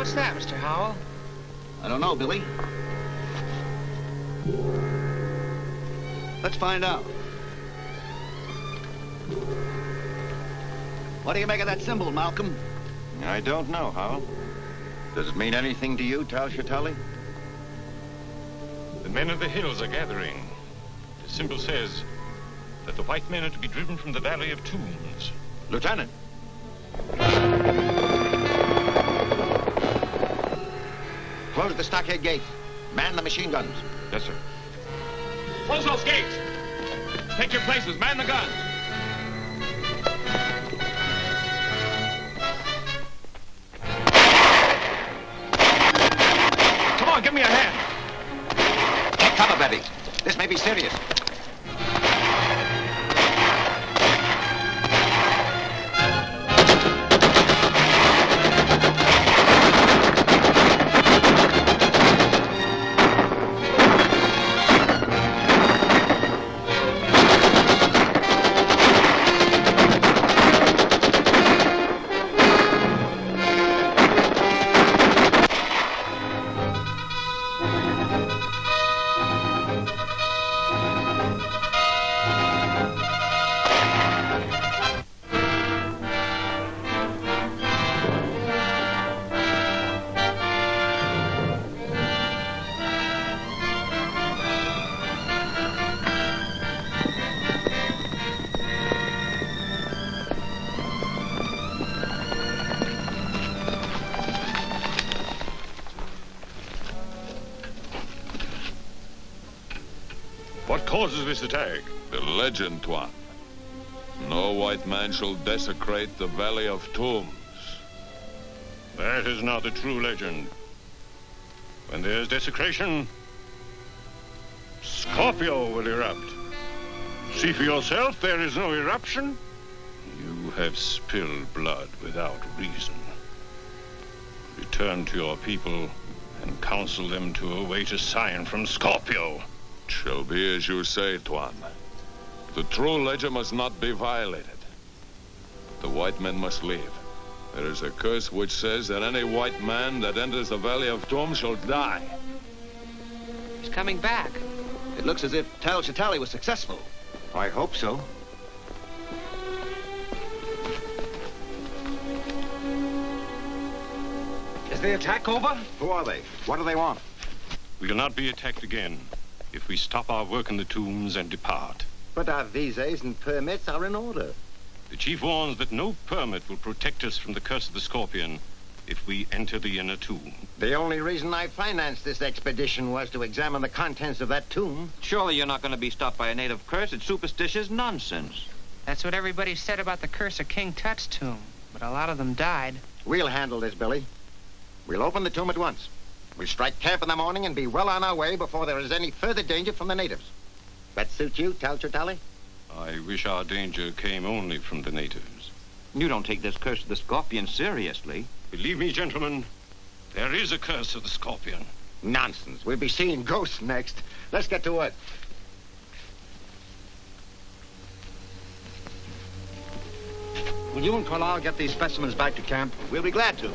What's that, Mr. Howell? I don't know, Billy. Let's find out. What do you make of that symbol, Malcolm? I don't know, Howell. Does it mean anything to you, Tal Shatali? The men of the hills are gathering. The symbol says that the white men are to be driven from the Valley of Tombs. Lieutenant! Close the stockade gate. Man the machine guns. Yes, sir. Close those gates! Take your places. Man the guns. Come on, give me a hand. Take cover, Betty. This may be serious. What causes this attack? The legend, Tuan. No white man shall desecrate the Valley of Tombs. That is not the true legend. When there's desecration, Scorpio will erupt. See for yourself, there is no eruption. You have spilled blood without reason. Return to your people and counsel them to await a sign from Scorpio. It shall be as you say, Tuan. The true legend must not be violated. The white men must leave. There is a curse which says that any white man that enters the Valley of Tombs shall die. He's coming back. It looks as if Tal Shatali was successful. I hope so. Is the attack over? Who are they? What do they want? We'll not be attacked again if we stop our work in the tombs and depart. But our visas and permits are in order. The chief warns that no permit will protect us from the curse of the Scorpion if we enter the inner tomb. The only reason I financed this expedition was to examine the contents of that tomb. Surely you're not going to be stopped by a native curse. It's superstitious nonsense. That's what everybody said about the curse of King Tut's tomb, but a lot of them died. We'll handle this, Billy. We'll open the tomb at once. We'll strike camp in the morning and be well on our way before there is any further danger from the natives. That suit you, Tal Shatali? I wish our danger came only from the natives. You don't take this curse of the Scorpion seriously. Believe me, gentlemen, there is a curse of the Scorpion. Nonsense. We'll be seeing ghosts next. Let's get to work. Will you and Carlisle get these specimens back to camp? We'll be glad to.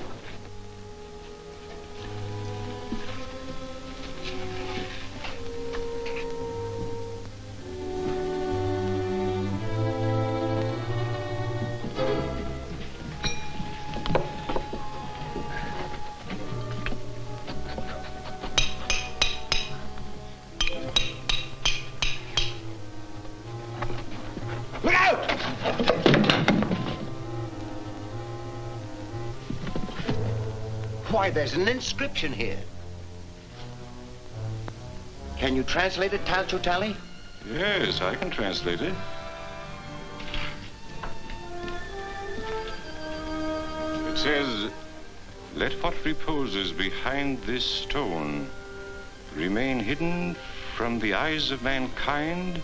Look out! Why, there's an inscription here. Can you translate it, Tal Shatali? Yes, I can translate it. It says, "Let what reposes behind this stone remain hidden from the eyes of mankind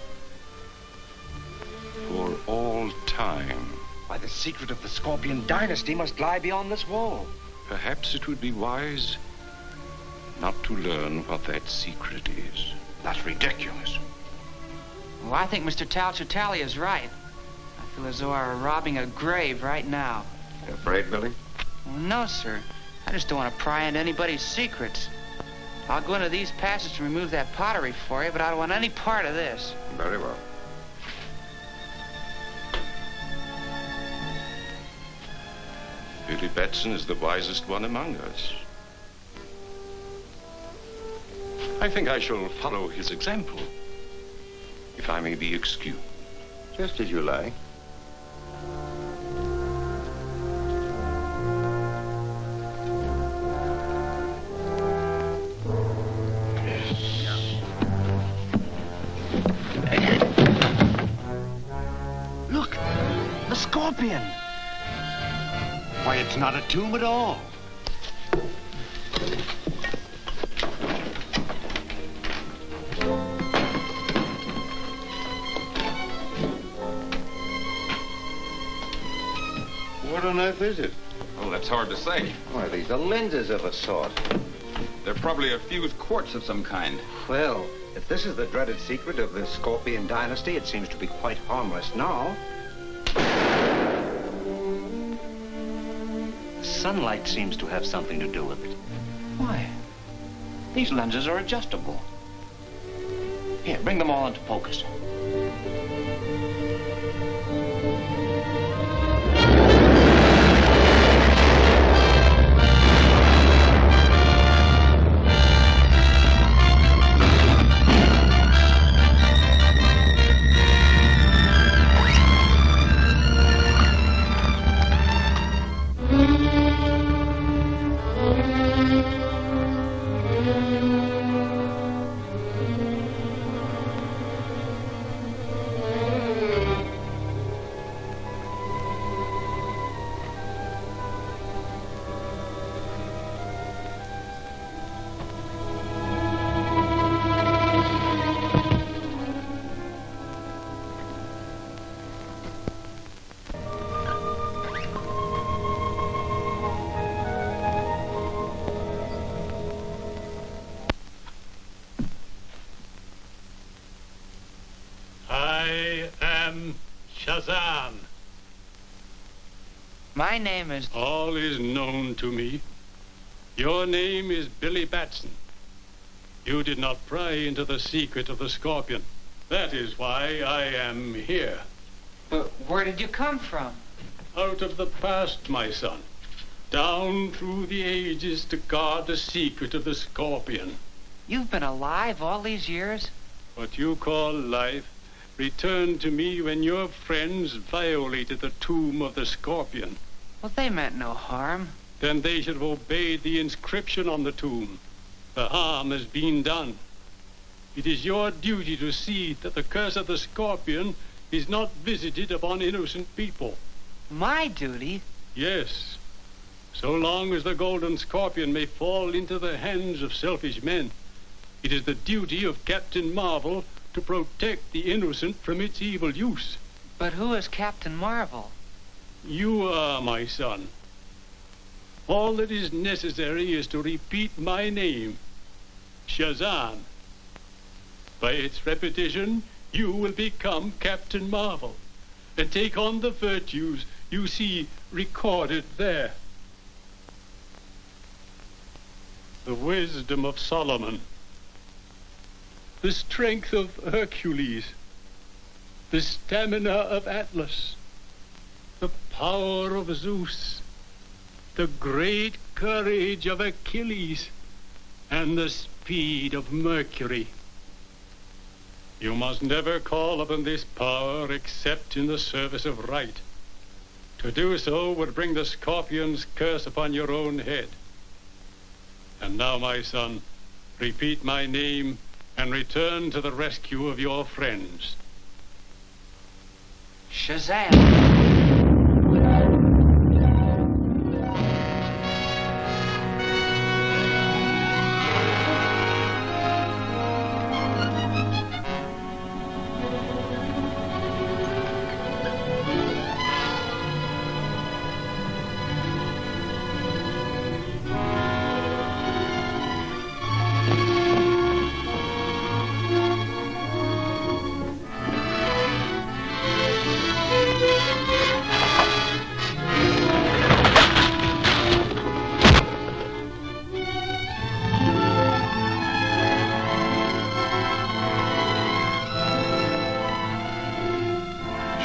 for all time." Why, the secret of the Scorpion dynasty must lie beyond this wall. Perhaps it would be wise not to learn what that secret is. That's ridiculous. Well, I think Mr. Tal Shatali is right. I feel as though I were robbing a grave right now. You afraid, Billy? Well, no, sir. I just don't want to pry into anybody's secrets. I'll go into these passages and remove that pottery for you, but I don't want any part of this. Very well. Billy Batson is the wisest one among us. I think I shall follow his example, if I may be excused. Just as you like. Look, the scorpion. Why, it's not a tomb at all. What on earth is it? Oh, that's hard to say. Why, these are lenses of a sort. They're probably a fused quartz of some kind. Well, if this is the dreaded secret of the Scorpion dynasty, it seems to be quite harmless now. Sunlight seems to have something to do with it. Why? These lenses are adjustable. Here, bring them all into focus. I am Shazam. My name is... All is known to me. Your name is Billy Batson. You did not pry into the secret of the Scorpion. That is why I am here. But where did you come from? Out of the past, my son. Down through the ages to guard the secret of the Scorpion. You've been alive all these years? What you call life returned to me when your friends violated the tomb of the Scorpion. Well, they meant no harm. Then they should have obeyed the inscription on the tomb. The harm has been done. It is your duty to see that the curse of the Scorpion is not visited upon innocent people. My duty? Yes. So long as the golden Scorpion may fall into the hands of selfish men, it is the duty of Captain Marvel to protect the innocent from its evil use. But who is Captain Marvel? You are, my son. All that is necessary is to repeat my name, Shazam. By its repetition, you will become Captain Marvel and take on the virtues you see recorded there. The wisdom of Solomon, the strength of Hercules, the stamina of Atlas, the power of Zeus, the great courage of Achilles, and the speed of Mercury. You must never call upon this power except in the service of right. To do so would bring the Scorpion's curse upon your own head. And now, my son, repeat my name and return to the rescue of your friends. Shazam!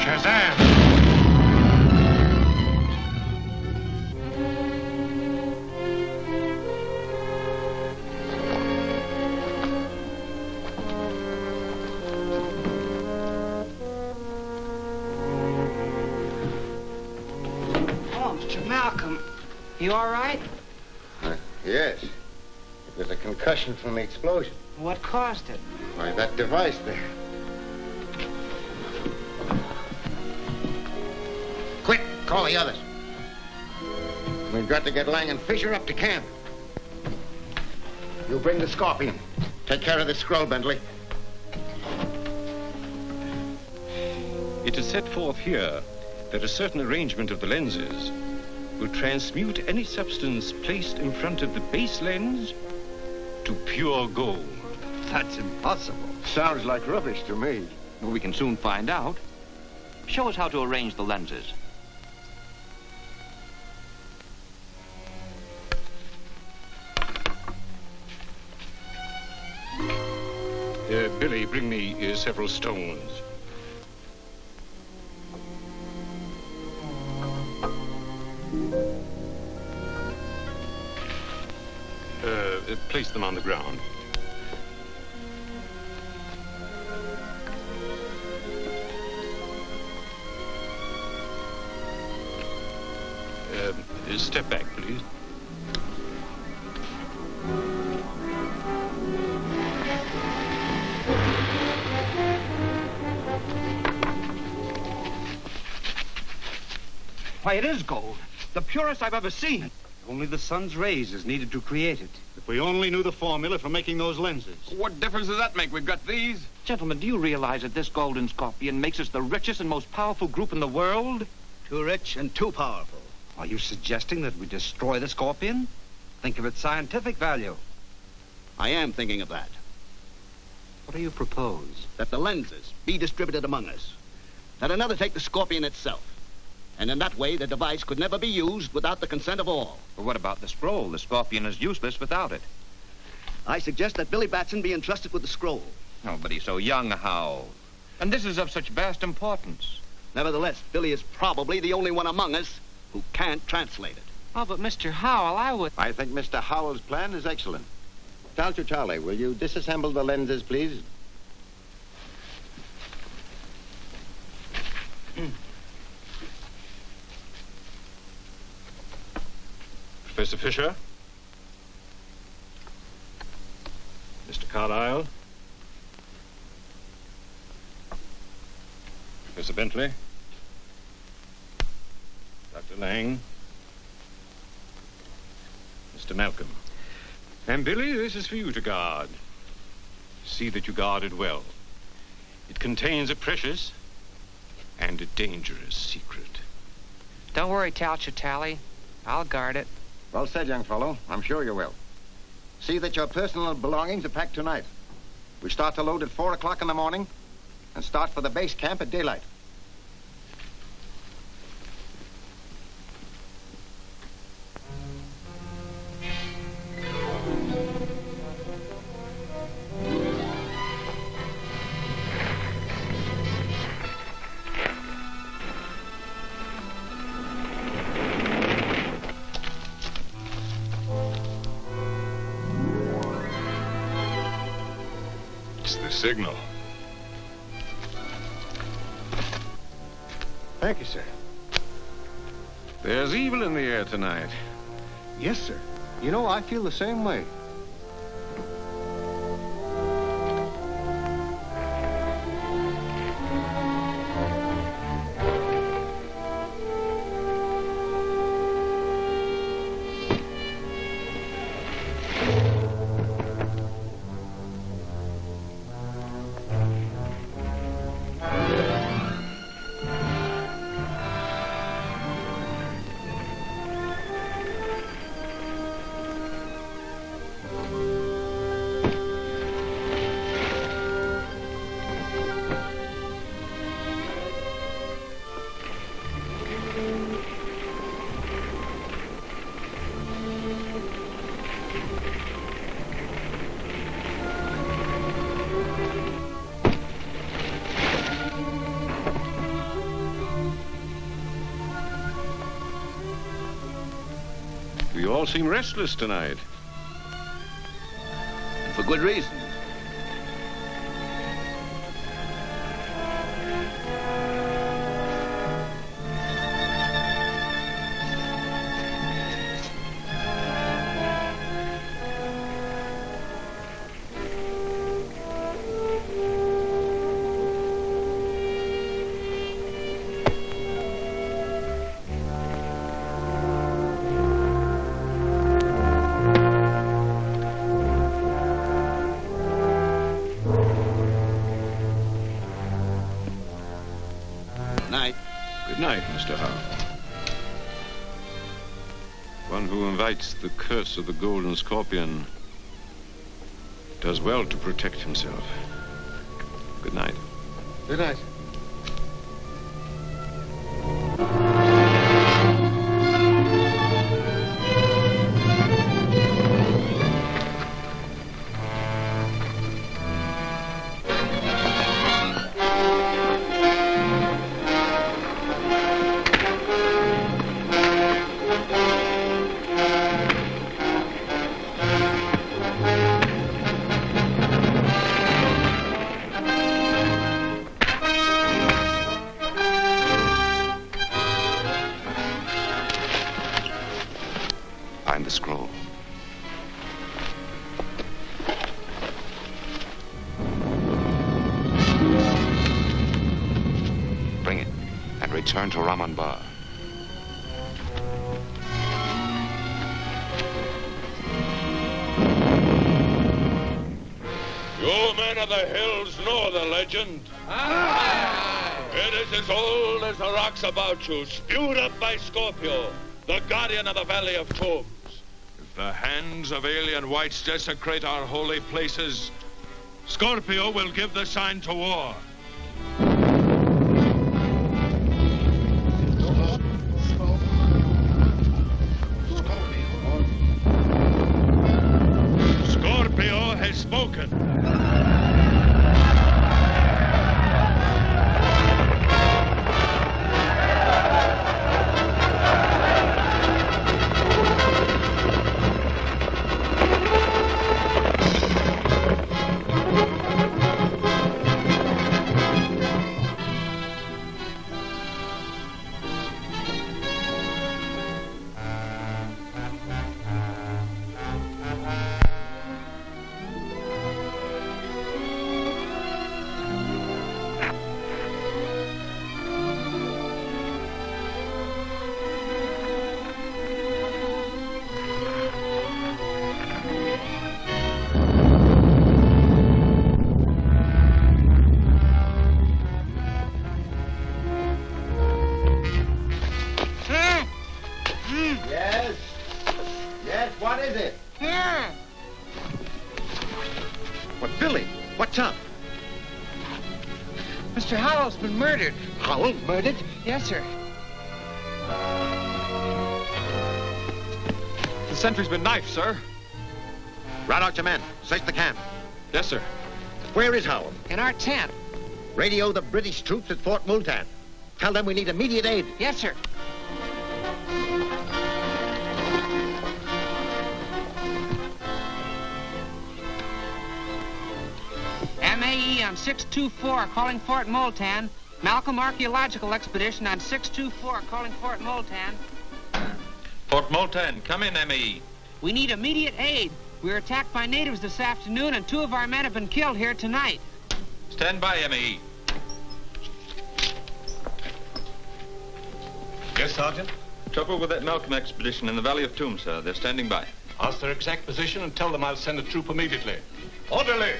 Shazam! Malcolm, you all right? Yes. It was a concussion from the explosion. What caused it? Why, that device there. Quick, call the others. We've got to get Lang and Fisher up to camp. You bring the scorpion. Take care of the scroll, Bentley. It is set forth here that a certain arrangement of the lenses will transmute any substance placed in front of the base lens to pure gold. That's impossible. Sounds like rubbish to me. Well, we can soon find out. Show us how to arrange the lenses. Billy, bring me several stones. Place them on the ground. Step back, please. Why, it is gold. The purest I've ever seen. Only the sun's rays is needed to create it. If we only knew the formula for making those lenses. What difference does that make? We've got these. Gentlemen, do you realize that this golden scorpion makes us the richest and most powerful group in the world? Too rich and too powerful. Are you suggesting that we destroy the scorpion? Think of its scientific value. I am thinking of that. What do you propose? That the lenses be distributed among us. That another take the scorpion itself. And in that way, the device could never be used without the consent of all. But what about the scroll? The scorpion is useless without it. I suggest that Billy Batson be entrusted with the scroll. Oh, but he's so young, how? And this is of such vast importance. Nevertheless, Billy is probably the only one among us who can't translate it. Oh, but Mr. Howell, I think Mr. Howell's plan is excellent. Charlie, will you disassemble the lenses, please? Professor Fisher? Mr. Carlyle? Professor Bentley? Dr. Lang? Mr. Malcolm? And Billy, this is for you to guard. See that you guard it well. It contains a precious and a dangerous secret. Don't worry, Tally. I'll guard it. Well said, young fellow. I'm sure you will. See that your personal belongings are packed tonight. We start to load at 4 o'clock in the morning and start for the base camp at daylight. Signal. Thank you, sir. There's evil in the air tonight. Yes, sir. You know, I feel the same way. all seem restless tonight. For good reason. Good night, Mr. Howe. One who invites the curse of the golden scorpion does well to protect himself. Good night. Good night. Find the scroll. Bring it and return to Raman Bar. You men of the hills know the legend. It is as old as the rocks about you, spewed up by Scorpio, the guardian of the Valley of Tombs. If the hands of alien whites desecrate our holy places, Scorpio will give the sign to war. Scorpio has spoken. What is it? Here. What, Billy? What's up? Mr. Howell's been murdered. Howell murdered? Yes, sir. The sentry's been knifed, sir. Rout out your men. Search the camp. Yes, sir. Where is Howell? In our tent. Radio the British troops at Fort Multan. Tell them we need immediate aid. Yes, sir. MAE on 624 calling Fort Multan. Malcolm Archaeological Expedition on 624 calling Fort Multan. Fort Multan, come in, MAE. We need immediate aid. We were attacked by natives this afternoon and 2 of our men have been killed here tonight. Stand by, MAE. Yes, Sergeant? Trouble with that Malcolm expedition in the Valley of Tombs, sir. They're standing by. Ask their exact position and tell them I'll send a troop immediately. Orderly!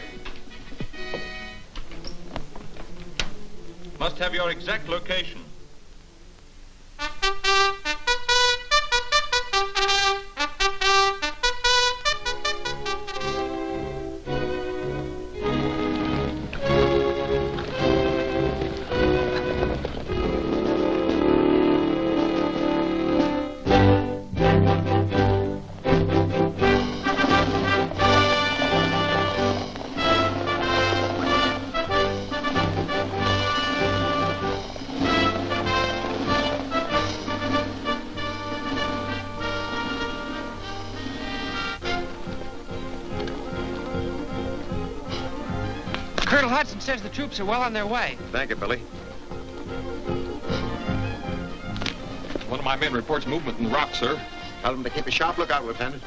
Must have your exact location. Hudson says the troops are well on their way. Thank you, Billy. One of my men reports movement in the rock, sir. Tell them to keep a sharp lookout, Lieutenant.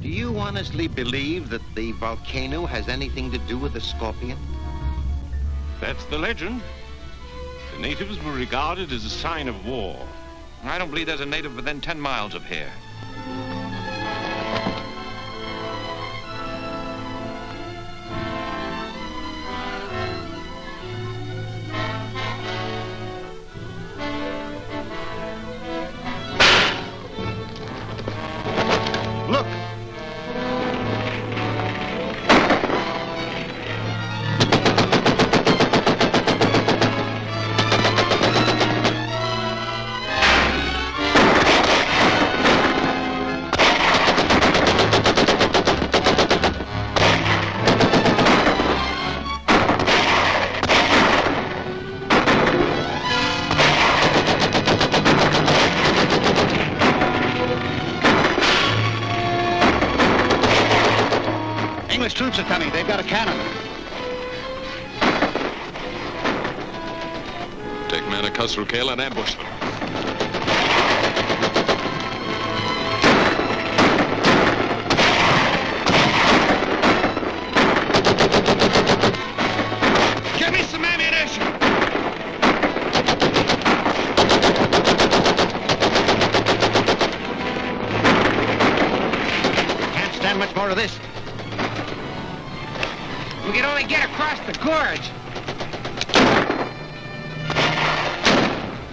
Do you honestly believe that the volcano has anything to do with the scorpion? That's the legend. The natives were regarded as a sign of war. I don't believe there's a native within 10 miles of here. Look! English troops are coming. They've got a cannon. Take men across Rucale and ambush them. Give me some ammunition! Can't stand much more of this. We can only get across the gorge.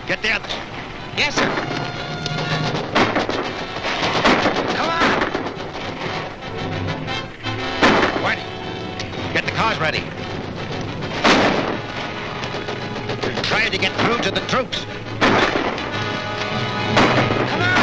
Get the others. Yes, sir. Come on. What? Get the cars ready. We're trying to get through to the troops. Come on.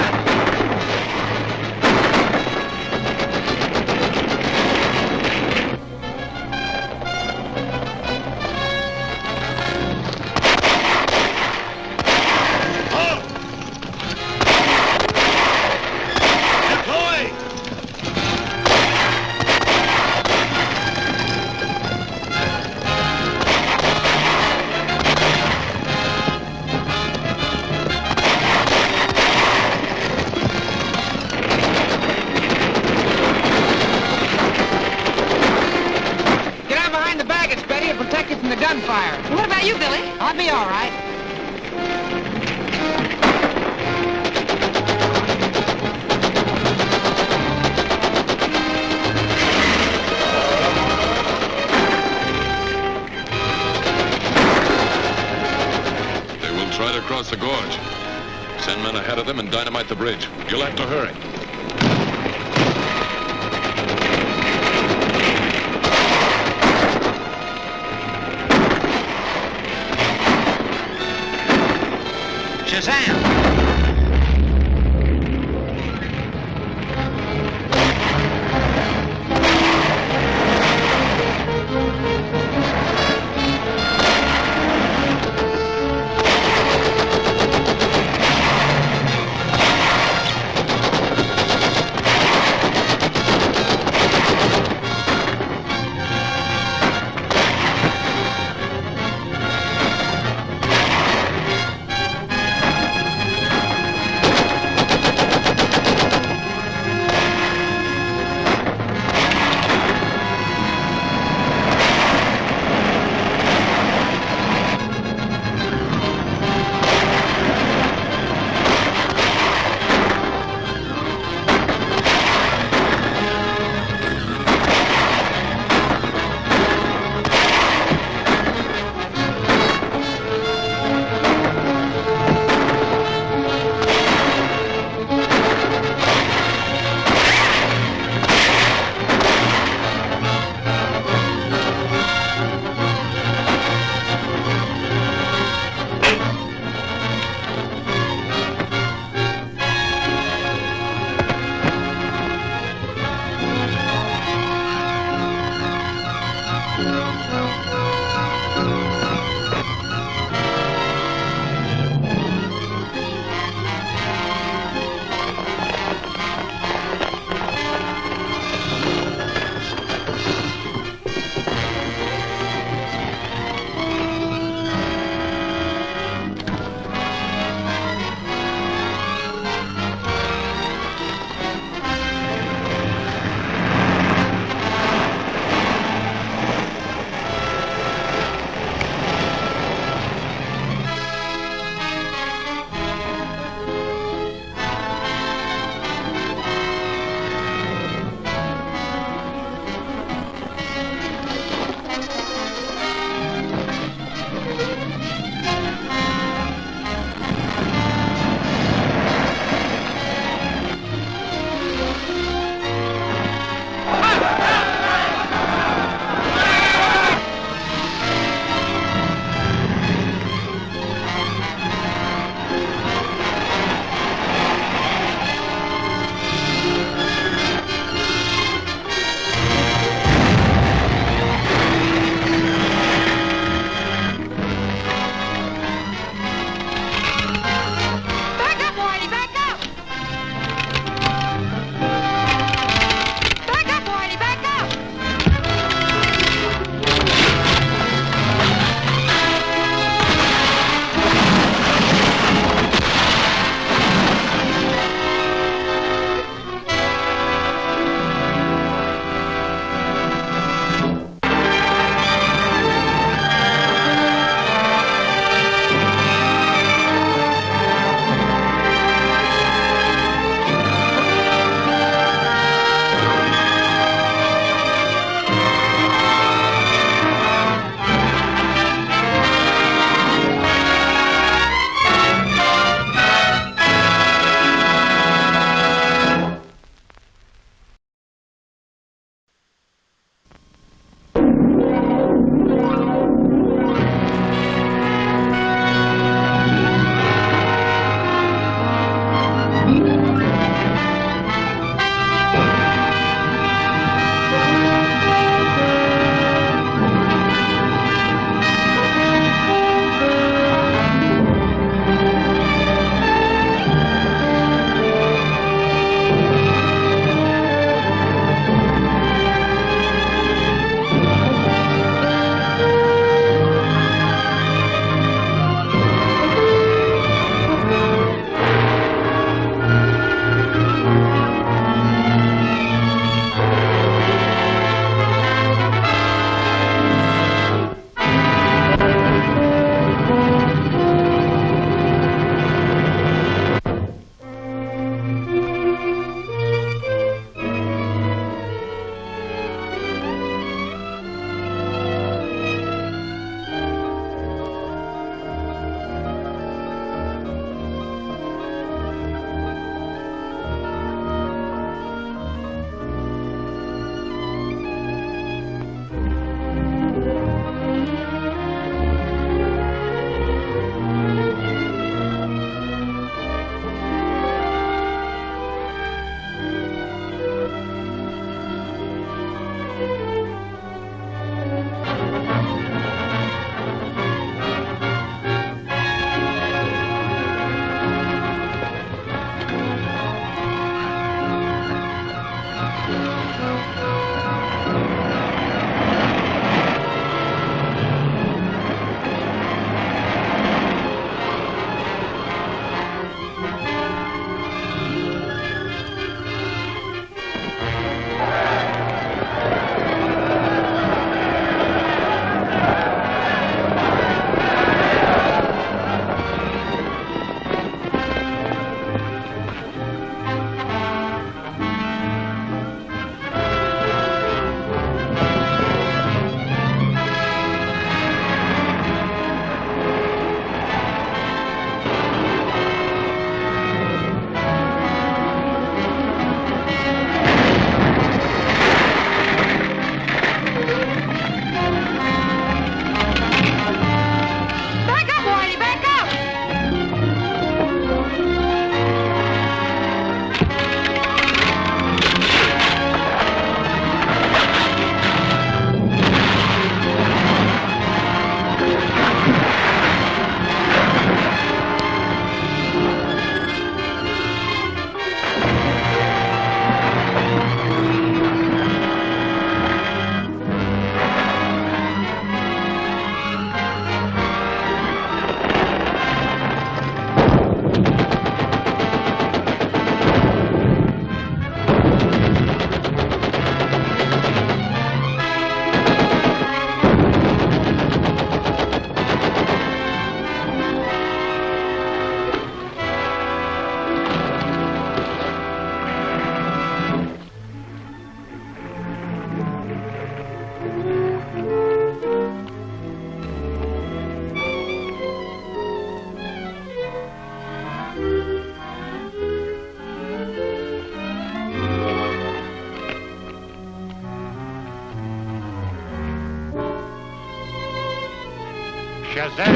Protect you from the gunfire. What about you, Billy? I'll be all right. They will try to cross the gorge. Send men ahead of them and dynamite the bridge. You'll have to hurry. Shazam! Shazam!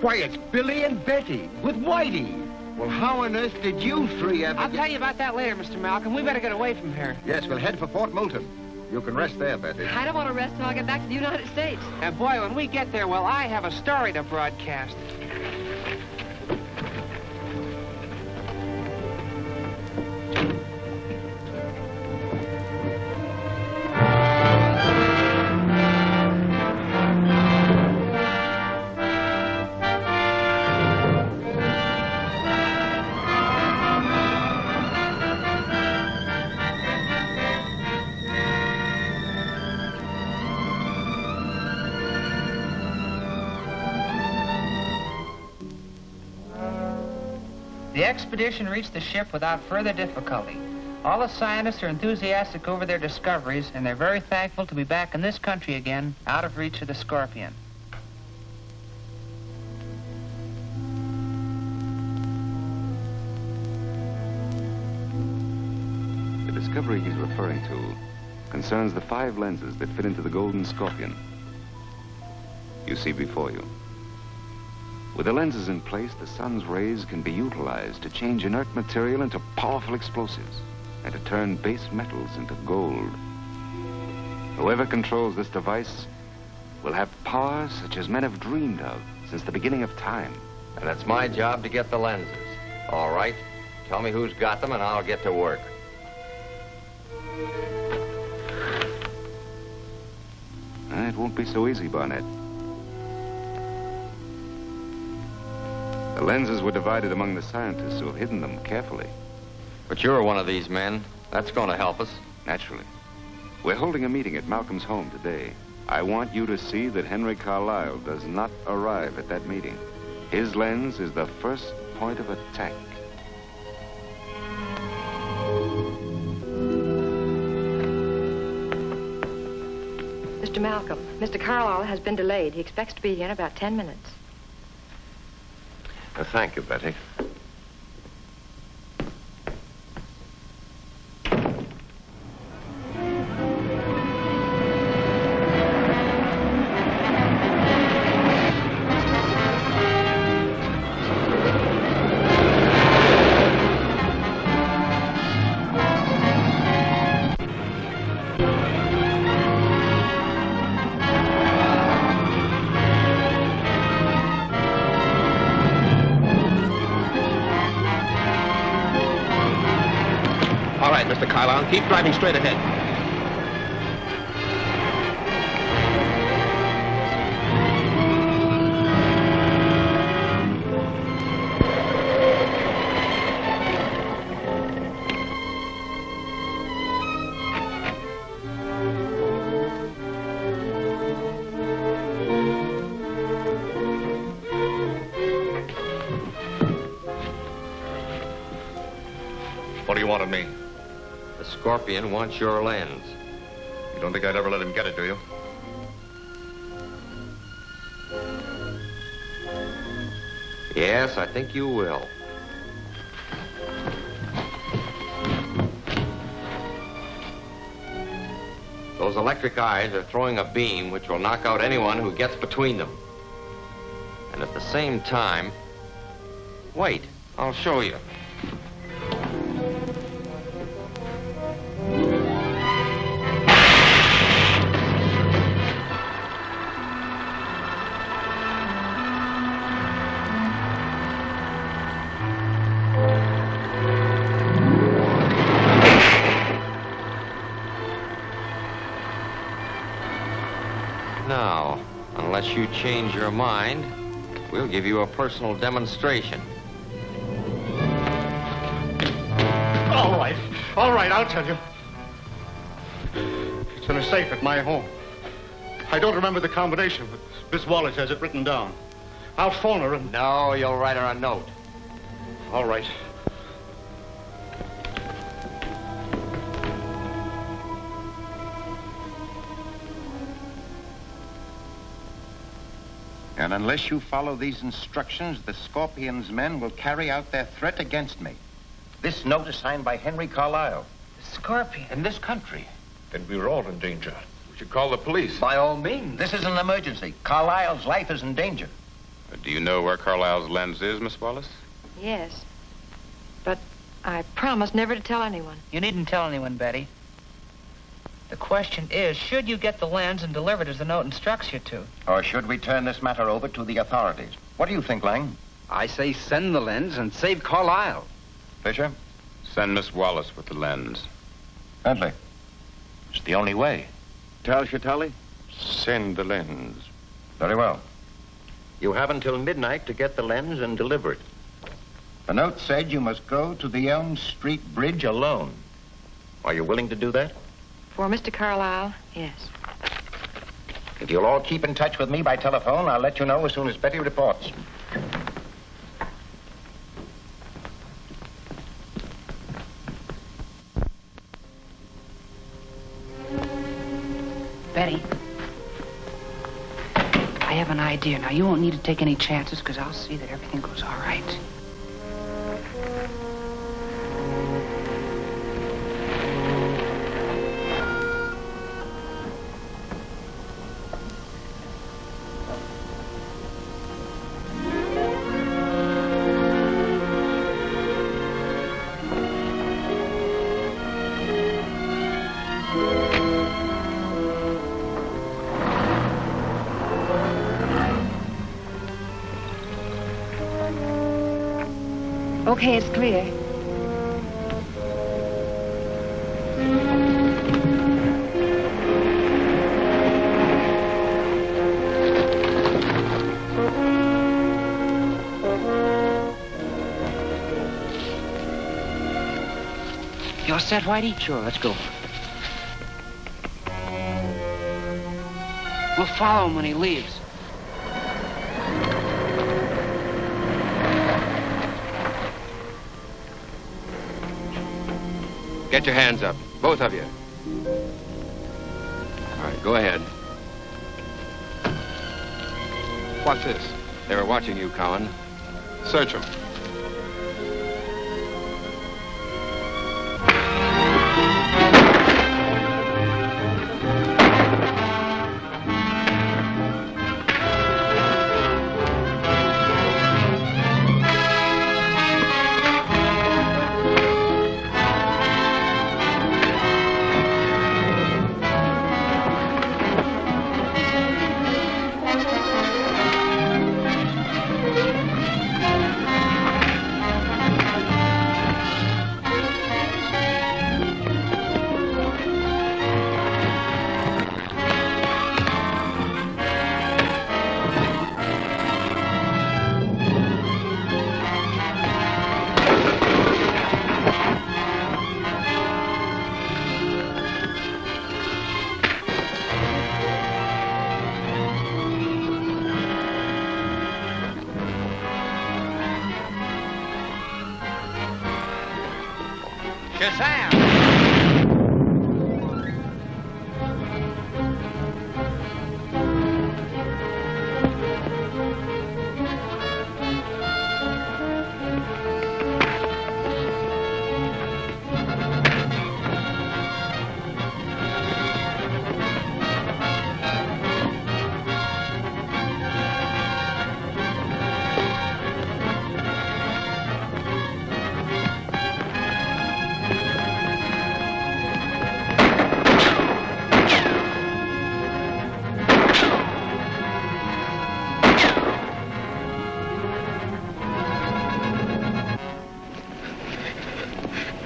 Why, it's Billy and Betty with Whitey. Well, how on earth did you three ever I'll tell you about that later, Mr. Malcolm. We better get away from here. Yes, we'll head for Fort Moulton. You can rest there, Betty. I don't want to rest until I get back to the United States. And boy, when we get there, well, I have a story to broadcast. The expedition reached the ship without further difficulty. All the scientists are enthusiastic over their discoveries, and they're very thankful to be back in this country again, out of reach of the scorpion. The discovery he's referring to concerns the 5 lenses that fit into the golden scorpion you see before you. With the lenses in place, the sun's rays can be utilized to change inert material into powerful explosives and to turn base metals into gold. Whoever controls this device will have powers such as men have dreamed of since the beginning of time. And it's my job to get the lenses. All right. Tell me who's got them and I'll get to work. It won't be so easy, Barnett. The lenses were divided among the scientists who have hidden them carefully. But you're one of these men. That's going to help us. Naturally. We're holding a meeting at Malcolm's home today. I want you to see that Henry Carlisle does not arrive at that meeting. His lens is the first point of attack. Mr. Malcolm, Mr. Carlisle has been delayed. He expects to be here in about 10 minutes. Thank you, Betty. Mr. Carlisle. Keep driving straight ahead. What do you want of me? The scorpion wants your lens. You don't think I'd ever let him get it, do you? Yes, I think you will. Those electric eyes are throwing a beam which will knock out anyone who gets between them. And at the same time... Wait, I'll show you. Now, unless you change your mind, we'll give you a personal demonstration. All right, I'll tell you. It's in a safe at my home. I don't remember the combination, but Miss Wallace has it written down. I'll phone her and... No, you'll write her a note. All right. And unless you follow these instructions, the Scorpion's men will carry out their threat against me. This note is signed by Henry Carlisle. Scorpion. In this country. Then we're all in danger. We should call the police. By all means. This is an emergency. Carlisle's life is in danger. Do you know where Carlisle's lens is, Miss Wallace? Yes. But I promised never to tell anyone. You needn't tell anyone, Betty. The question is, should you get the lens and deliver it as the note instructs you to? Or should we turn this matter over to the authorities? What do you think, Lang? I say send the lens and save Carlisle. Fisher? Send Miss Wallace with the lens. Bentley. It's the only way. Tal Shatali? Send the lens. Very well. You have until midnight to get the lens and deliver it. The note said you must go to the Elm Street Bridge alone. Are you willing to do that? For Mr. Carlisle, yes. If you'll all keep in touch with me by telephone, I'll let you know as soon as Betty reports. Betty. I have an idea. Now, you won't need to take any chances because I'll see that everything goes all right. Okay, it's clear. You all set, Whitey? Sure, let's go. We'll follow him when he leaves. Get your hands up, both of you. All right, go ahead. What's this? They were watching you, Cowan. Search them. Shazam!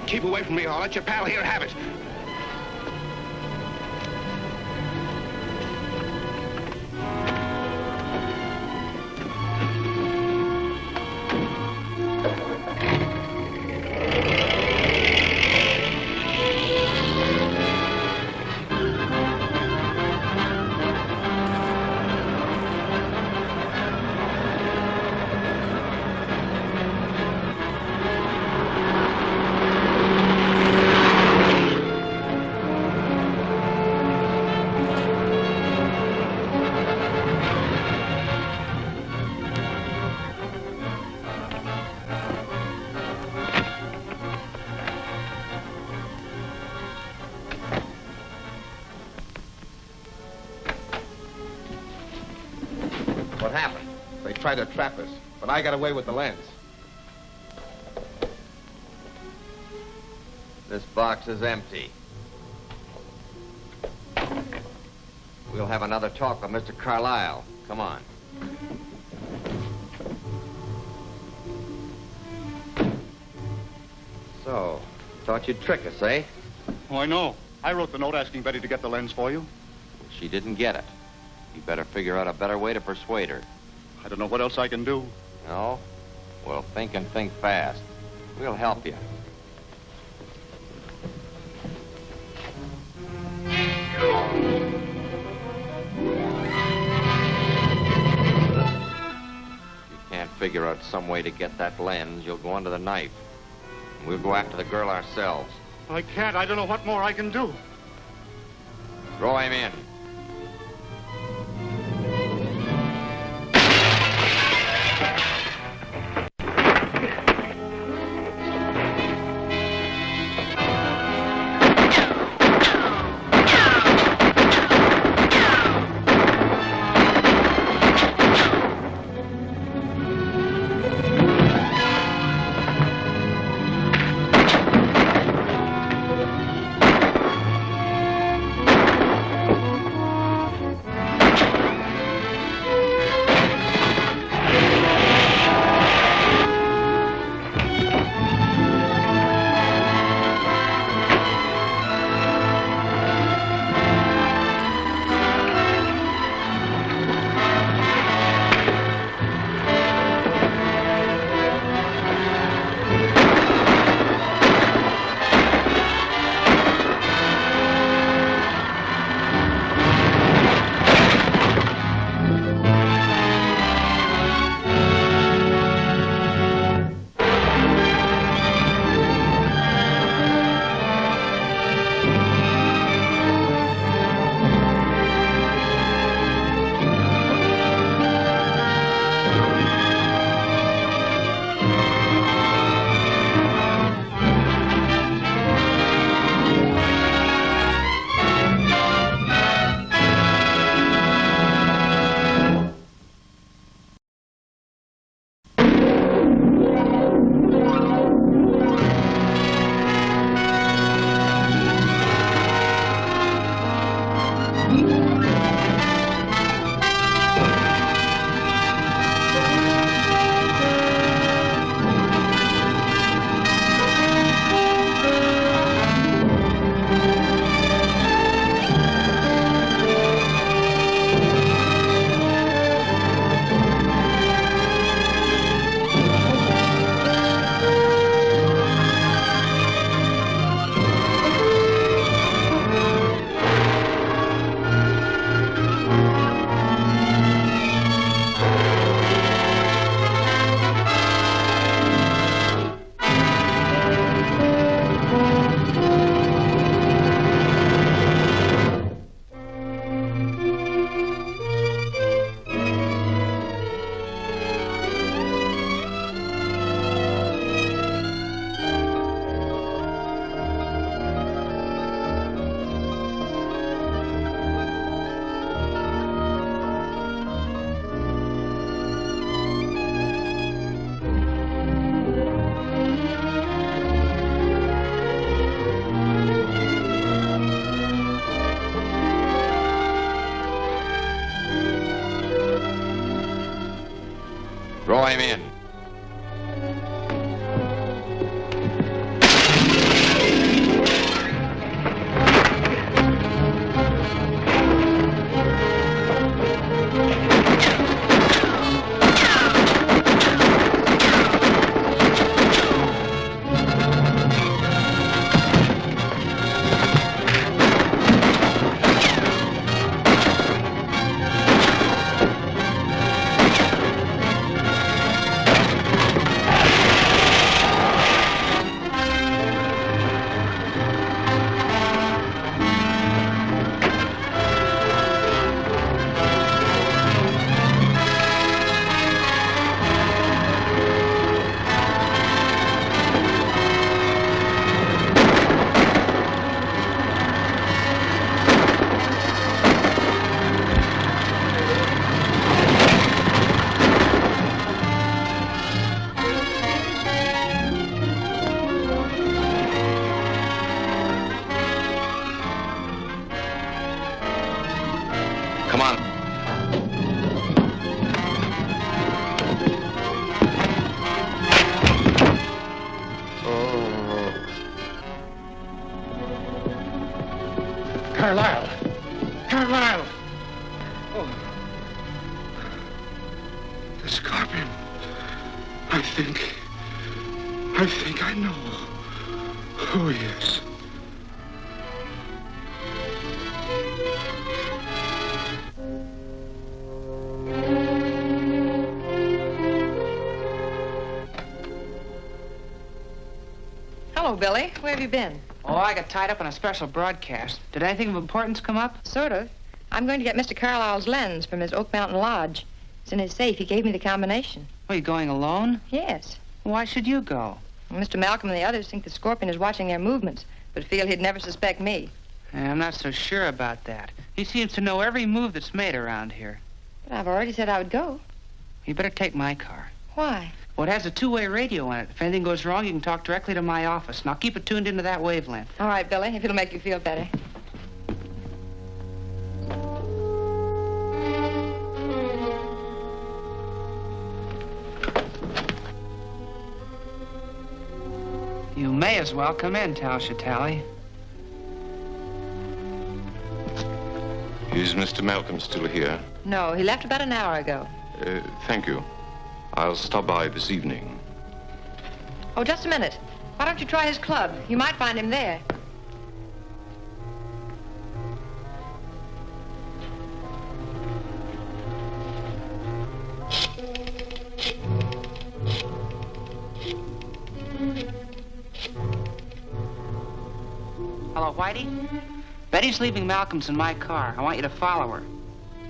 Keep away from me, or I'll let your pal here have it. tried to trap us, but I got away with the lens. This box is empty. We'll have another talk with Mr. Carlyle. Come on. So, thought you'd trick us, eh? Oh, I know. I wrote the note asking Betty to get the lens for you. She didn't get it. You better figure out a better way to persuade her. I don't know what else I can do. No? Well, think and think fast. We'll help you. Can't figure out some way to get that lens, you'll go under the knife. And we'll go after the girl ourselves. I can't. I don't know what more I can do. Throw him in. Throw him in. I think I know who he is. Hello, Billy. Where have you been? Oh, I got tied up on a special broadcast. Did anything of importance come up? Sort of. I'm going to get Mr. Carlisle's lens from his Oak Mountain Lodge. It's in his safe. He gave me the combination. Are you going alone? Yes. Why should you go? Well, Mr. Malcolm and the others think the Scorpion is watching their movements, but feel he'd never suspect me. I'm not so sure about that. He seems to know every move that's made around here. But I've already said I would go. You better take my car. Why? Well, it has a two-way radio on it. If anything goes wrong, you can talk directly to my office. And I'll keep it tuned into that wavelength. All right, Billy, if it'll make you feel better. You may as well come in, Tal Shatali. Is Mr. Malcolm still here? No, he left about an hour ago. Thank you. I'll stop by this evening. Oh, just a minute. Why don't you try his club? You might find him there. Hello, Whitey? Betty's leaving Malcolm's in my car. I want you to follow her.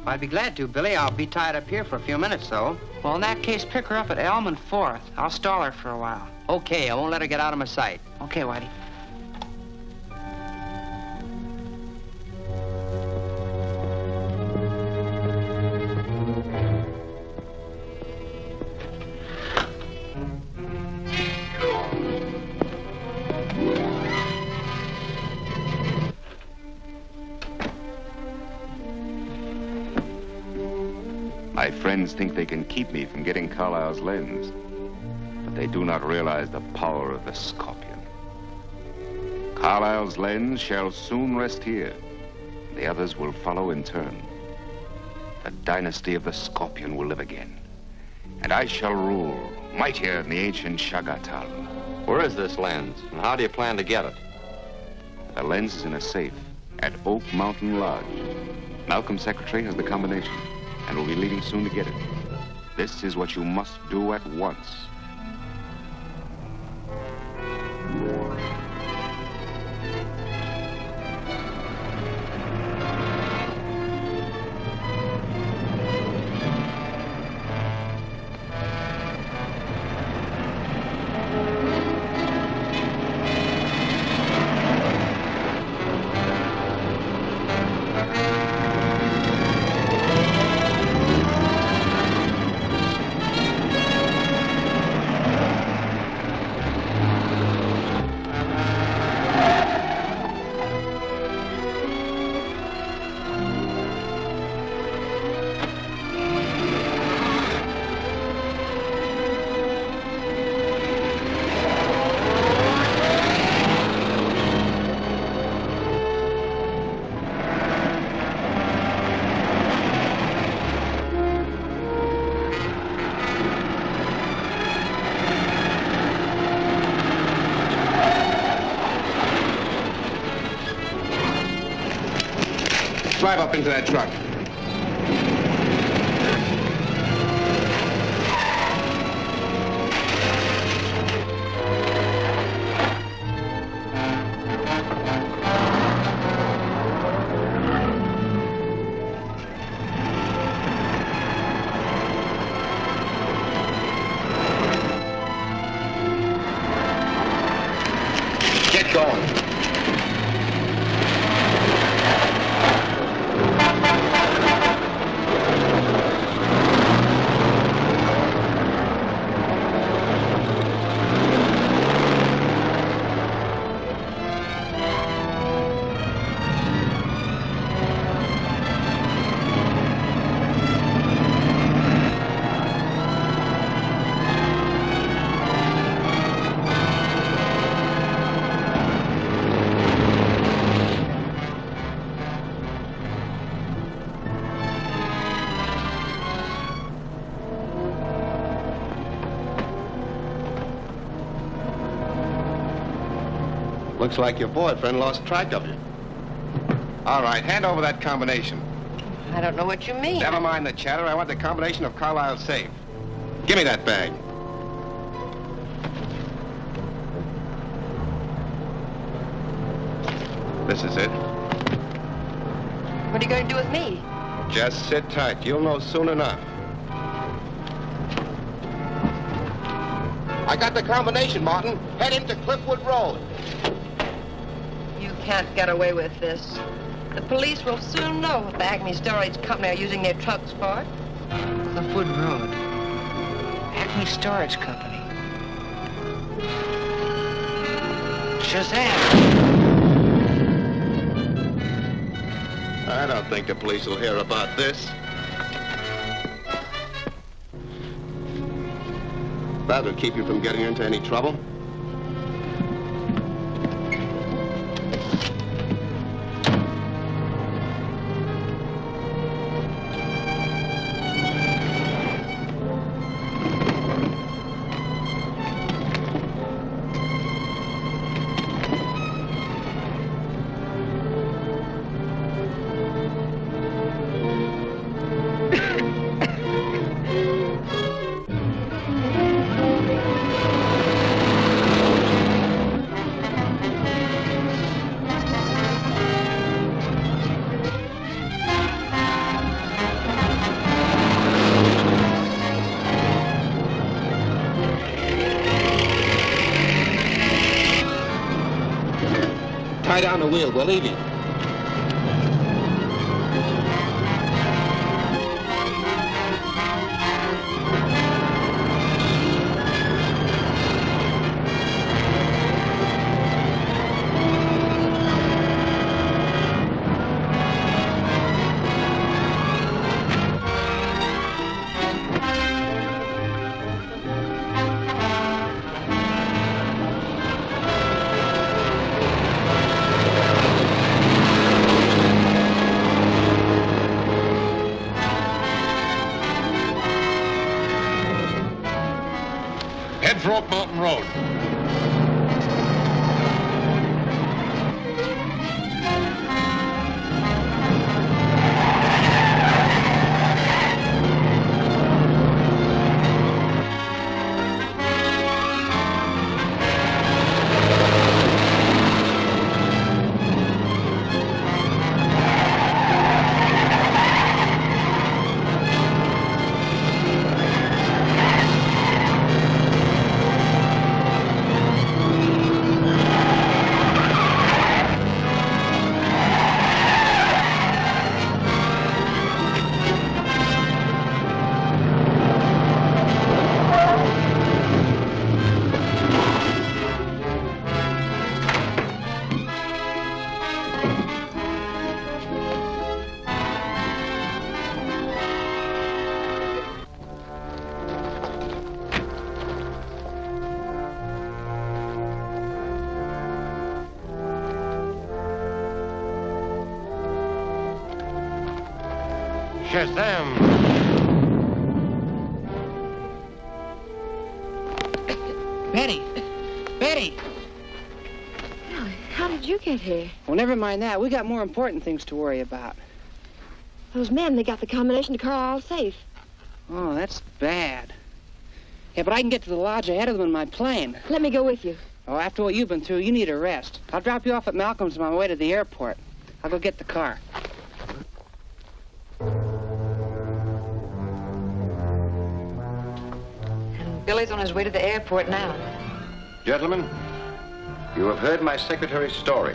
I'd be glad to, Billy. I'll be tied up here for a few minutes, though. Well, in that case, pick her up at Elm and 4th. I'll stall her for a while. Okay, I won't let her get out of my sight. Okay, Whitey. My friends think they can keep me from getting Carlisle's lens, but they do not realize the power of the Scorpion. Carlisle's lens shall soon rest here. The others will follow in turn. The dynasty of the Scorpion will live again, and I shall rule, mightier than the ancient Shagatal. Where is this lens, and how do you plan to get it? The lens is in a safe at Oak Mountain Lodge. Malcolm's secretary has the combination and will be leaving soon to get it. This is what you must do at once. Drive up into that truck. Get going. Looks like your boyfriend lost track of you. All right, hand over that combination. I don't know what you mean. Never mind the chatter. I want the combination of Carlisle's safe. Give me that bag. This is it. What are you going to do with me? Just sit tight. You'll know soon enough. I got the combination, Martin. Head into Cliffwood Road. You can't get away with this. The police will soon know what the Acme Storage Company are using their trucks for. Cliffwood Road. Acme Storage Company. Shazam! I don't think the police will hear about this. That'll keep you from getting into any trouble. Tie down the wheel. We're leaving. Head for Oak Mountain Road. Shazam! Betty! Betty! How did you get here? Well, never mind that. We got more important things to worry about. Those men, they got the combination to Carlisle's safe. Oh, that's bad. Yeah, but I can get to the lodge ahead of them in my plane. Let me go with you. Oh, after what you've been through, you need a rest. I'll drop you off at Malcolm's on my way to the airport. I'll go get the car. Billy's on his way to the airport now. Gentlemen, you have heard my secretary's story.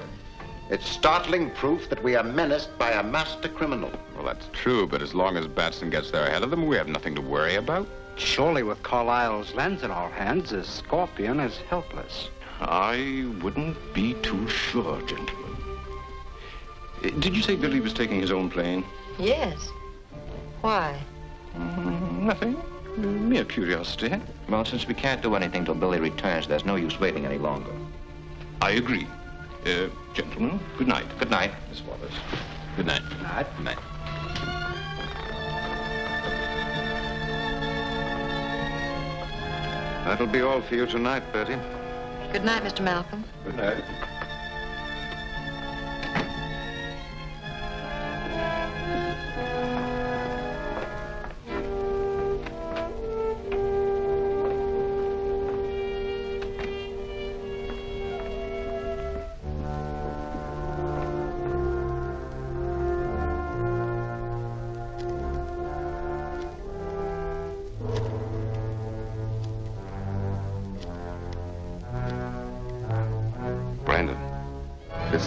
It's startling proof that we are menaced by a master criminal. Well, that's true, but as long as Batson gets there ahead of them, we have nothing to worry about. Surely with Carlisle's lens in our hands, the Scorpion is helpless. I wouldn't be too sure, gentlemen. Did you say Billy was taking his own plane? Yes. Why? Nothing. Mere curiosity. Well, since we can't do anything till Billy returns, there's no use waiting any longer. I agree. Gentlemen, good night. Good night, Miss Wallace. Good night. Good night. Good night. That'll be all for you tonight, Bertie. Good night, Mr. Malcolm. Good night.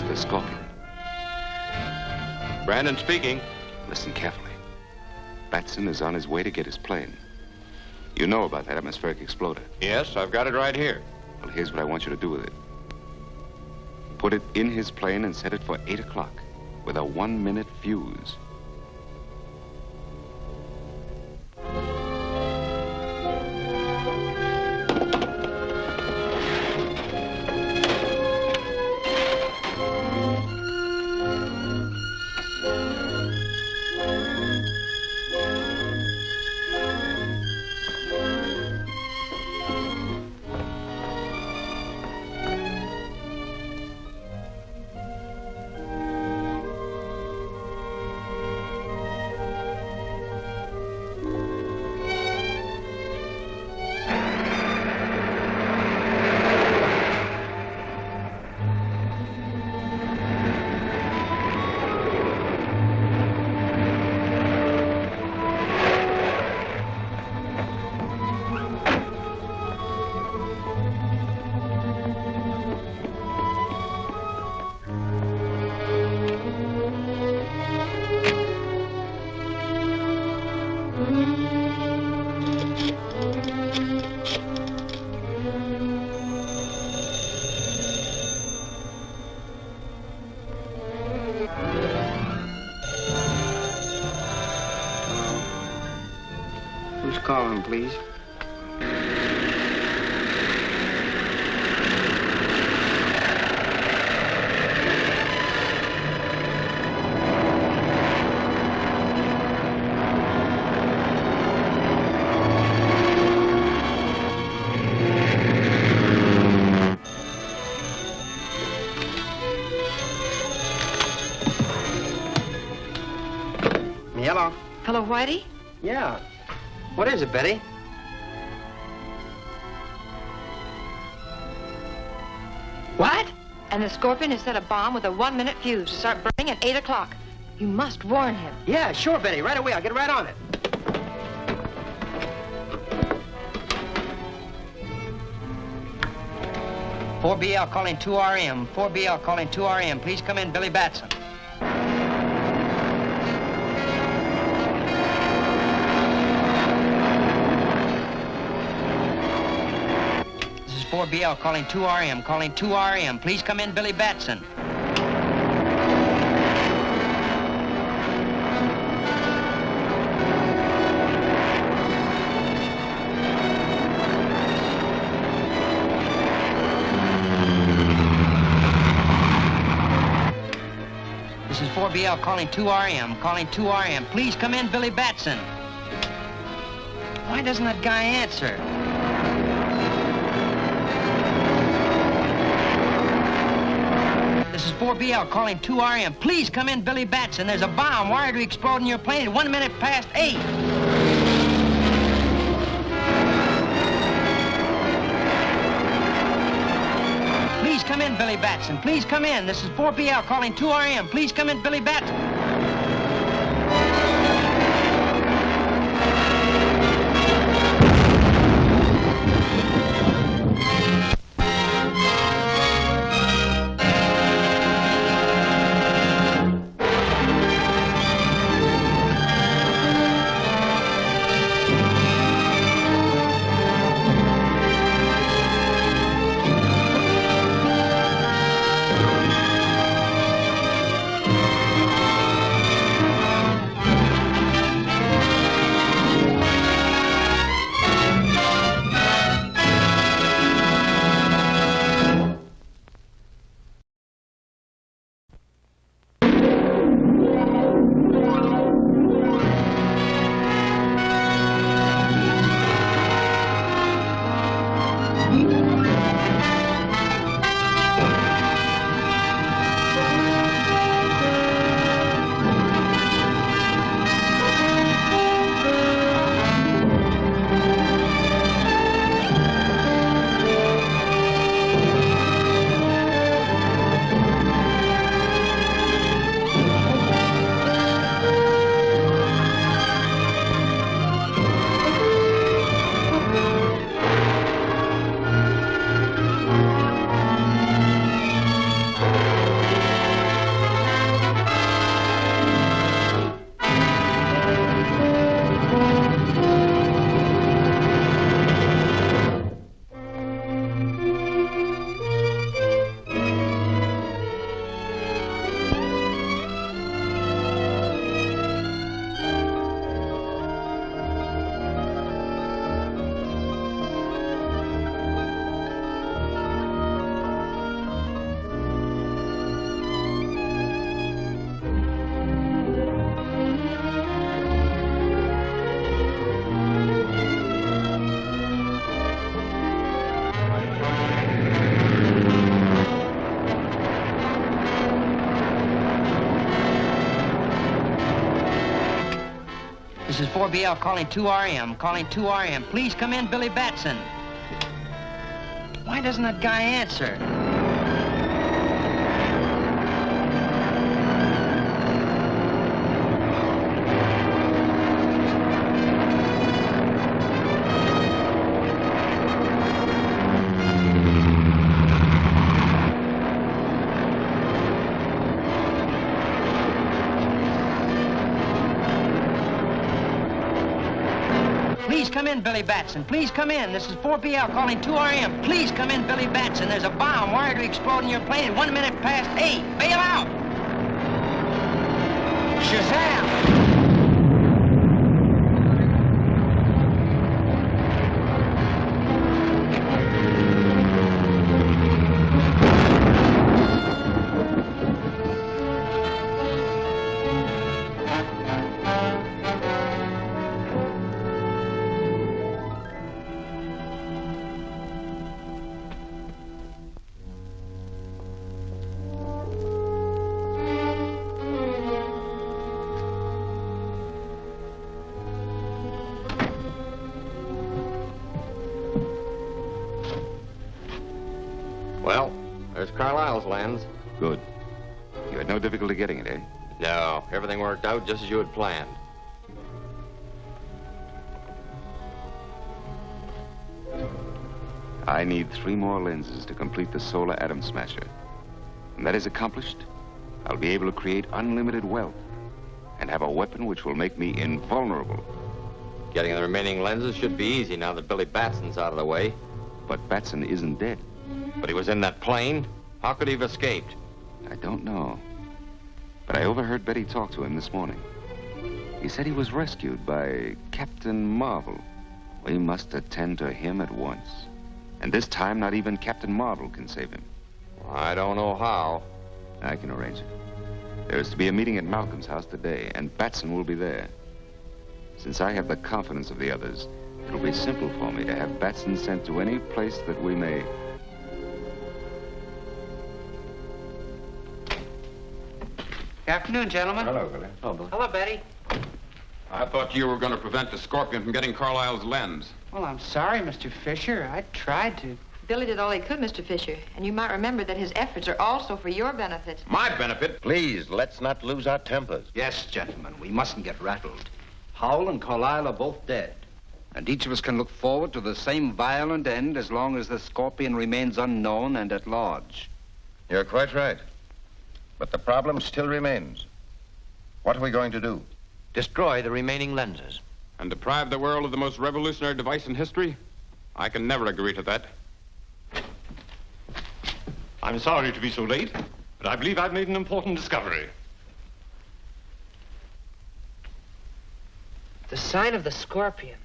was the Scorpion. Brandon speaking. Listen carefully. Batson is on his way to get his plane. You know about that atmospheric exploder. Yes, I've got it right here. Well, here's what I want you to do with it. Put it in his plane and set it for 8 o'clock with a 1-minute fuse. Who's calling, please? Hello. Hello, Whitey? Yeah. What is it, Betty? What? And the Scorpion has set a bomb with a 1-minute fuse to start burning at 8 o'clock. You must warn him. Yeah, sure, Betty. Right away. I'll get right on it. "4BL calling 2RM. 4BL calling 2RM. Please come in, Billy Batson." This is 4BL calling 2RM. Calling 2RM. Please come in, Billy Batson. This is 4BL calling 2RM. Calling 2RM. Please come in, Billy Batson. Why doesn't that guy answer? This is 4BL calling 2RM. Please come in, Billy Batson. There's a bomb wired to explode in your plane at 1 minute past 8. Please come in, Billy Batson. Please come in. This is 4BL calling 2RM. Please come in, Billy Batson. This is 4BL calling 2RM, calling 2RM. Please come in, Billy Batson. Why doesn't that guy answer? Please come in, Billy Batson. Please come in. This is 4BL calling 2RM. Please come in, Billy Batson. There's a bomb wired to explode in your plane at 1 minute past 8. Bail out! Shazam! Well, there's Carlisle's lens. Good. You had no difficulty getting it, eh? No, everything worked out just as you had planned. I need 3 more lenses to complete the solar atom smasher. When that is accomplished, I'll be able to create unlimited wealth and have a weapon which will make me invulnerable. Getting the remaining lenses should be easy now that Billy Batson's out of the way. But Batson isn't dead. But he was in that plane. How could he have escaped? I don't know. But I overheard Betty talk to him this morning. He said he was rescued by Captain Marvel. We must attend to him at once. And this time, not even Captain Marvel can save him. I don't know how. I can arrange it. There is to be a meeting at Malcolm's house today, and Batson will be there. Since I have the confidence of the others, it'll be simple for me to have Batson sent to any place that we may... Good afternoon, gentlemen. Hello, Billy. Hello, Betty. I thought you were going to prevent the Scorpion from getting Carlisle's lens. Well, I'm sorry, Mr. Fisher. I tried to. Billy did all he could, Mr. Fisher. And you might remember that his efforts are also for your benefit. My benefit? Please, let's not lose our tempers. Yes, gentlemen, we mustn't get rattled. Howell and Carlisle are both dead. And each of us can look forward to the same violent end as long as the Scorpion remains unknown and at large. You're quite right. But the problem still remains. What are we going to do? Destroy the remaining lenses. And deprive the world of the most revolutionary device in history? I can never agree to that. I'm sorry to be so late, but I believe I've made an important discovery. The sign of the Scorpion.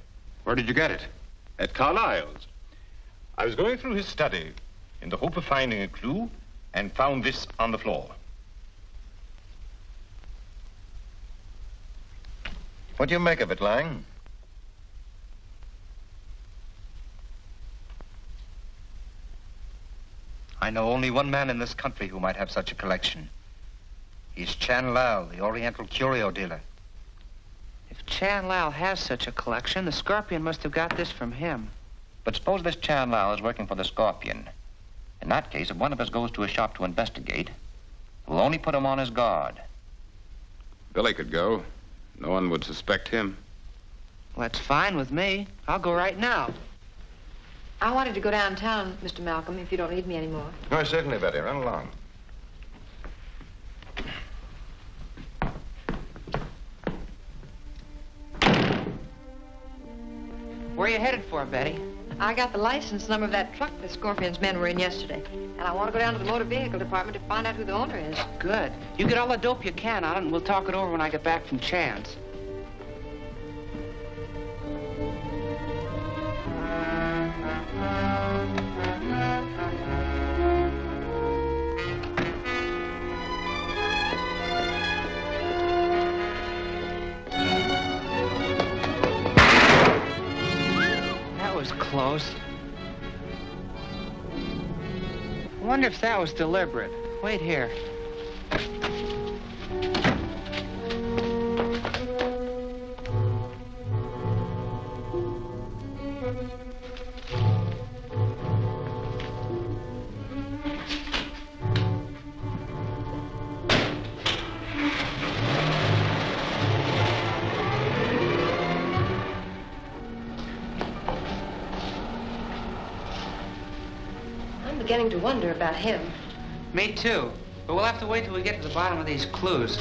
Where did you get it? At Carlisle's. I was going through his study in the hope of finding a clue and found this on the floor. What do you make of it, Lang? I know only one man in this country who might have such a collection. He's Chan Lao, the Oriental curio dealer. If Chan Lao has such a collection, the Scorpion must have got this from him. But suppose this Chan Lao is working for the Scorpion. In that case, if one of us goes to his shop to investigate, we'll only put him on his guard. Billy could go. No one would suspect him. Well, that's fine with me. I'll go right now. I wanted to go downtown, Mr. Malcolm, if you don't need me anymore. Oh, certainly, Betty. Run along. Where are you headed for, Betty? I got the license number of that truck the Scorpion's men were in yesterday. And I want to go down to the motor vehicle department to find out who the owner is. Good. You get all the dope you can on it, and we'll talk it over when I get back from Chan's. That was close. I wonder if that was deliberate. Wait here. beginning to wonder about him. Me too. But we'll have to wait till we get to the bottom of these clues.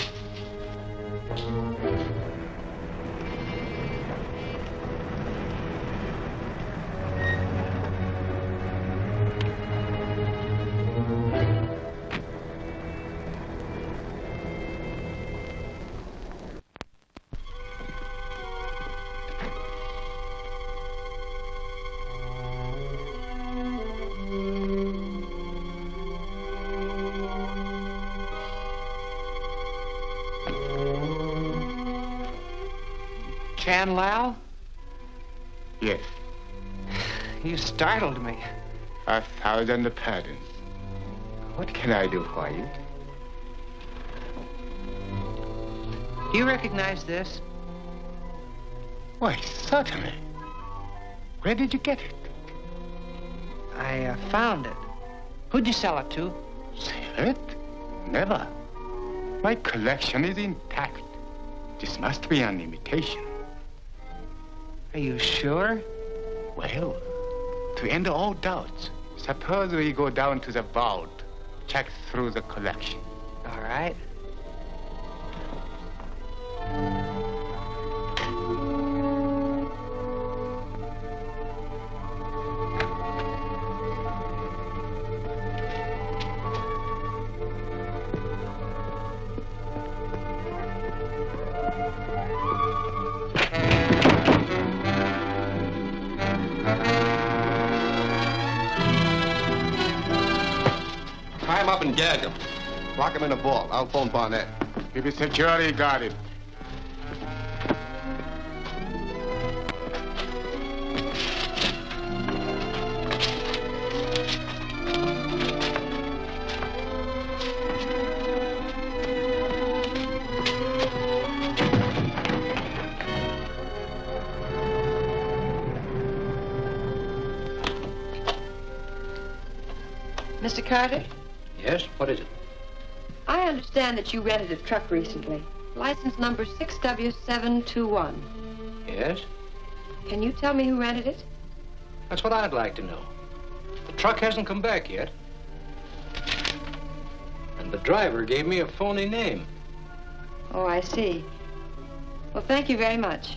Chan Lao? Yes. You startled me. 1,000 pardons. What can I do for you? Do you recognize this? Why, certainly. Where did you get it? I found it. Who'd you sell it to? Sell it? Never. My collection is intact. This must be an imitation. Are you sure? Well, to end all doubts, suppose we go down to the vault, check through the collection. All right. Tie him up and gag him. Lock him in a vault. I'll phone Barnett. Keep it securely guarded. Mr. Carter, Yes? What is it? I understand that you rented a truck recently. License number 6W721. Yes? Can you tell me who rented it? That's what I'd like to know. The truck hasn't come back yet. And the driver gave me a phony name. Oh, I see. Well, thank you very much.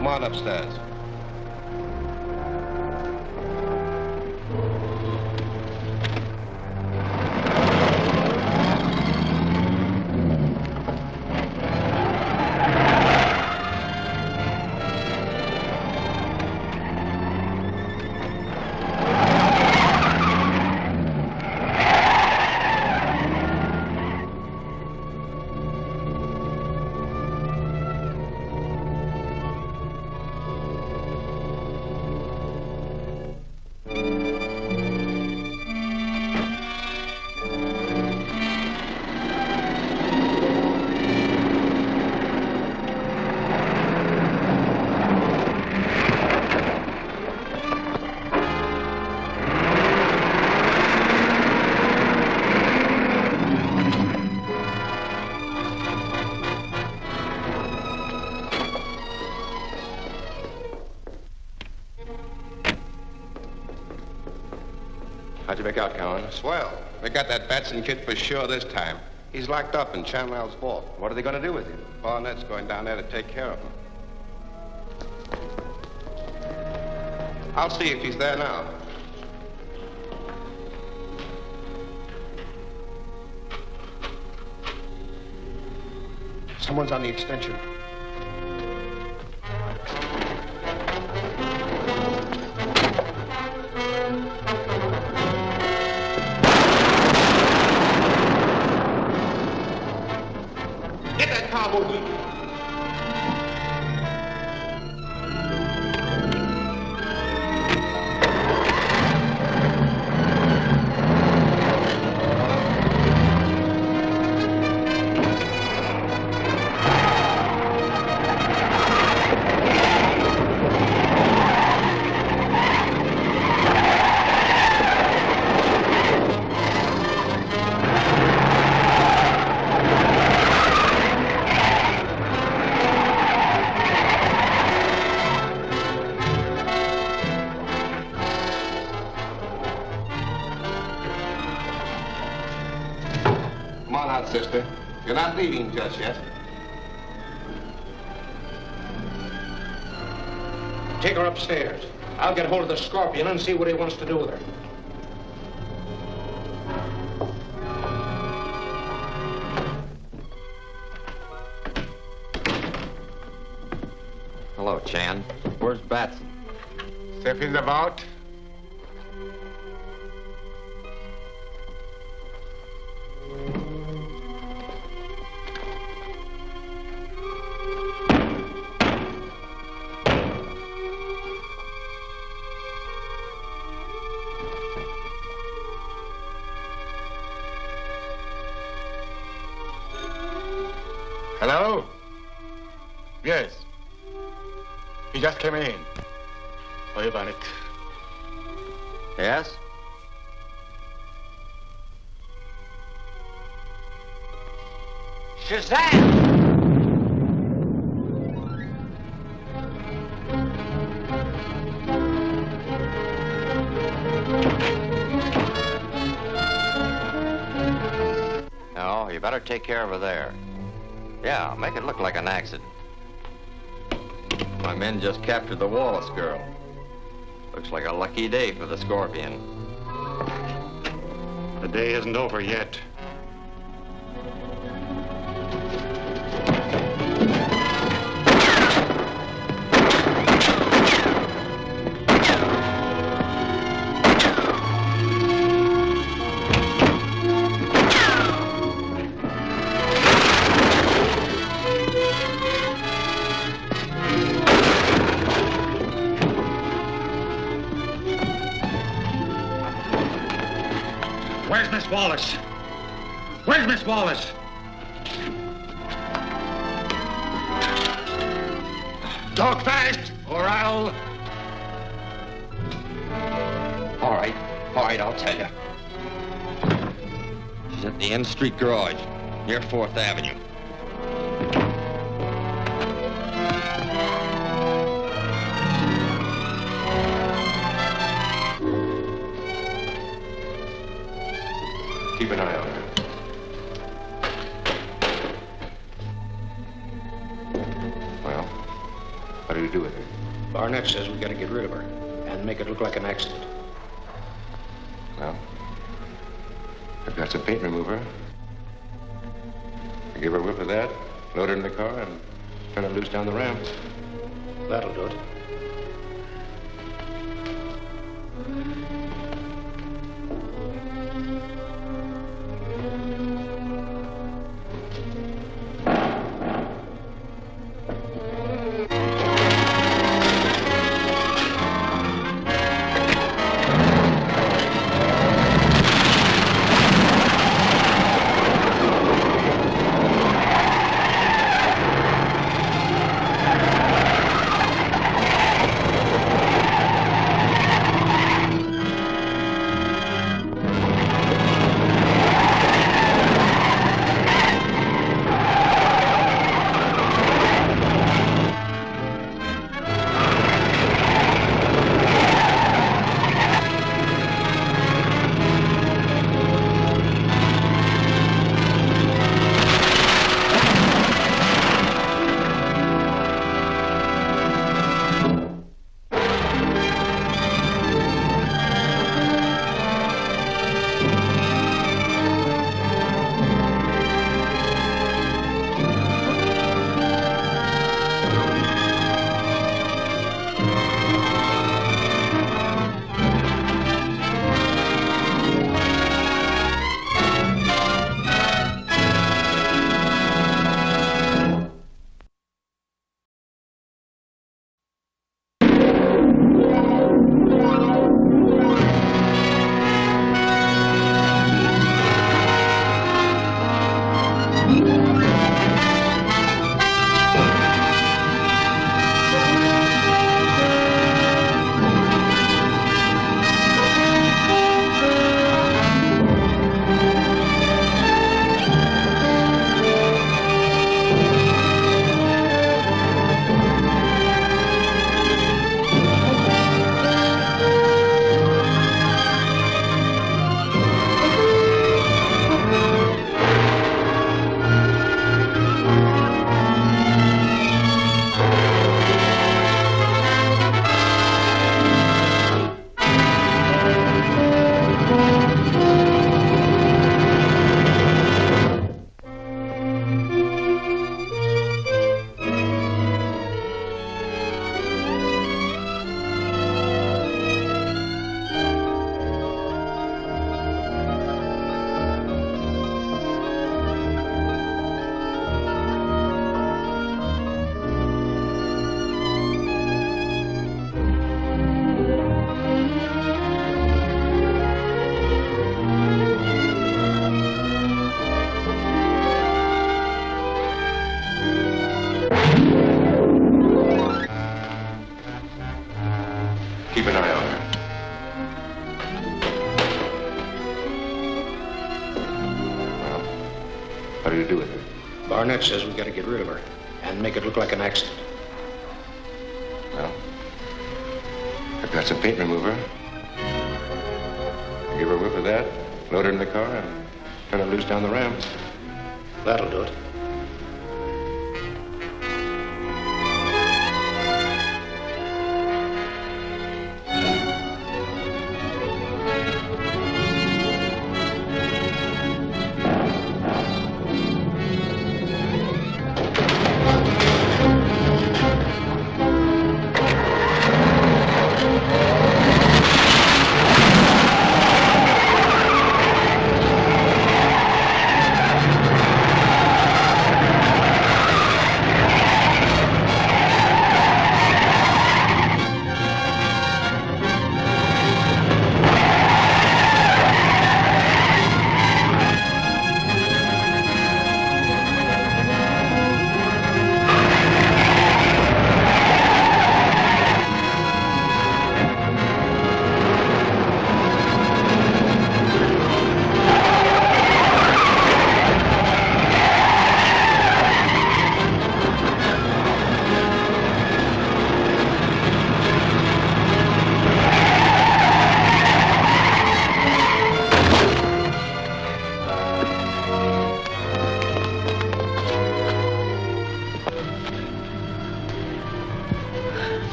Come on upstairs. How'd you make out, Cowan? Swell. We got that Batson kid for sure this time. He's locked up in Chan Lao's vault. What are they going to do with him? Barnett's going down there to take care of him. I'll see if he's there now. Someone's on the extension. Get that car moving. not, sister. You're not leaving just yet. Take her upstairs. I'll get hold of the scorpion and see what he wants to do with her. Hello, Chan. Where's Batson? Step in the vault. Hello? Yes. He just came in. Oh, you got it. Yes? Shazam! No, you better take care of her there. Yeah, make it look like an accident. My men just captured the Wallace girl. Looks like a lucky day for the scorpion. The day isn't over yet. Where's Miss Wallace? Where's Miss Wallace? Talk fast, or I'll... All right, I'll tell you. She's at the N Street garage, near 4th Avenue. Keep an eye on her. Well, what do we do with her? Barnett says we gotta get rid of her and make it look like an accident. Well, I've got some paint remover. I give her a whiff of that, load her in the car, and turn her loose down the ramp. That'll do it. What are you to do with her? Barnett says we gotta get rid of her and make it look like an accident. Well, I've got some paint remover. Give her a whiff of that, load her in the car, and turn her loose down the ramp. That'll do it.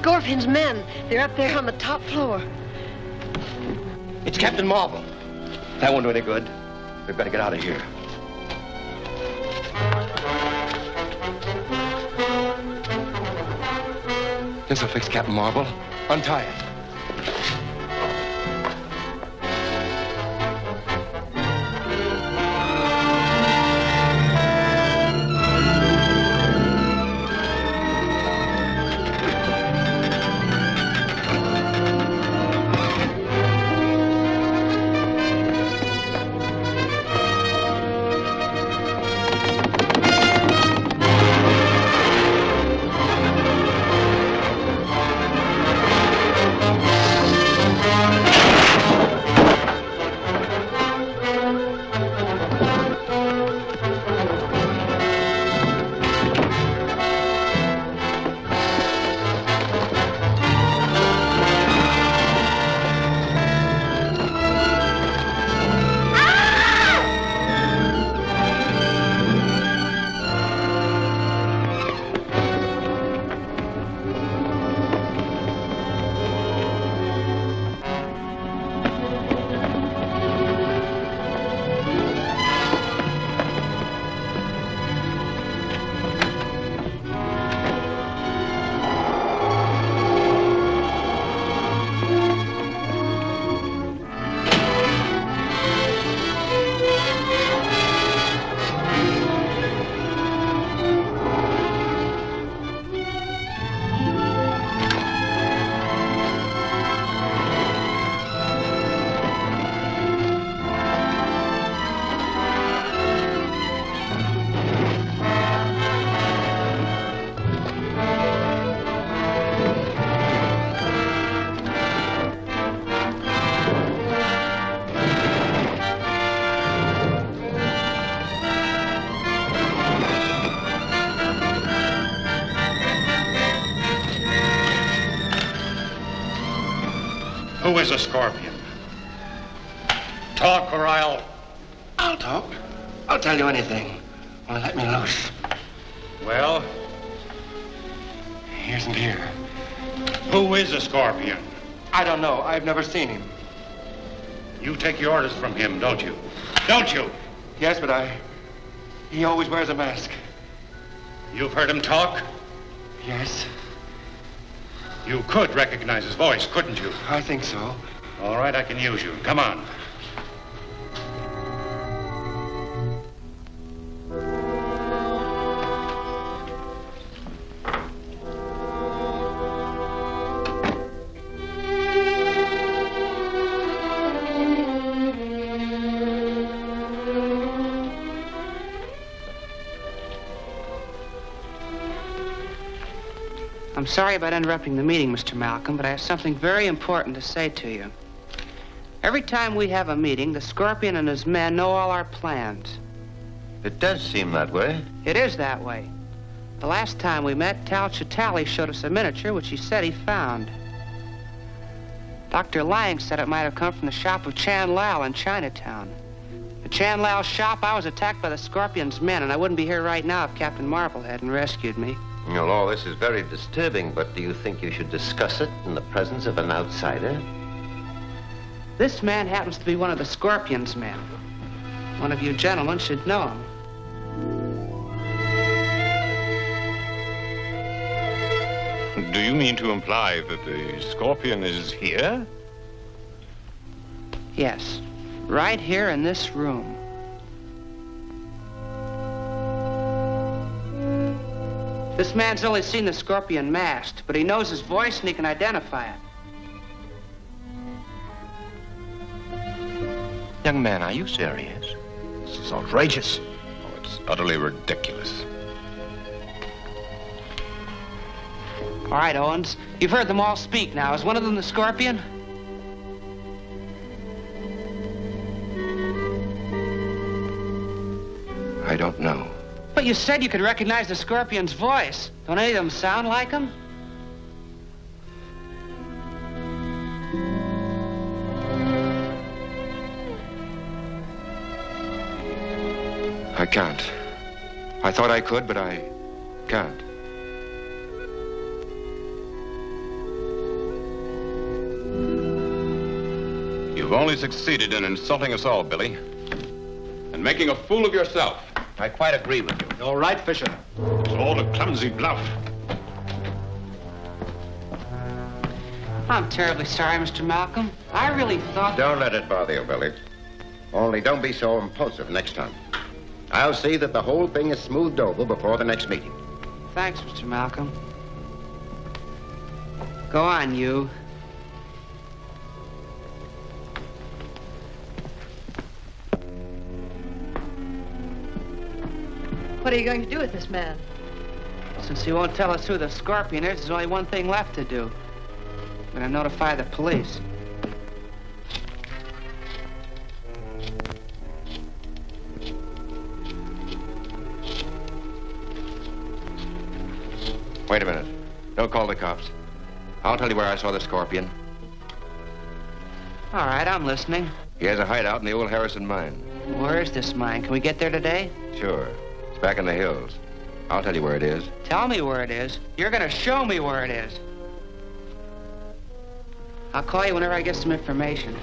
Scorpion's men. They're up there on the top floor. It's Captain Marvel. That won't do any good. We've got to get out of here. This'll fix Captain Marvel. Untie it. Who is a scorpion? Talk or I'll talk. I'll tell you anything. Only let me loose. Well, He isn't here. who is a scorpion? I don't know. I've never seen him. You take your orders from him, don't you? Don't you? Yes, but he always wears a mask. You've heard him talk? Yes. You could recognize his voice, couldn't you? I think so. All right, I can use you. Come on. I'm sorry about interrupting the meeting, Mr. Malcolm, but I have something very important to say to you. Every time we have a meeting, the Scorpion and his men know all our plans. It does seem that way. It is that way. The last time we met, Tal Chitali showed us a miniature which he said he found. Dr. Lang said it might have come from the shop of Chan Lao in Chinatown. At Chan Lao's shop, I was attacked by the Scorpion's men, and I wouldn't be here right now if Captain Marvel hadn't rescued me. Well, all this is very disturbing, but do you think you should discuss it in the presence of an outsider? This man happens to be one of the Scorpion's men. One of you gentlemen should know him. Do you mean to imply that the Scorpion is here? Yes, right here in this room. This man's only seen the Scorpion masked, but he knows his voice and he can identify it. Young man, are you serious? This is outrageous. Oh, it's utterly ridiculous. All right, Owens, you've heard them all speak now. Is one of them the Scorpion? I don't know. But you said you could recognize the Scorpion's voice. Don't any of them sound like him? I can't. I thought I could, but I can't. You've only succeeded in insulting us all, Billy. And making a fool of yourself. I quite agree with you. You're right, Fisher. It's all a clumsy bluff. I'm terribly sorry, Mr. Malcolm. I really thought... Don't let it bother you, Billy. Only don't be so impulsive next time. I'll see that the whole thing is smoothed over before the next meeting. Thanks, Mr. Malcolm. Go on, you. What are you going to do with this man? Since he won't tell us who the Scorpion is, there's only one thing left to do. I'm going to notify the police. Wait a minute. Don't call the cops. I'll tell you where I saw the Scorpion. All right, I'm listening. He has a hideout in the old Harrison mine. Where is this mine? Can we get there today? Sure. It's back in the hills. I'll tell you where it is. Tell me where it is. You're going to show me where it is. I'll call you whenever I get some information.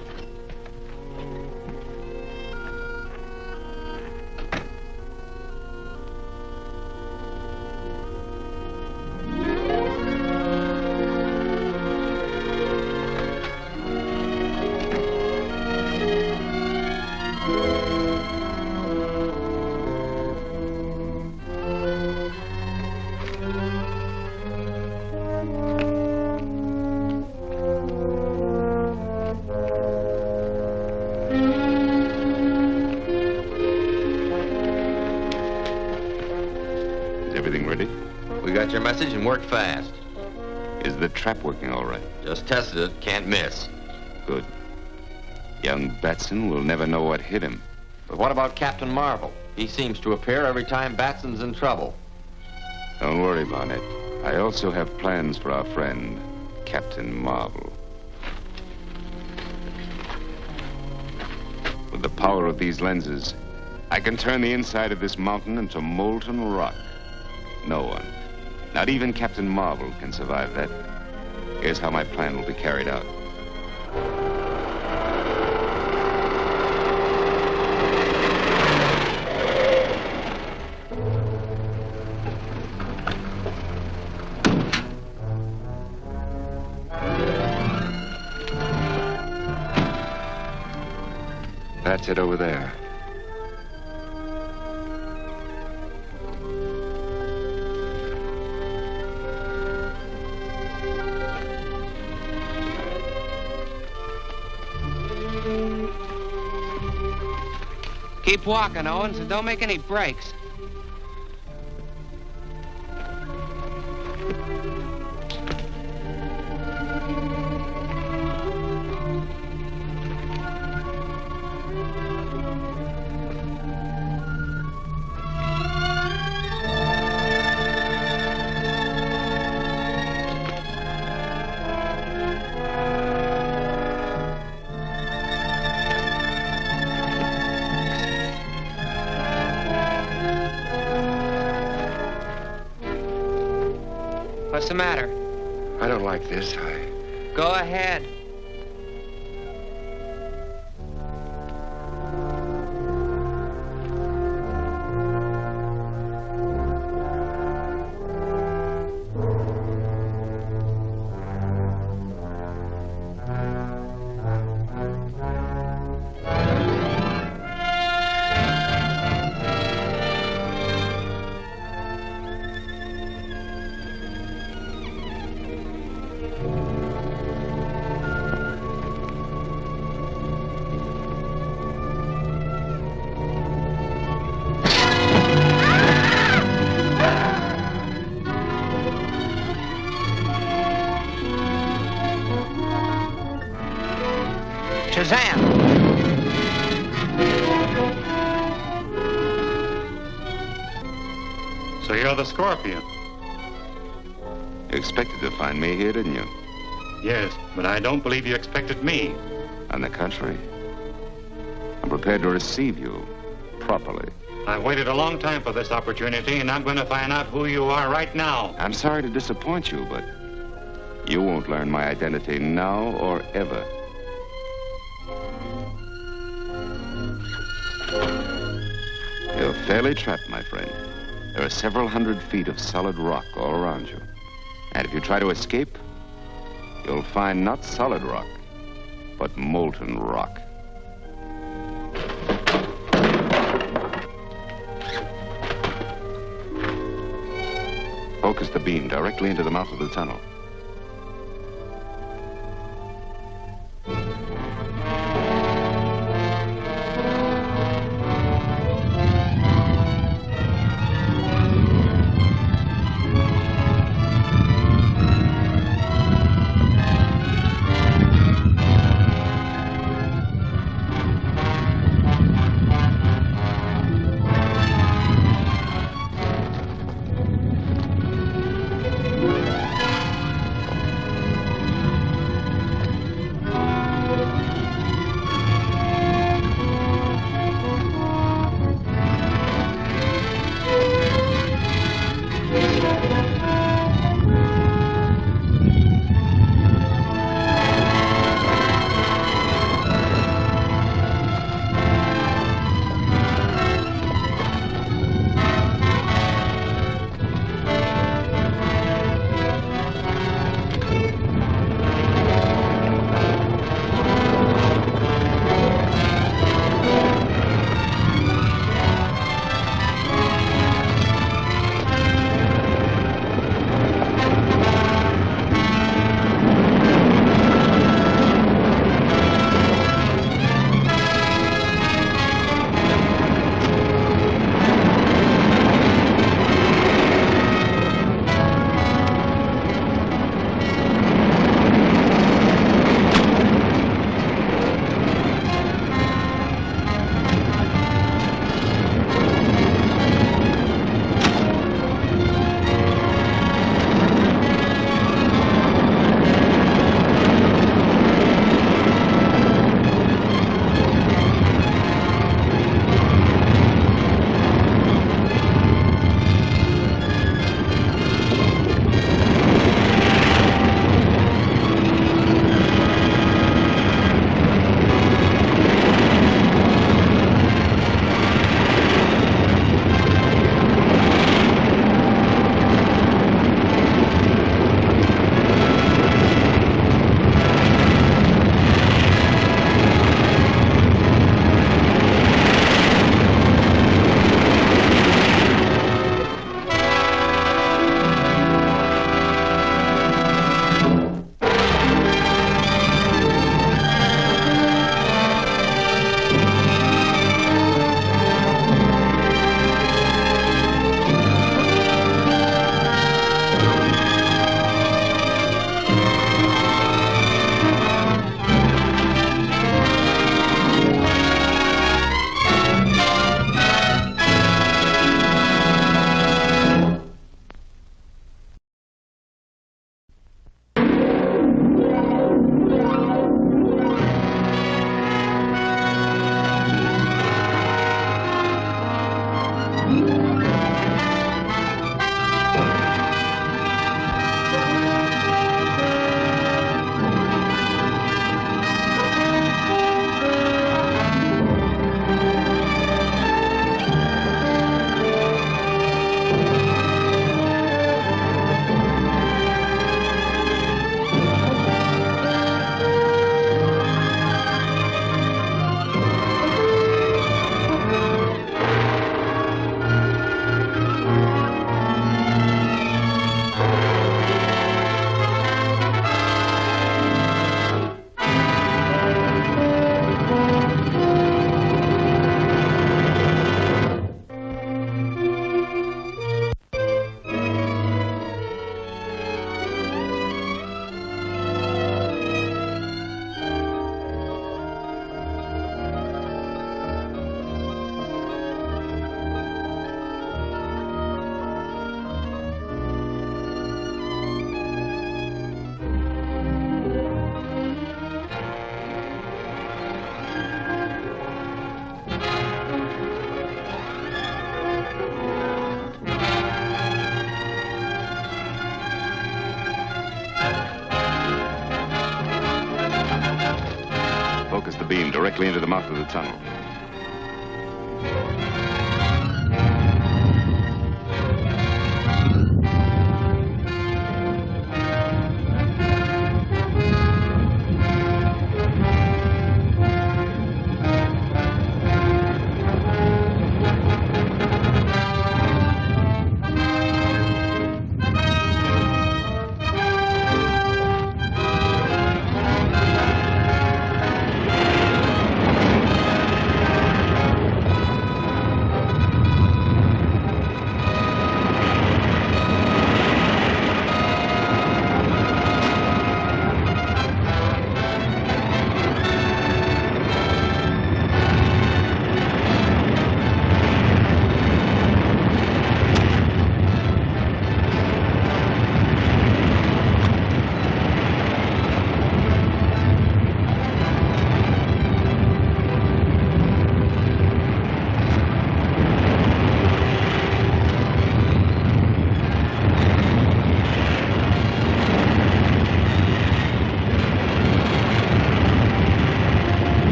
Your message and work fast. Is the trap working all right? Just tested it. Can't miss. Good. Young Batson will never know what hit him. But what about Captain Marvel? He seems to appear every time Batson's in trouble. Don't worry, Barnett. I also have plans for our friend, Captain Marvel. With the power of these lenses, I can turn the inside of this mountain into molten rock. No one, not even Captain Marvel, can survive that. Here's how my plan will be carried out. That's it over there. Keep walking, Owens, and don't make any breaks. What's the matter? I don't like this. Go ahead. Shazam! So you're the Scorpion? You expected to find me here, didn't you? Yes, but I don't believe you expected me. On the contrary, I'm prepared to receive you properly. I've waited a long time for this opportunity, and I'm going to find out who you are right now. I'm sorry to disappoint you, but you won't learn my identity now or ever. You're fairly trapped, my friend. There are several hundred feet of solid rock all around you. And if you try to escape, you'll find not solid rock, but molten rock. Focus the beam directly into the mouth of the tunnel. directly into the mouth of the tunnel.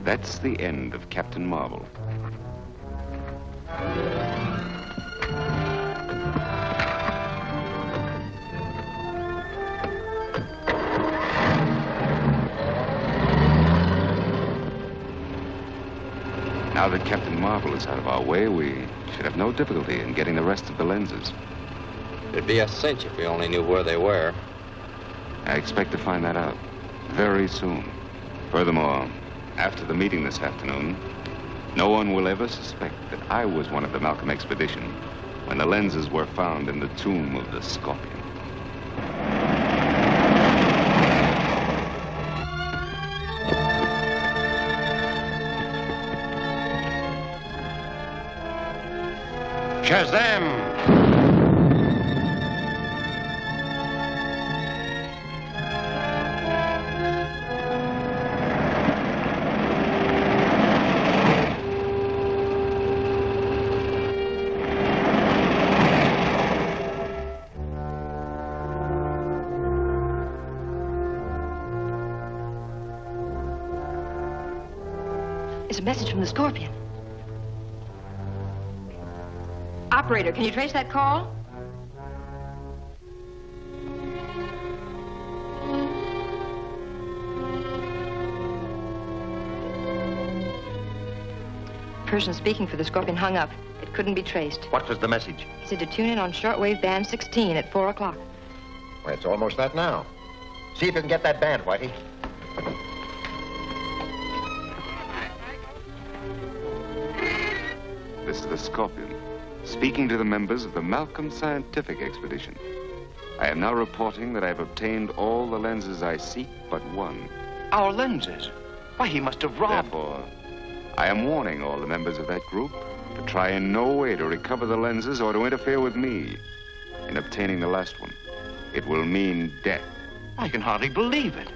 That's the end of Captain Marvel. Now that Captain Marvel is out of our way, we should have no difficulty in getting the rest of the lenses. It'd be a cinch if we only knew where they were. I expect to find that out very soon. Furthermore, after the meeting this afternoon, no one will ever suspect that I was one of the Malcolm expedition when the lenses were found in the tomb of the Scorpion. Shazam! It's a message from the Scorpion. Operator, can you trace that call? Person speaking for the Scorpion hung up. It couldn't be traced. What was the message? He said to tune in on shortwave band 16 at 4 o'clock. Well, it's almost that now. See if you can get that band, Whitey. This is the Scorpion, speaking to the members of the Malcolm Scientific Expedition. I am now reporting that I have obtained all the lenses I seek but one. Our lenses? Why, he must have robbed... Therefore, I am warning all the members of that group to try in no way to recover the lenses or to interfere with me in obtaining the last one. It will mean death. I can hardly believe it.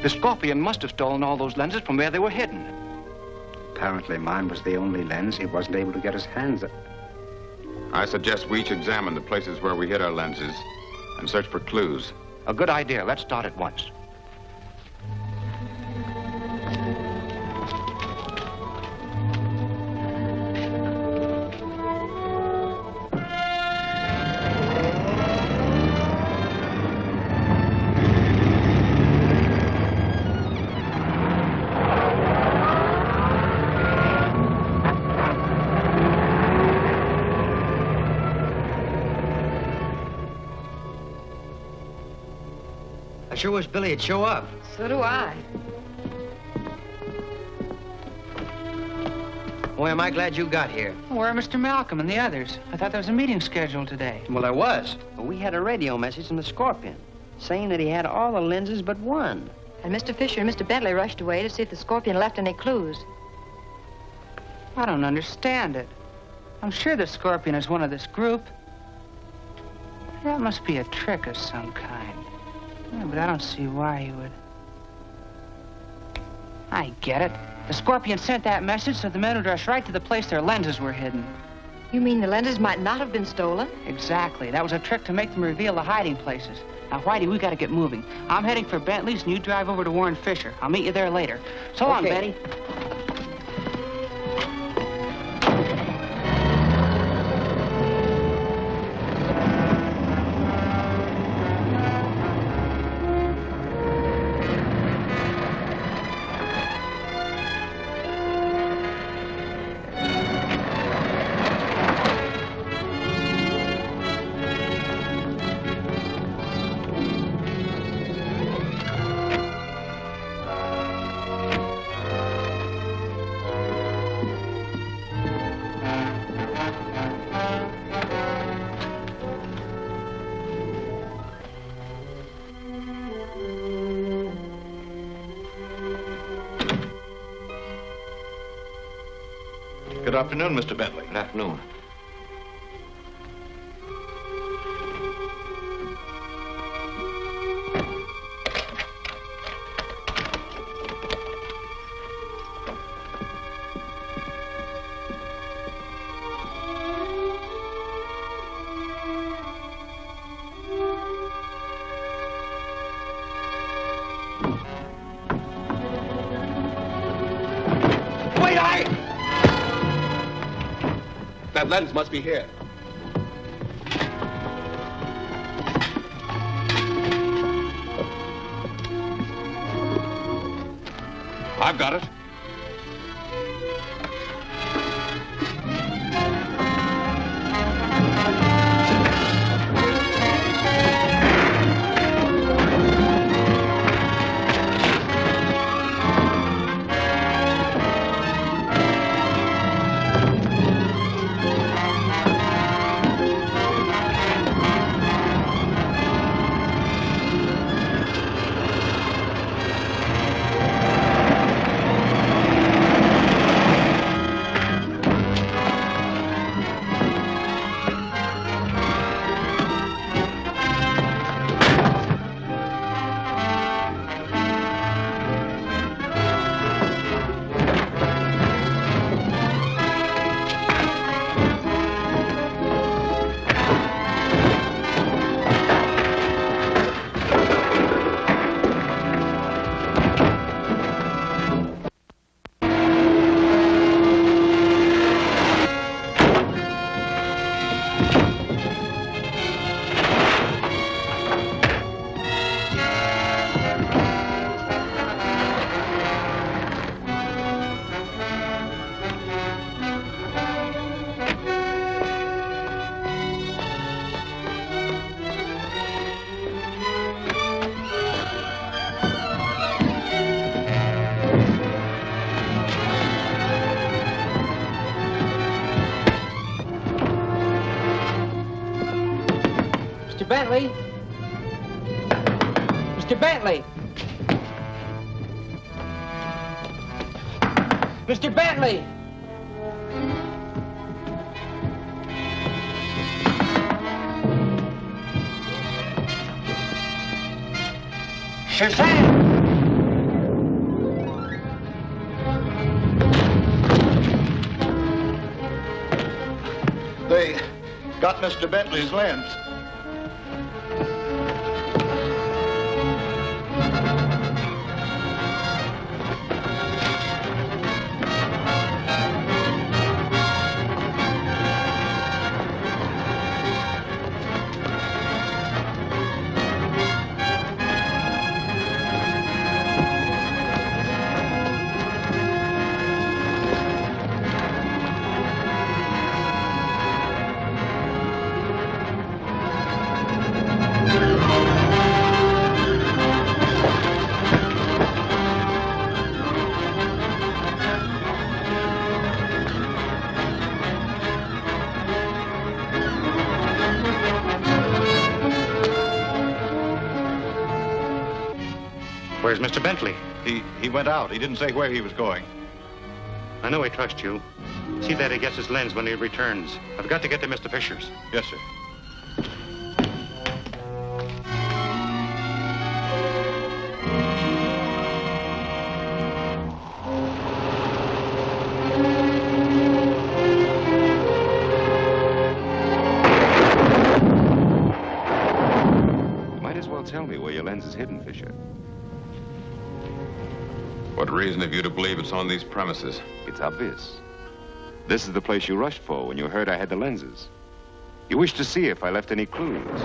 The Scorpion must have stolen all those lenses from where they were hidden. Apparently mine was the only lens he wasn't able to get his hands on. I suggest we each examine the places where we hid our lenses and search for clues. A good idea. Let's start at once. I sure wish Billy would show up. So do I. Boy, am I glad you got here. Where are Mr. Malcolm and the others? I thought there was a meeting scheduled today. Well, there was. But we had a radio message from the Scorpion saying that he had all the lenses but one. And Mr. Fisher and Mr. Bentley rushed away to see if the Scorpion left any clues. I don't understand it. I'm sure the Scorpion is one of this group. That must be a trick of some kind. Yeah, but I don't see why he would. I get it. The Scorpion sent that message so the men would rush right to the place their lenses were hidden. You mean the lenses might not have been stolen? Exactly. That was a trick to make them reveal the hiding places. Now, Whitey, we gotta get moving. I'm heading for Bentley's, and you drive over to Warren Fisher. I'll meet you there later. So long, Betty. Good afternoon, Mr. Bentley. Good afternoon. That lens must be here. I've got it. Mr. Bentley? Mr. Bentley! Mr. Bentley! Shazam! They got Mr. Bentley's lens. Where's Mr. Bentley? He went out. He didn't say where he was going. I know he trusts you. See that he gets his lens when he returns. I've got to get to Mr. Fisher's. Yes, sir. Fisher. What reason have you to believe it's on these premises? It's obvious. This is the place you rushed for when you heard I had the lenses. You wished to see if I left any clues.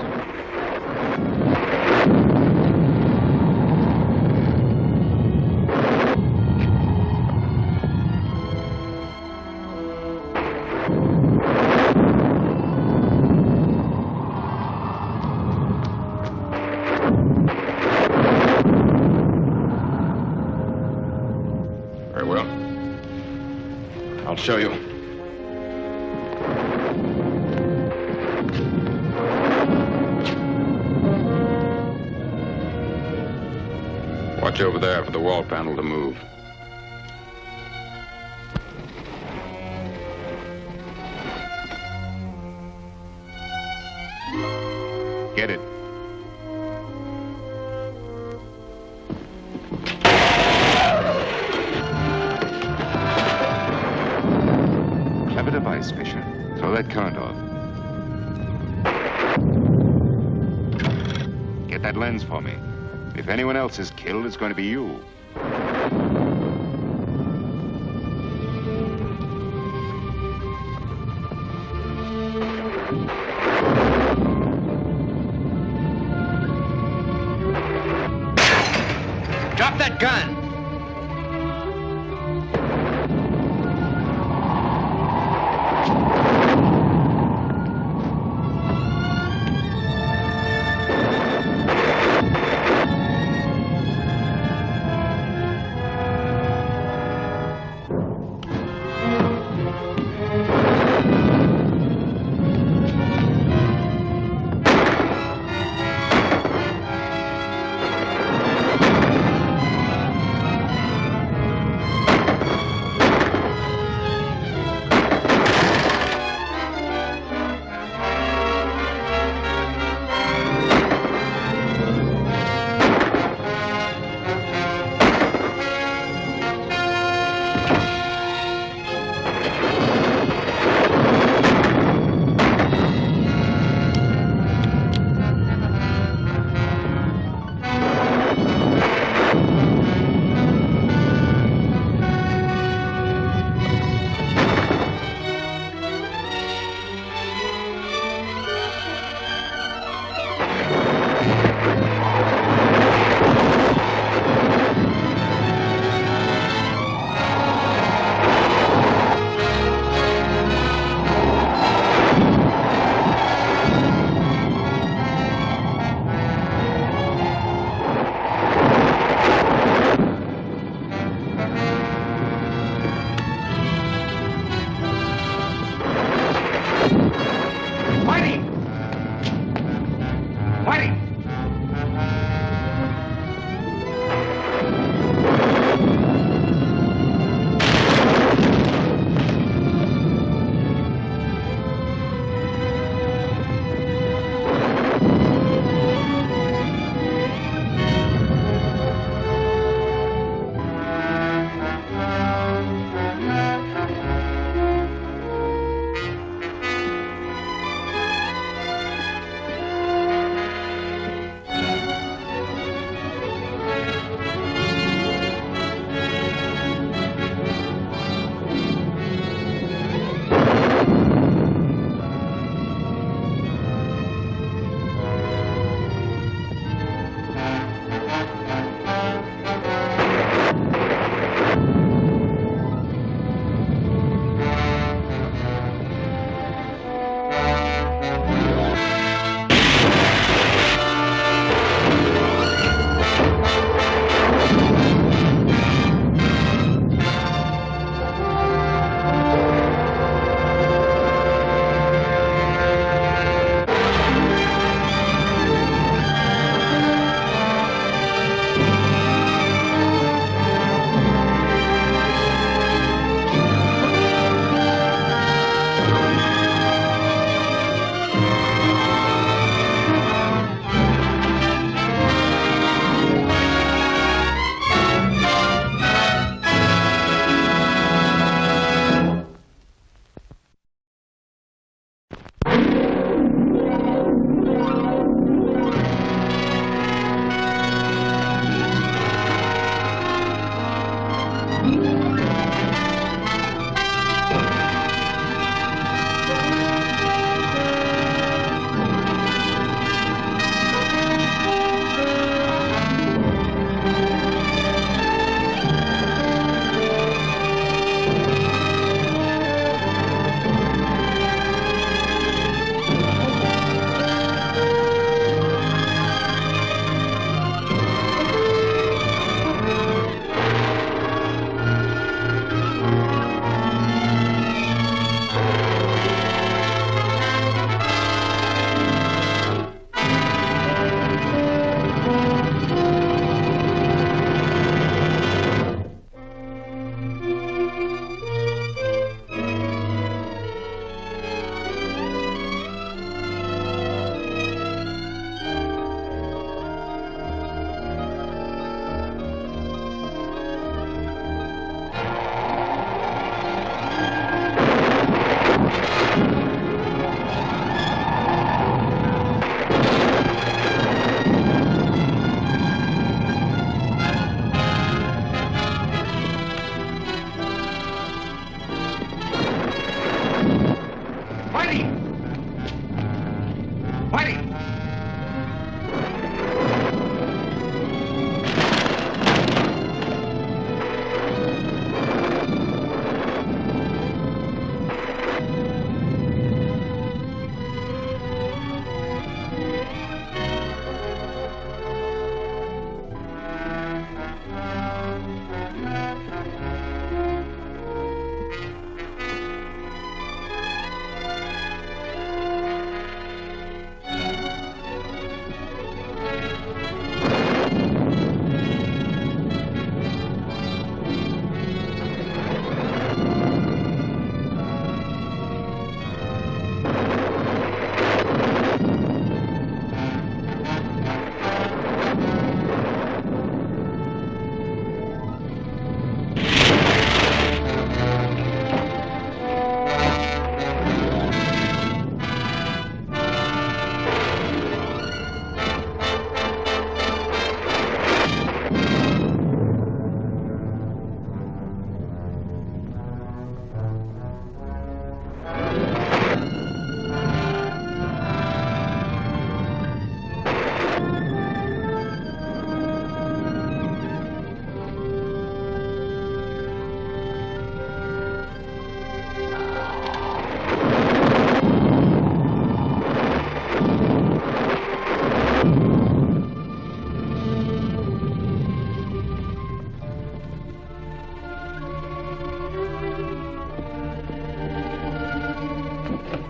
Very well. I'll show you. Watch over there for the wall panel to move. Get it. Clever device, Fisher. Throw that current off. Get that lens for me. If anyone else is killed, it's going to be you. Drop that gun!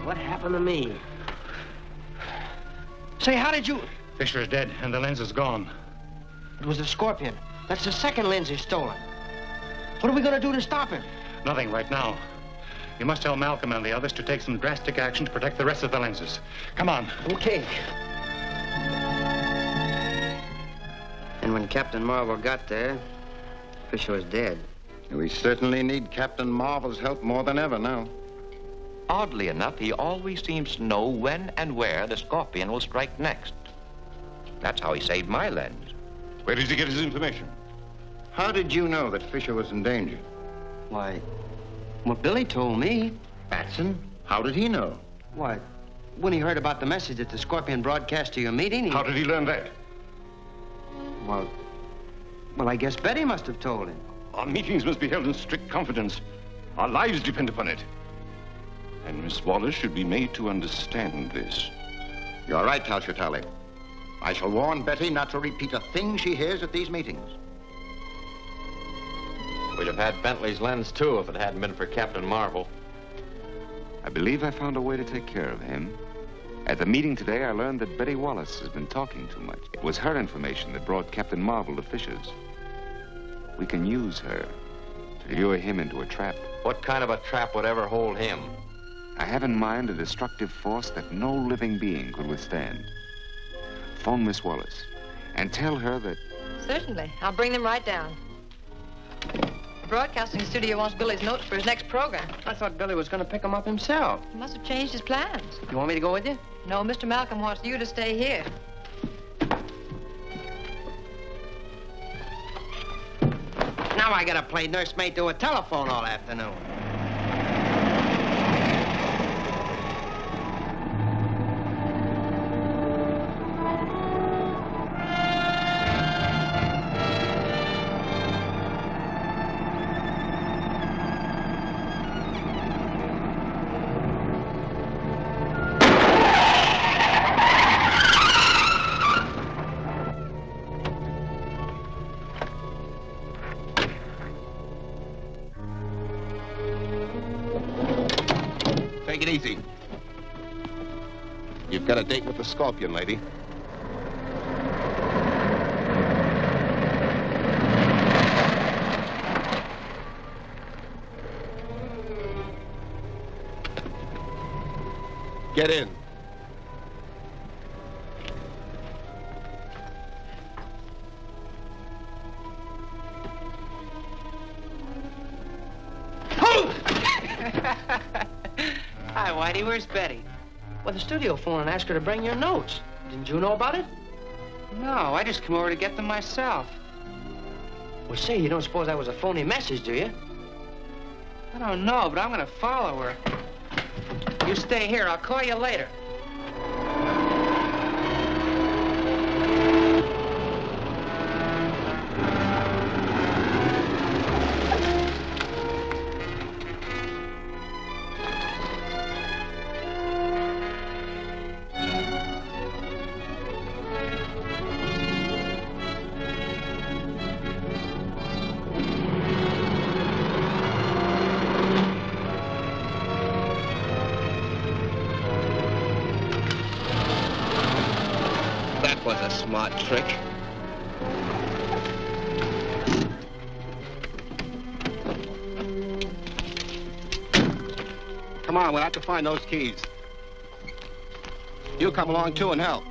what happened to me? Say, how did you... Fisher is dead, and the lens is gone. It was the Scorpion. That's the second lens he's stolen. What are we going to do to stop him? Nothing right now. You must tell Malcolm and the others to take some drastic action to protect the rest of the lenses. Come on. Okay. And when Captain Marvel got there, Fisher was dead. We certainly need Captain Marvel's help more than ever now. Oddly enough, he always seems to know when and where the Scorpion will strike next. That's how he saved my lens. Where did he get his information? How did you know that Fisher was in danger? Why, what Billy told me. Batson? How did he know? Why, when he heard about the message that the Scorpion broadcast to your meeting, he... How did he learn that? Well, I guess Betty must have told him. Our meetings must be held in strict confidence. Our lives depend upon it. And Miss Wallace should be made to understand this. You're right, Talchatali. I shall warn Betty not to repeat a thing she hears at these meetings. We'd have had Bentley's lens, too, if it hadn't been for Captain Marvel. I believe I found a way to take care of him. At the meeting today, I learned that Betty Wallace has been talking too much. It was her information that brought Captain Marvel to Fisher's. We can use her to lure him into a trap. What kind of a trap would ever hold him? I have in mind a destructive force that no living being could withstand. Phone Miss Wallace and tell her that... Certainly. I'll bring them right down. The broadcasting studio wants Billy's notes for his next program. I thought Billy was going to pick them up himself. He must have changed his plans. You want me to go with you? No, Mr. Malcolm wants you to stay here. Now I gotta play nursemaid to a telephone all afternoon. Take it easy. You've got a date with the Scorpion, lady. Get in. Hi, Whitey. Where's Betty? Well, the studio phoned and asked her to bring your notes. Didn't you know about it? No, I just came over to get them myself. Well, say, you don't suppose that was a phony message, do you? I don't know, but I'm gonna follow her. You stay here. I'll call you later. Was a smart trick. Come on, we'll have to find those keys. You come along too and help.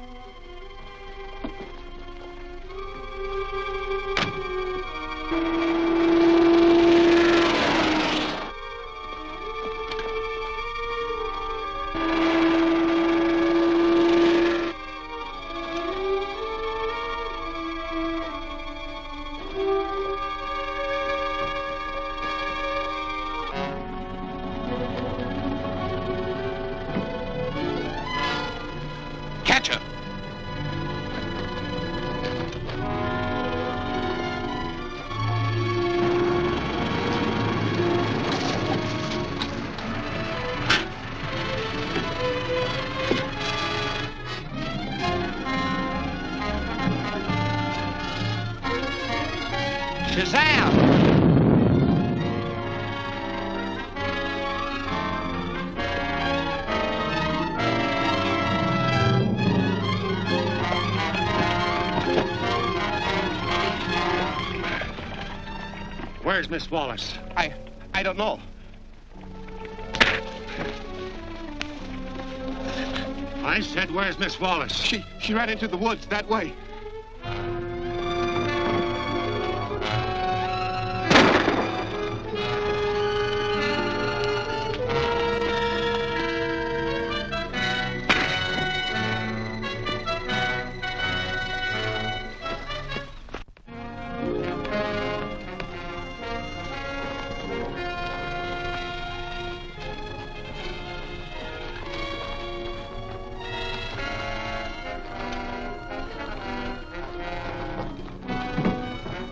Catch her! Shazam! Where's Miss Wallace? I don't know. I said, where's Miss Wallace? She ran into the woods that way.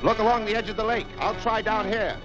Look along the edge of the lake. I'll try down here.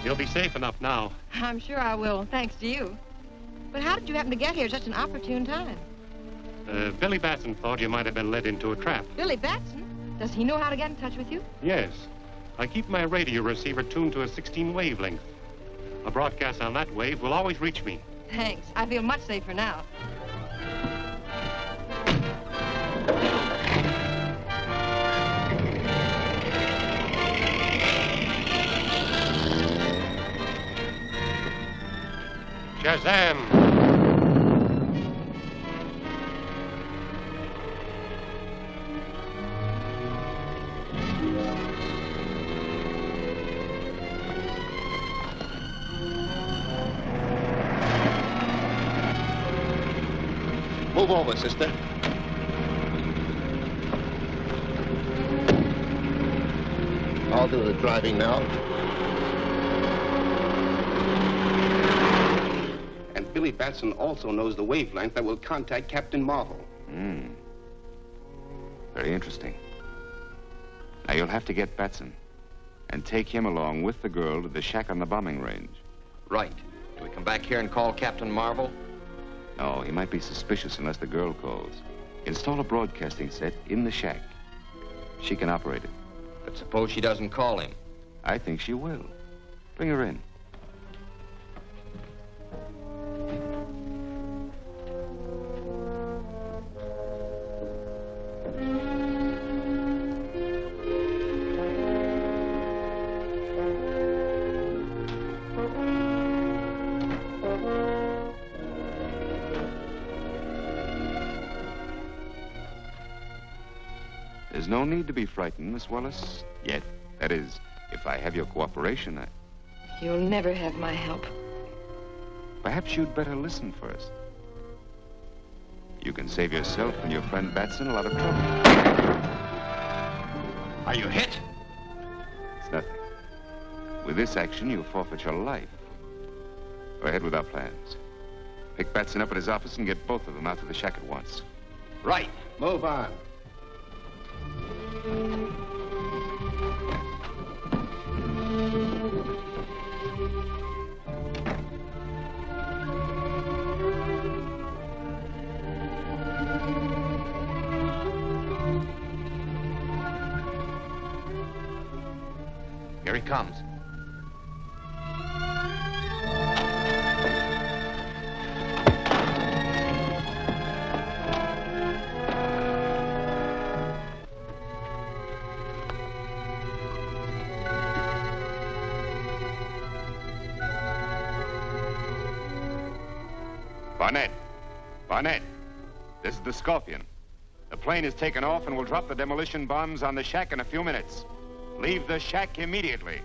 You'll be safe enough now. I'm sure I will, thanks to you. But how did you happen to get here at such an opportune time? Billy Batson thought you might have been led into a trap. Billy Batson? Does he know how to get in touch with you? Yes. I keep my radio receiver tuned to a 16 wavelength. A broadcast on that wave will always reach me. Thanks. I feel much safer now. Shazam! Move over, sister. I'll do the driving now. And Billy Batson also knows the wavelength that will contact Captain Marvel. Very interesting. Now you'll have to get Batson and take him along with the girl to the shack on the bombing range. Right. Do we come back here and call Captain Marvel? No, he might be suspicious unless the girl calls. Install a broadcasting set in the shack. She can operate it. But suppose she doesn't call him? I think she will. Bring her in. There's no need to be frightened, Miss Wallace, yet. That is, if I have your cooperation, You'll never have my help. Perhaps you'd better listen first. You can save yourself and your friend Batson a lot of trouble. Are you hit? It's nothing. With this action, you forfeit your life. Go ahead with our plans. Pick Batson up at his office and get both of them out to the shack at once. Right. Move on. Here he comes. Barnett, this is the Scorpion. The plane is taken off and will drop the demolition bombs on the shack in a few minutes. Leave the shack immediately.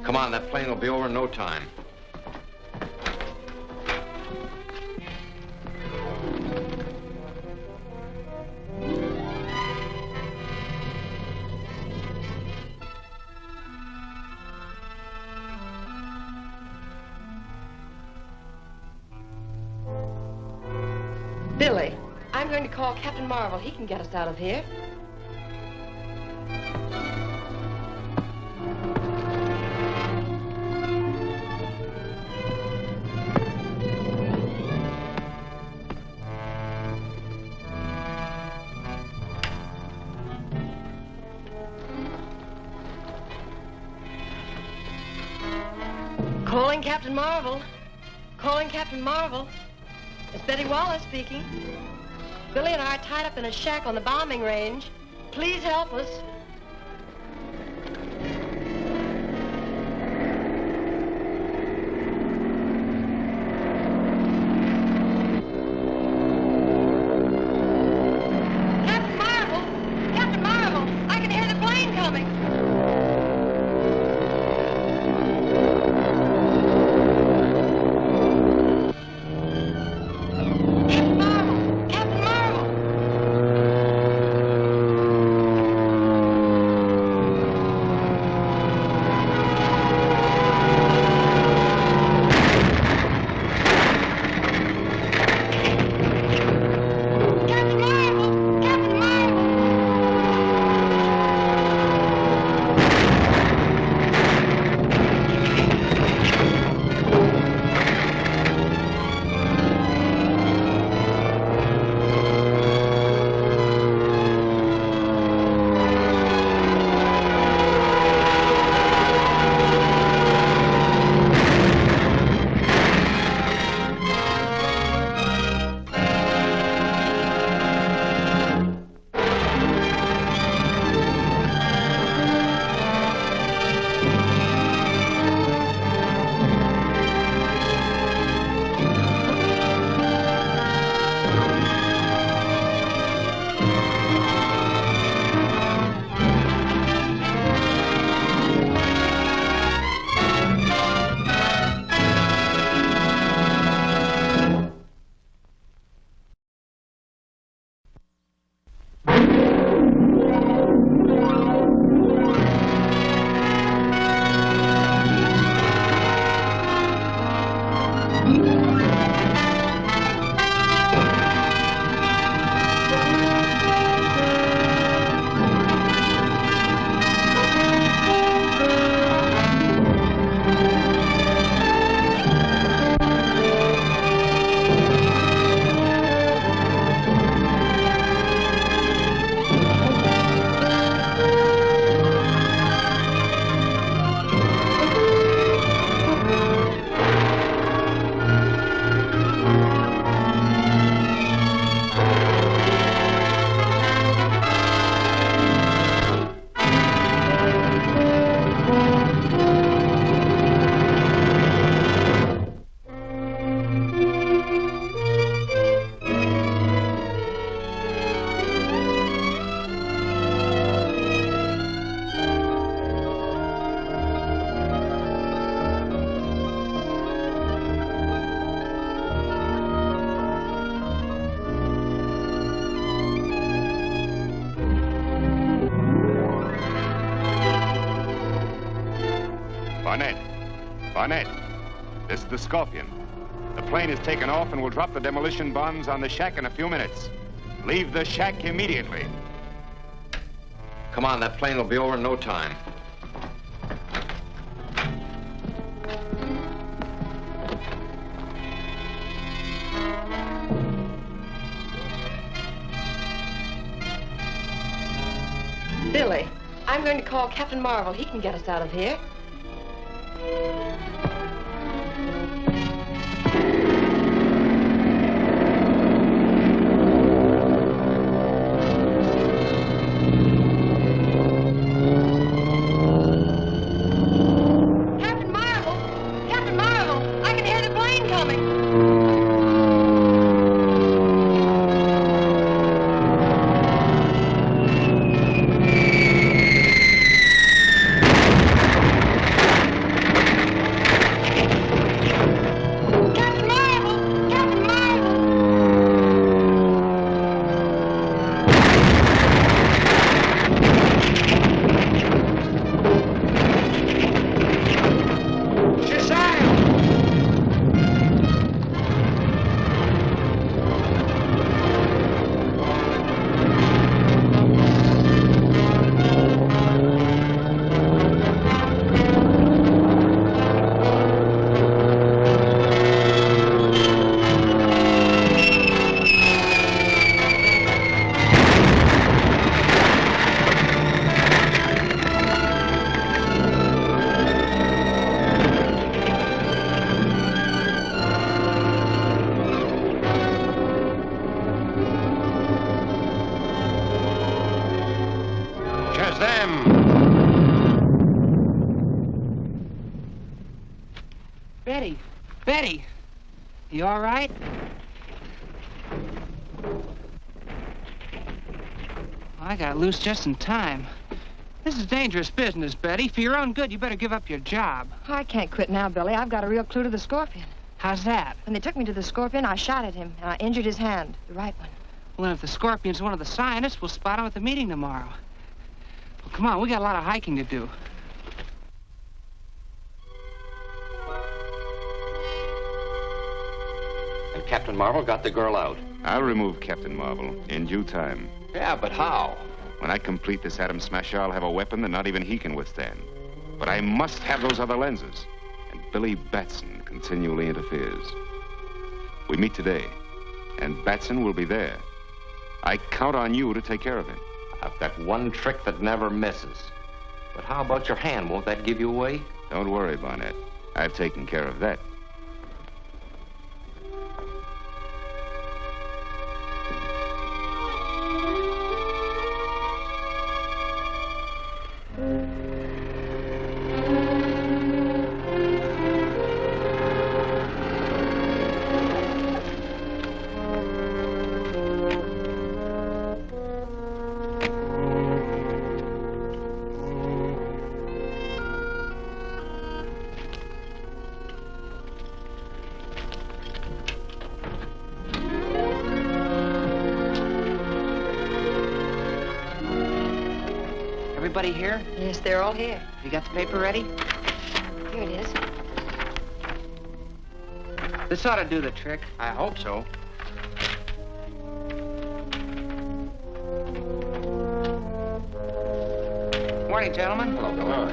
Come on, that plane will be over in no time. Billy, I'm going to call Captain Marvel. He can get us out of here. Calling Captain Marvel. Calling Captain Marvel. It's Betty Wallace speaking. Billy and I are tied up in a shack on the bombing range. Please help us. Captain Marvel! Captain Marvel! I can hear the plane coming. Barnett. Barnett, this is the Scorpion. The plane is taken off and will drop the demolition bombs on the shack in a few minutes. Leave the shack immediately. Come on, that plane will be over in no time. Billy, I'm going to call Captain Marvel. He can get us out of here. Captain Marvel! Captain Marvel! I can hear the plane coming! Shazam! Betty! Betty! You all right? I got loose just in time. This is dangerous business, Betty. For your own good, you better give up your job. I can't quit now, Billy. I've got a real clue to the Scorpion. How's that? When they took me to the Scorpion, I shot at him, and I injured his hand, the right one. Well, if the Scorpion's one of the scientists, we'll spot him at the meeting tomorrow. Well, come on, we got a lot of hiking to do. And Captain Marvel got the girl out. I'll remove Captain Marvel in due time. Yeah, but how? When I complete this atom smasher, I'll have a weapon that not even he can withstand. But I must have those other lenses. And Billy Batson continually interferes. We meet today, and Batson will be there. I count on you to take care of him. I've got one trick that never misses. But how about your hand? Won't that give you away? Don't worry, Barnett. I've taken care of that. Everybody here? Yes, they're all here. You got the paper ready? Here it is. This ought to do the trick. I hope so. Morning, gentlemen. Hello.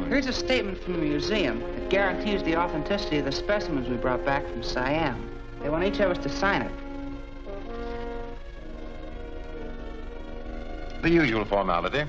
Here's a statement from the museum that guarantees the authenticity of the specimens we brought back from Siam. They want each of us to sign it. The usual formality.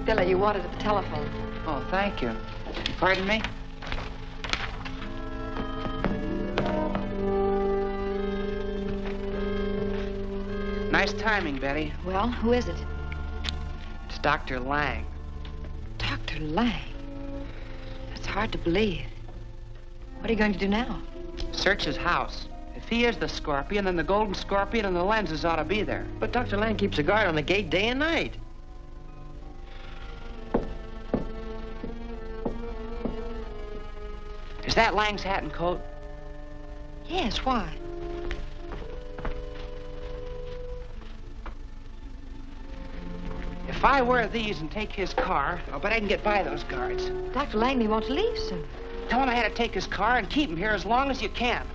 Billy, you wanted at the telephone. Oh, thank you. Pardon me? Nice timing, Betty. Well, who is it? It's Dr. Lang. Dr. Lang? That's hard to believe. What are you going to do now? Search his house. If he is the scorpion, then the golden scorpion and the lenses ought to be there. But Dr. Lang keeps a guard on the gate day and night. Is that Lang's hat and coat? Yes, why? If I wear these and take his car, I'll bet I can get by those guards. Dr. Lang may want to leave soon. Tell him I had to take his car and keep him here as long as you can.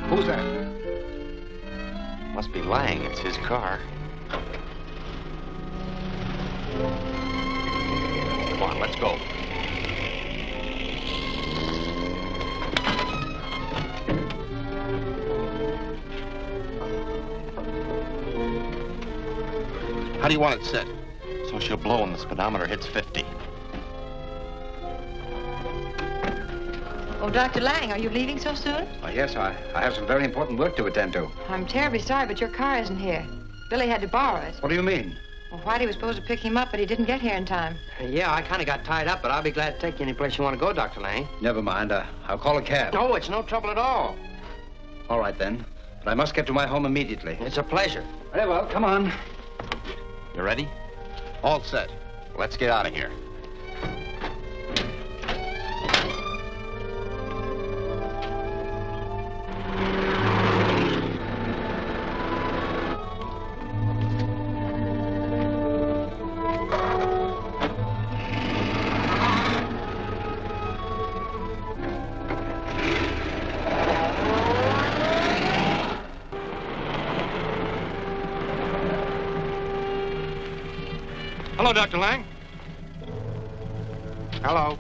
Who's that? Must be Lang. It's his car. Come on, let's go. How do you want it set? So she'll blow when the speedometer hits 50. Oh, Dr. Lang, are you leaving so soon? Oh, yes, I have some very important work to attend to. I'm terribly sorry, but your car isn't here. Billy had to borrow it. What do you mean? Well, Whitey was supposed to pick him up, but he didn't get here in time. Yeah, I kind of got tied up, but I'll be glad to take you any place you want to go, Dr. Lang. Never mind. I'll call a cab. No, it's no trouble at all. All right, then. But I must get to my home immediately. It's a pleasure. Very well, come on. You ready? All set. Let's get out of here. Hello, Dr. Lang. Hello.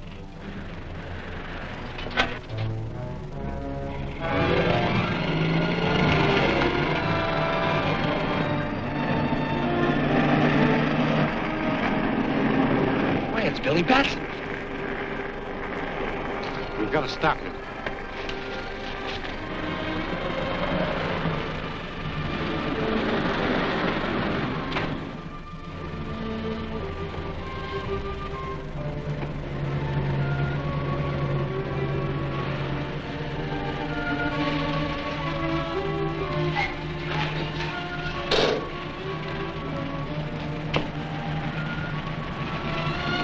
Why, it's Billy Batson. We've got to stop him.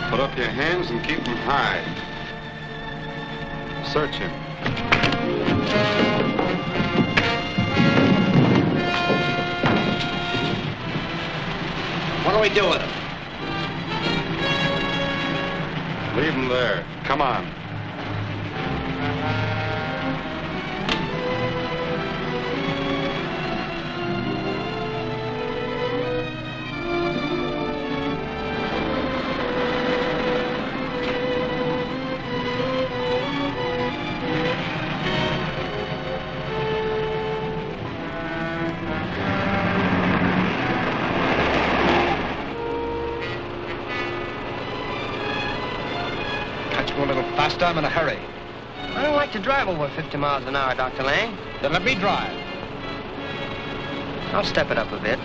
Put up your hands and keep them high. Search him. What do we do with him? Leave him there. Come on. Go a little faster. I'm in a hurry. I don't like to drive over 50 miles an hour, Dr. Lang. Then let me drive. I'll step it up a bit.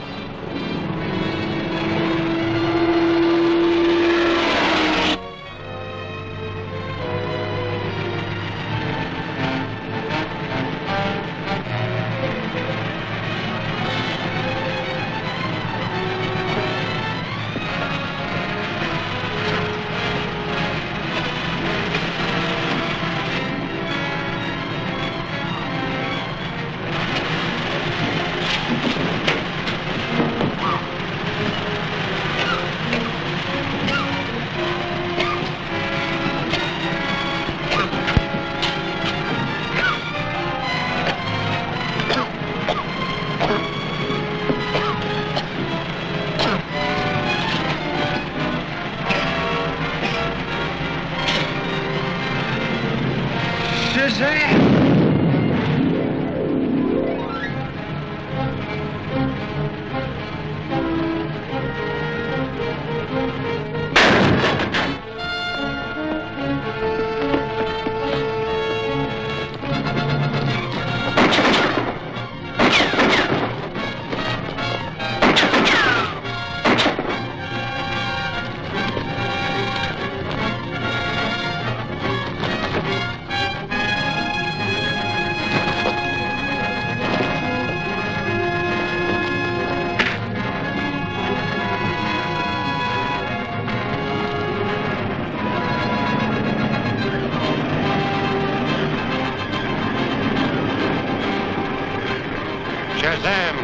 Shazam!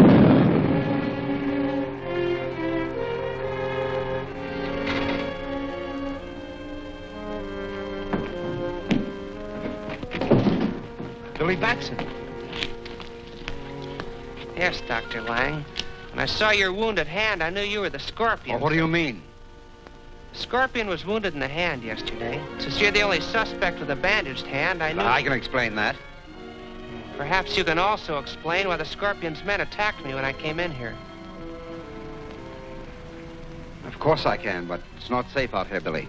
Billy Batson. Yes, Dr. Lang. When I saw your wounded hand, I knew you were the Scorpion. Well, what do you mean? The Scorpion was wounded in the hand yesterday. Since you're the only suspect with a bandaged hand, I knew... I can explain that. Perhaps you can also explain why the Scorpion's men attacked me when I came in here. Of course I can, but it's not safe out here, Billy.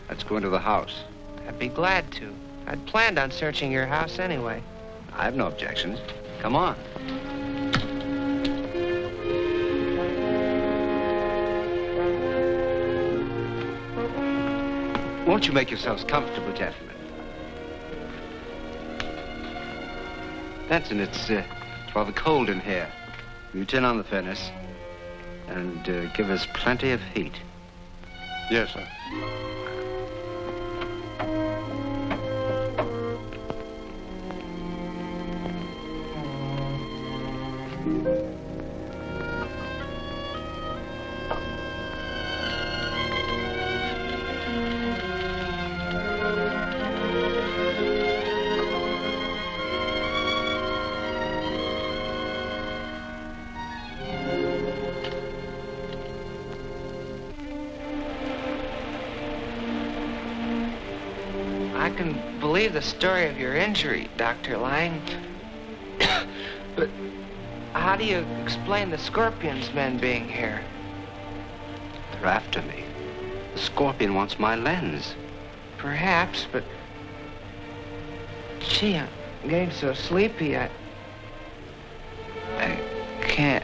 Let's go into the house. I'd be glad to. I'd planned on searching your house anyway. I have no objections. Come on. Won't you make yourselves comfortable, gentlemen? Benson, it's rather cold in here. You turn on the furnace and give us plenty of heat. Yes, sir. I can believe the story of your injury, Dr. Lang. But how do you explain the Scorpion's men being here? They're after me. The Scorpion wants my lens. Perhaps, but... Gee, I'm getting so sleepy, I can't...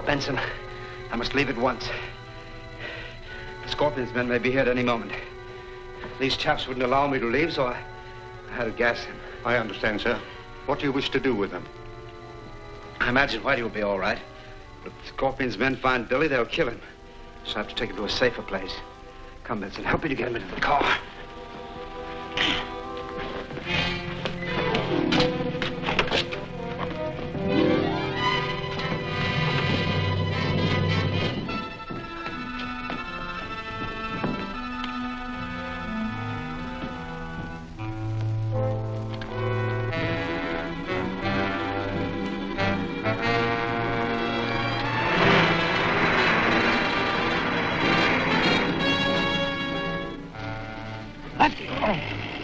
Benson, I must leave at once. The Scorpion's men may be here at any moment. These chaps wouldn't allow me to leave, so I had to gas him. I understand, sir. What do you wish to do with them? I imagine Whitey will be all right. But if the Scorpion's men find Billy, they'll kill him. So I have to take him to a safer place. Come, Benson, help me to get him into the car. Lefty!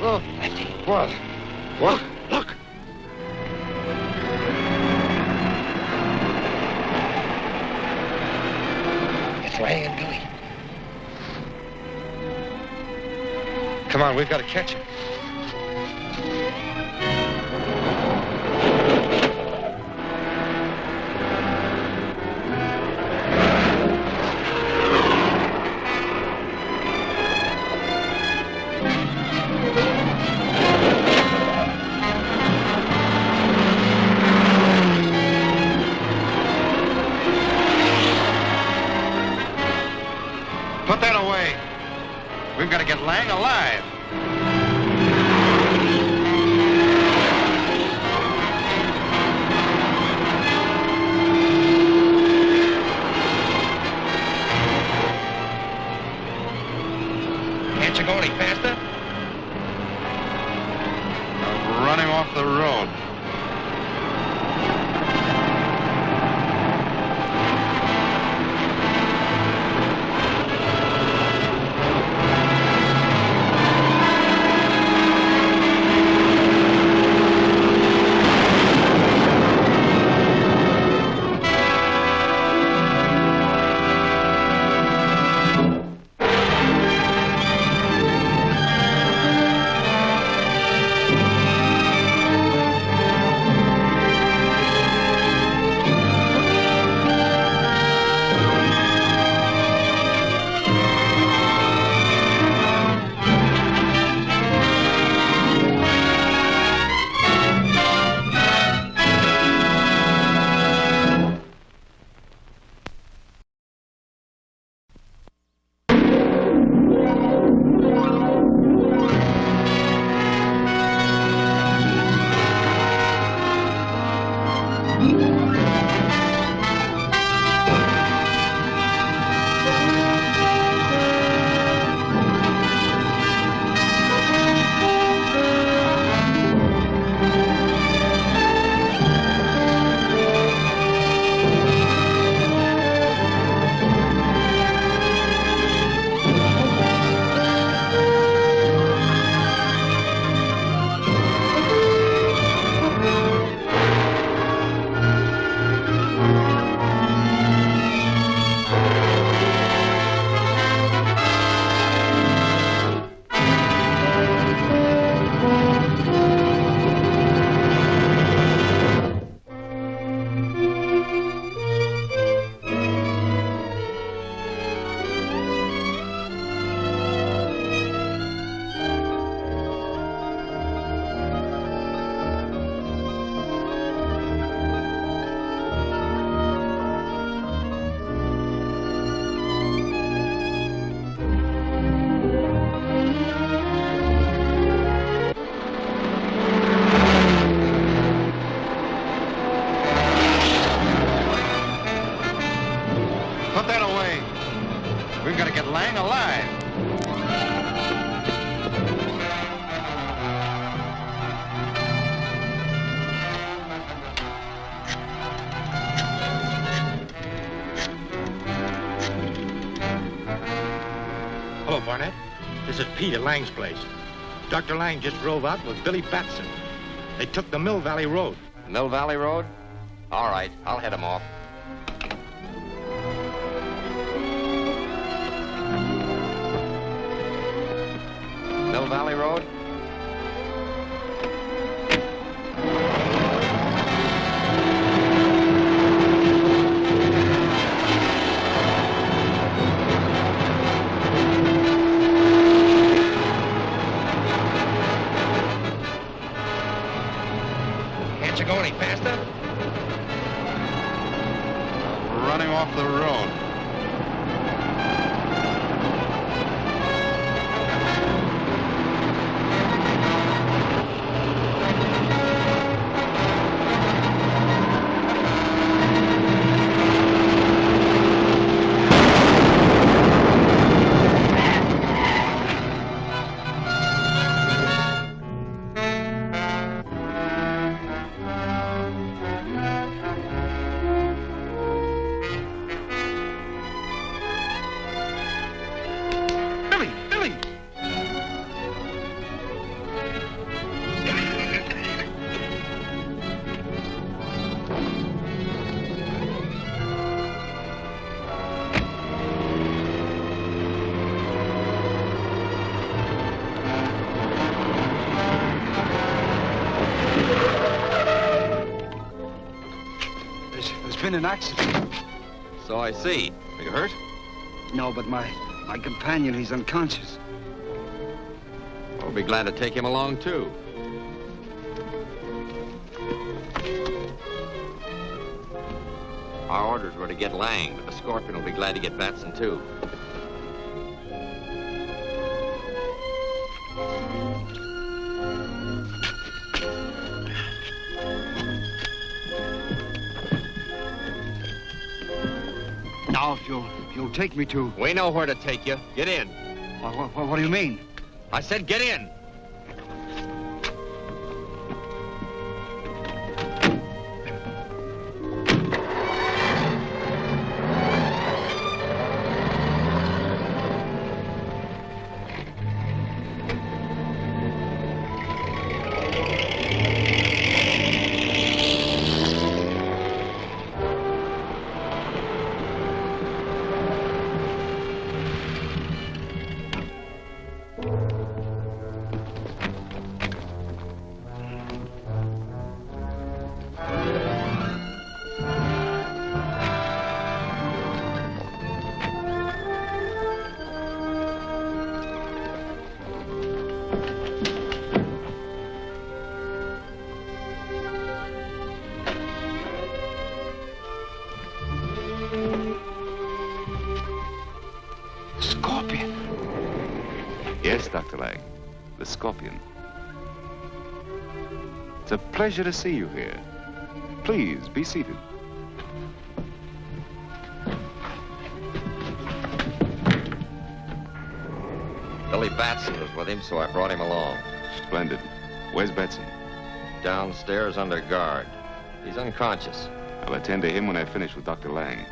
Oh, Lefty. What? What? Look! It's Lang and Billy. Come on, we've got to catch him. Put that away. We've got to get Lang alive. Can't you go any faster? I'll run him off the road. Pete at Lang's place. Dr. Lang just drove out with Billy Batson. They took the Mill Valley Road. Mill Valley Road? All right, I'll head him off. Mill Valley Road? Can't you go any faster? I'm running off the road. There's been an accident. So I see. Are you hurt? No, but my companion, he's unconscious. We'll be glad to take him along, too. Our orders were to get Lang, but the Scorpion will be glad to get Batson, too. Now, if you'll take me to... We know where to take you. Get in. What do you mean? I said get in. Yes, Dr. Lang, the Scorpion. It's a pleasure to see you here. Please, be seated. Billy Batson was with him, so I brought him along. Splendid. Where's Batson? Downstairs under guard. He's unconscious. I'll attend to him when I finish with Dr. Lang.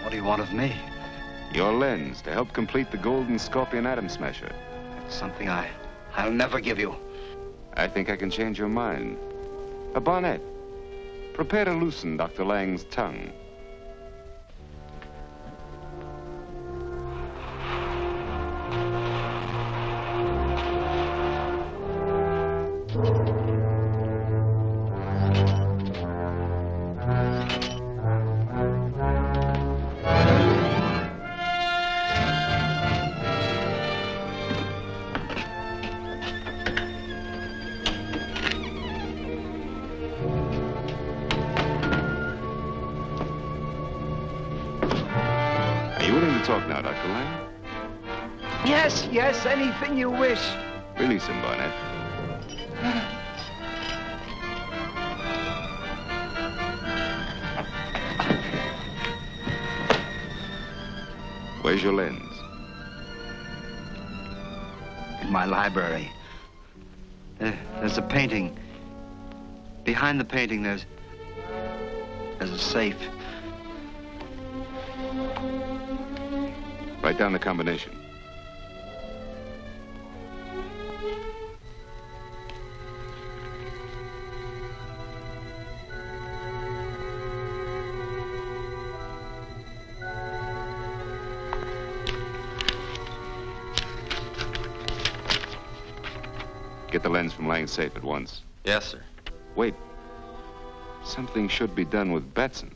What do you want of me? Your lens to help complete the Golden Scorpion Atom Smasher. That's something I'll never give you. I think I can change your mind. A bonnet. Prepare to loosen Dr. Lang's tongue. Talk now, Dr. Lang. Yes, anything you wish. Release him, Barnett. Where's your lens? In my library. There's a painting. Behind the painting, there's a safe. Write down the combination. Get the lens from Lang's safe at once. Yes, sir. Wait. Something should be done with Batson.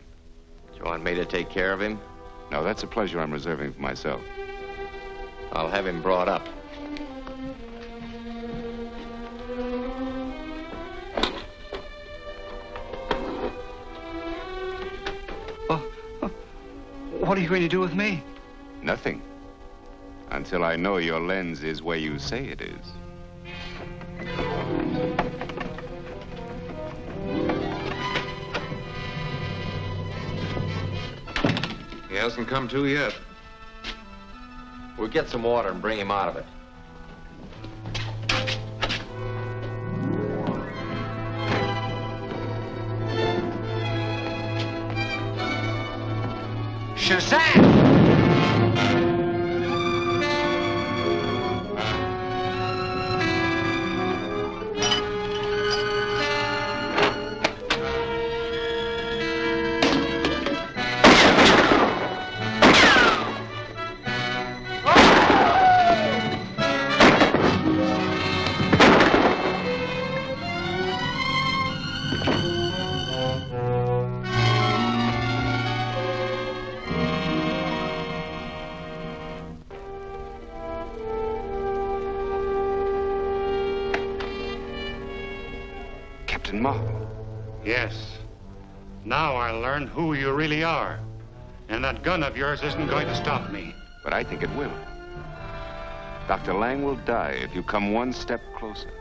Do you want me to take care of him? No, that's a pleasure I'm reserving for myself. I'll have him brought up. What are you going to do with me? Nothing. Until I know your lens is where you say it is. He hasn't come to yet. We'll get some water and bring him out of it. Shazam! Captain Marvel. Yes. Now I'll learn who you really are. And that gun of yours isn't going to stop me. But I think it will. Dr. Lang will die if you come one step closer.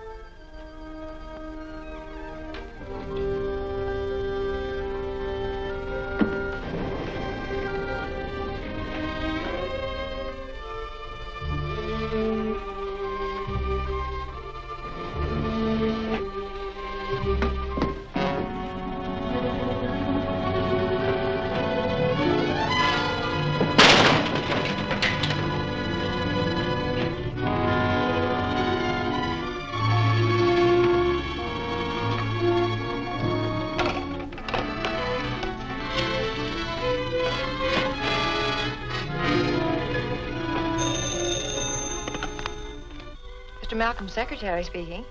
Mr. Malcolm's secretary speaking.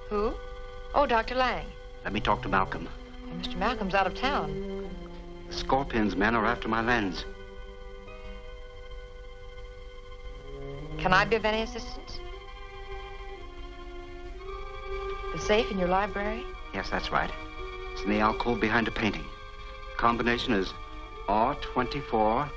Who? Oh, Dr. Lang. Let me talk to Malcolm. Well, Mr. Malcolm's out of town. The Scorpion's men are after my lens. Can I be of any assistance? The safe in your library? Yes, that's right. It's in the alcove behind a painting. Combination is R24.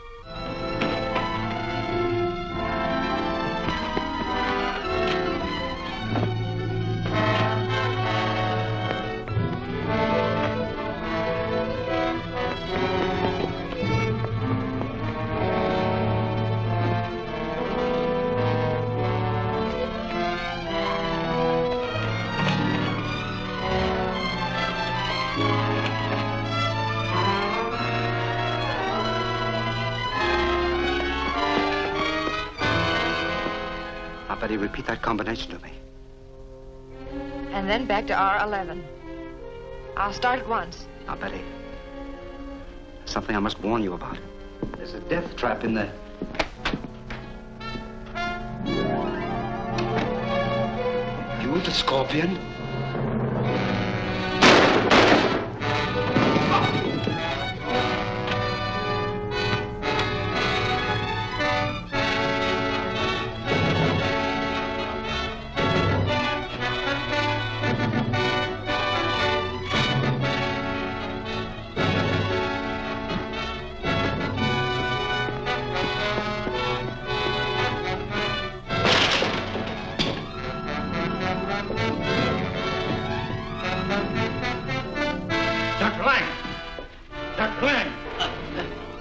Betty, repeat that combination to me. And then back to R11. I'll start at once. Now, Betty, something I must warn you about. There's a death trap in there. You the Scorpion?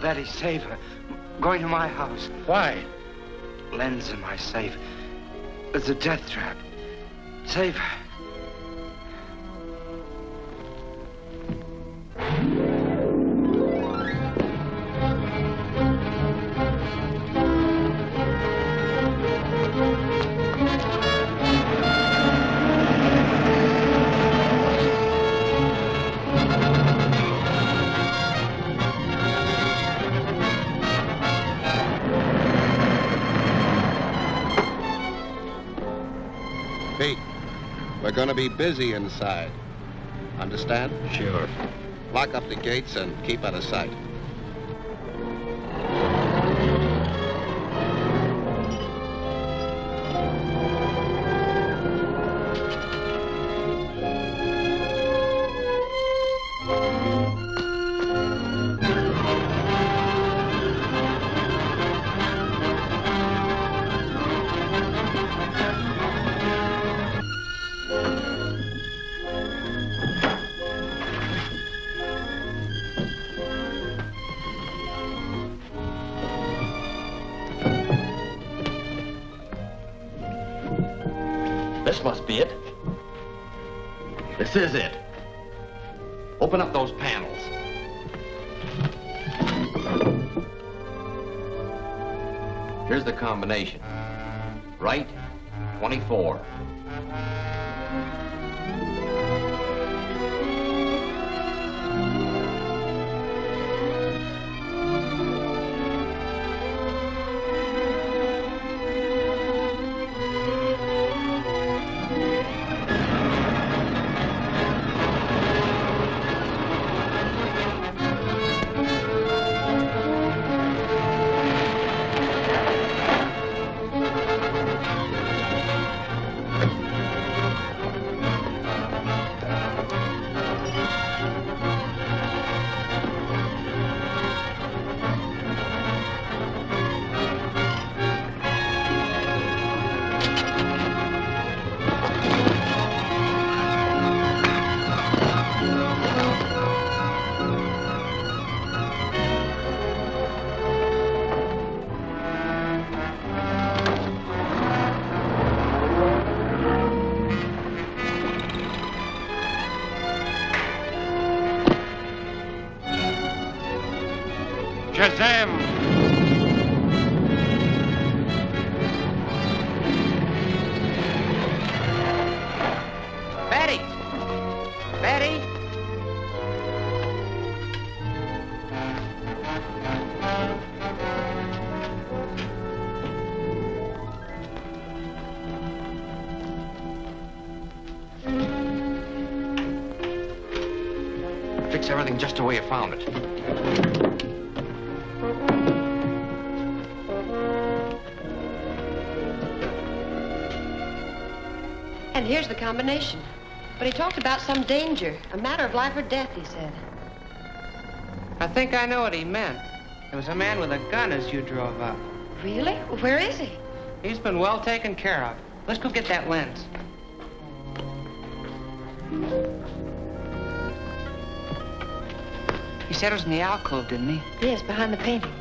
Betty, save her. I'm going to my house. Why? Lens in my safe. It's a death trap. Save her. Pete, we're gonna be busy inside. Understand? Sure. Lock up the gates and keep out of sight. This must be it. This is it. Open up those panels. Here's the combination. Right, 24. Shazam! Betty! Betty! Fix everything just the way you found it. And here's the combination. But he talked about some danger, a matter of life or death, he said. I think I know what he meant. There was a man with a gun as you drove up. Really? Where is he? He's been well taken care of. Let's go get that lens. He said it was in the alcove, didn't he? Yes, behind the painting.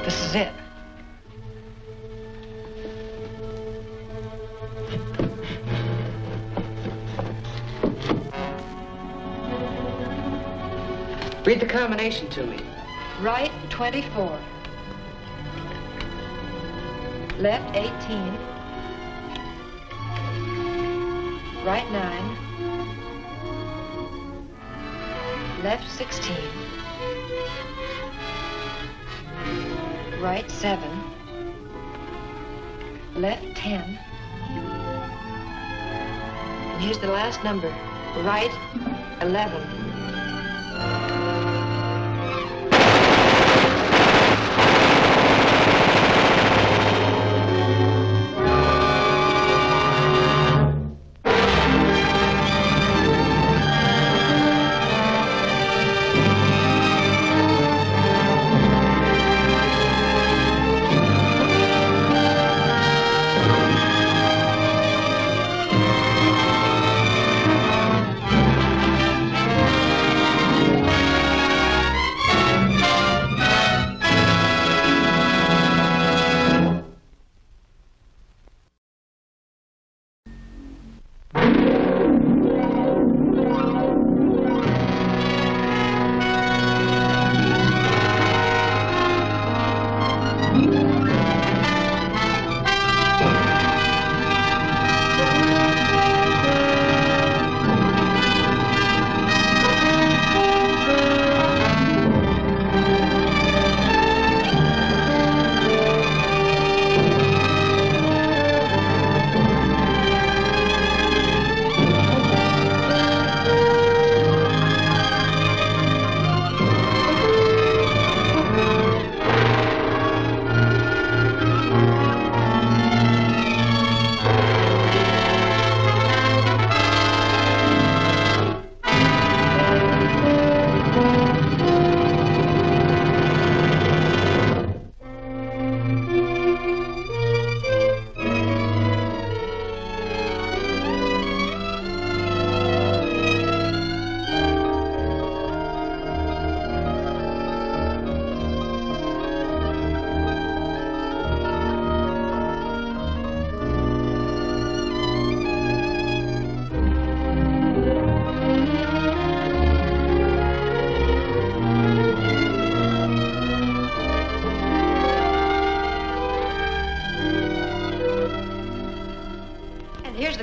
This is it. Read the combination to me. Right, 24. Left, 18. Right, 9. Left, 16. Right, 7. Left, 10. And here's the last number. Right, 11.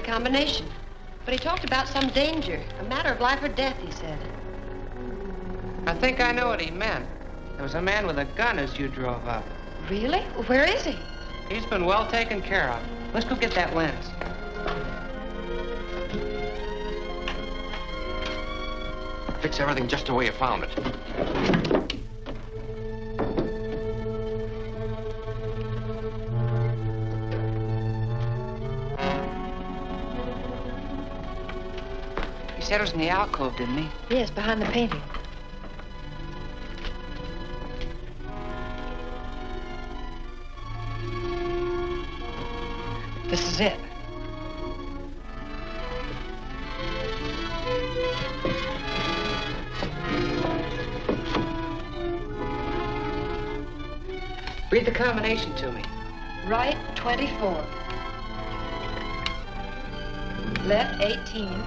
combination. But he talked about some danger, a matter of life or death, he said. I think I know what he meant. There was a man with a gun as you drove up. Really? Where is he? He's been well taken care of. Let's go get that lens. Fix everything just the way you found it. He said it was in the alcove, didn't he? Yes, behind the painting. This is it. Read the combination to me. Right 24. Left 18.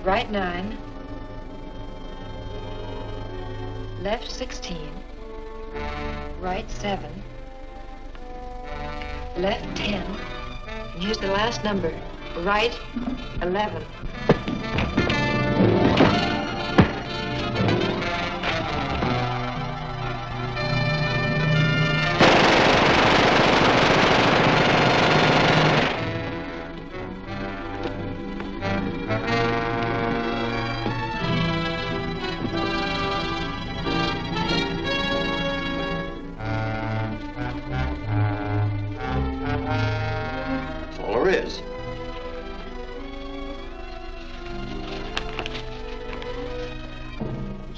Right 9. Left 16. Right 7. Left 10. And here's the last number. Right 11.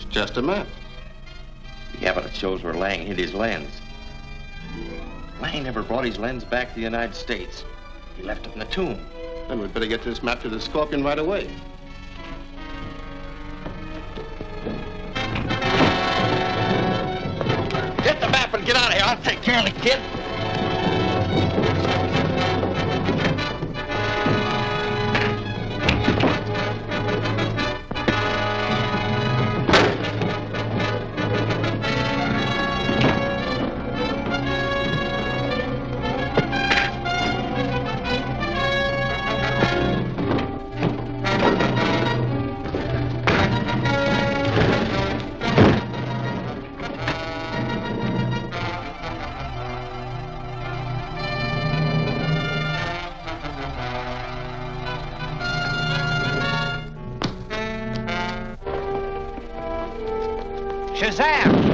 Just a map. Yeah, but it shows where Lang hid his lens. Lang never brought his lens back to the United States. He left it in the tomb. Then we'd better get this map to the Scorpion right away. Get the map and get out of here. I'll take care of the kid. Shazam!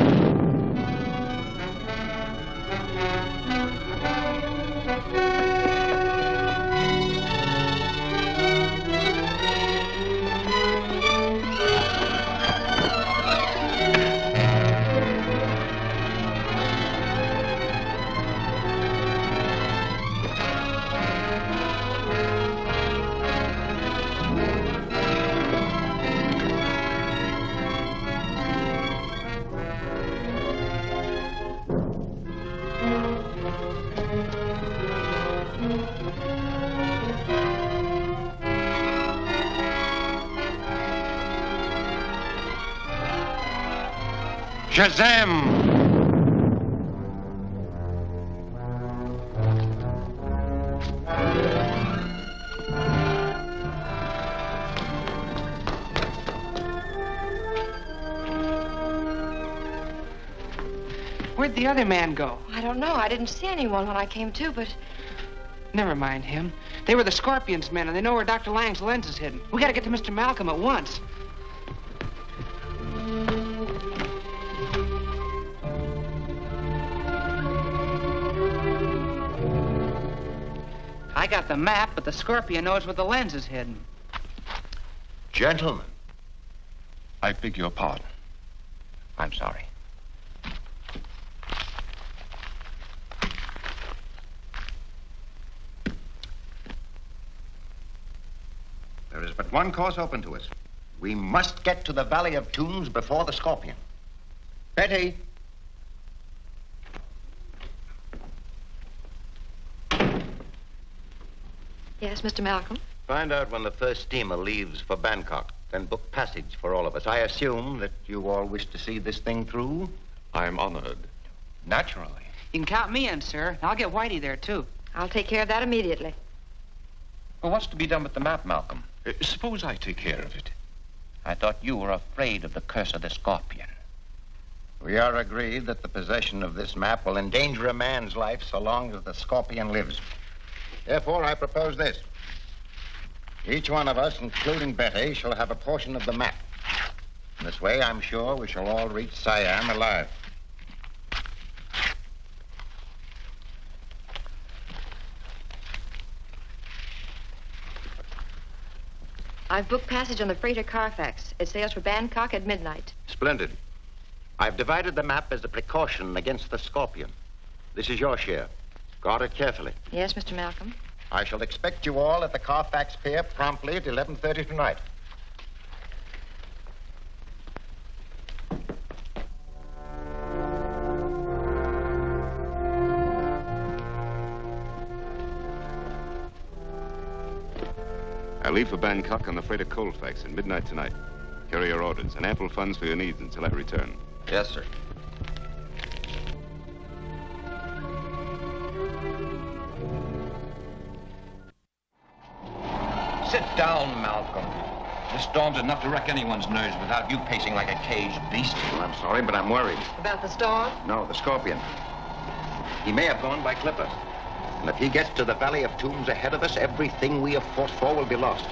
Shazam! Where'd the other man go? I don't know. I didn't see anyone when I came to, but... Never mind him. They were the Scorpion's men, and they know where Dr. Lang's lens is hidden. We gotta get to Mr. Malcolm at once. I got the map, but the Scorpion knows where the lens is hidden. Gentlemen. I beg your pardon. I'm sorry. There is but one course open to us. We must get to the Valley of Tombs before the Scorpion. Betty. Yes, Mr. Malcolm? Find out when the first steamer leaves for Bangkok, then book passage for all of us. I assume that you all wish to see this thing through? I'm honored. Naturally. You can count me in, sir. I'll get Whitey there, too. I'll take care of that immediately. Well, what's to be done with the map, Malcolm? Suppose I take care of it. I thought you were afraid of the curse of the scorpion. We are agreed that the possession of this map will endanger a man's life so long as the scorpion lives. Therefore, I propose this. Each one of us, including Betty, shall have a portion of the map. In this way, I'm sure we shall all reach Siam alive. I've booked passage on the freighter Carfax. It sails for Bangkok at midnight. Splendid. I've divided the map as a precaution against the scorpion. This is your share. Guard it carefully. Yes, Mr. Malcolm. I shall expect you all at the Carfax Pier promptly at 11:30 tonight. I leave for Bangkok on the freighter Colfax at midnight tonight. Carry your orders and ample funds for your needs until I return. Yes, sir. Sit down, Malcolm. This storm's enough to wreck anyone's nerves without you pacing like a caged beast. Well, I'm sorry, but I'm worried. About the storm? No, the scorpion. He may have gone by clipper. And if he gets to the Valley of Tombs ahead of us, everything we have fought for will be lost.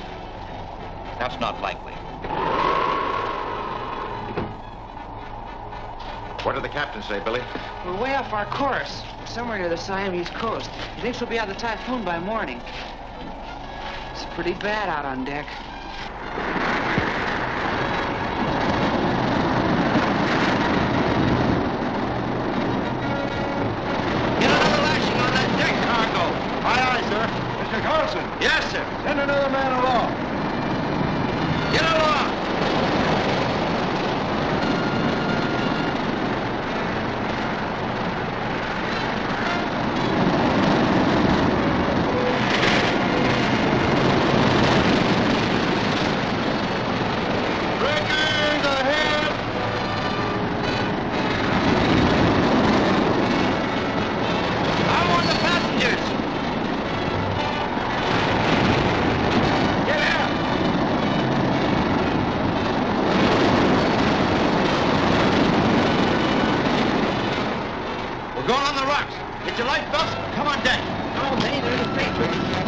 That's not likely. What did the captain say, Billy? We're way off our course. Somewhere near the Siamese coast. He thinks we'll be out of the typhoon by morning. It's pretty bad out on deck. Mr. Carlson. Yes, sir. Send another man along. Get along. Breakers ahead. I want the passengers. Going on the rocks. Get your life belts. Come on deck. Oh, they ain't any freight.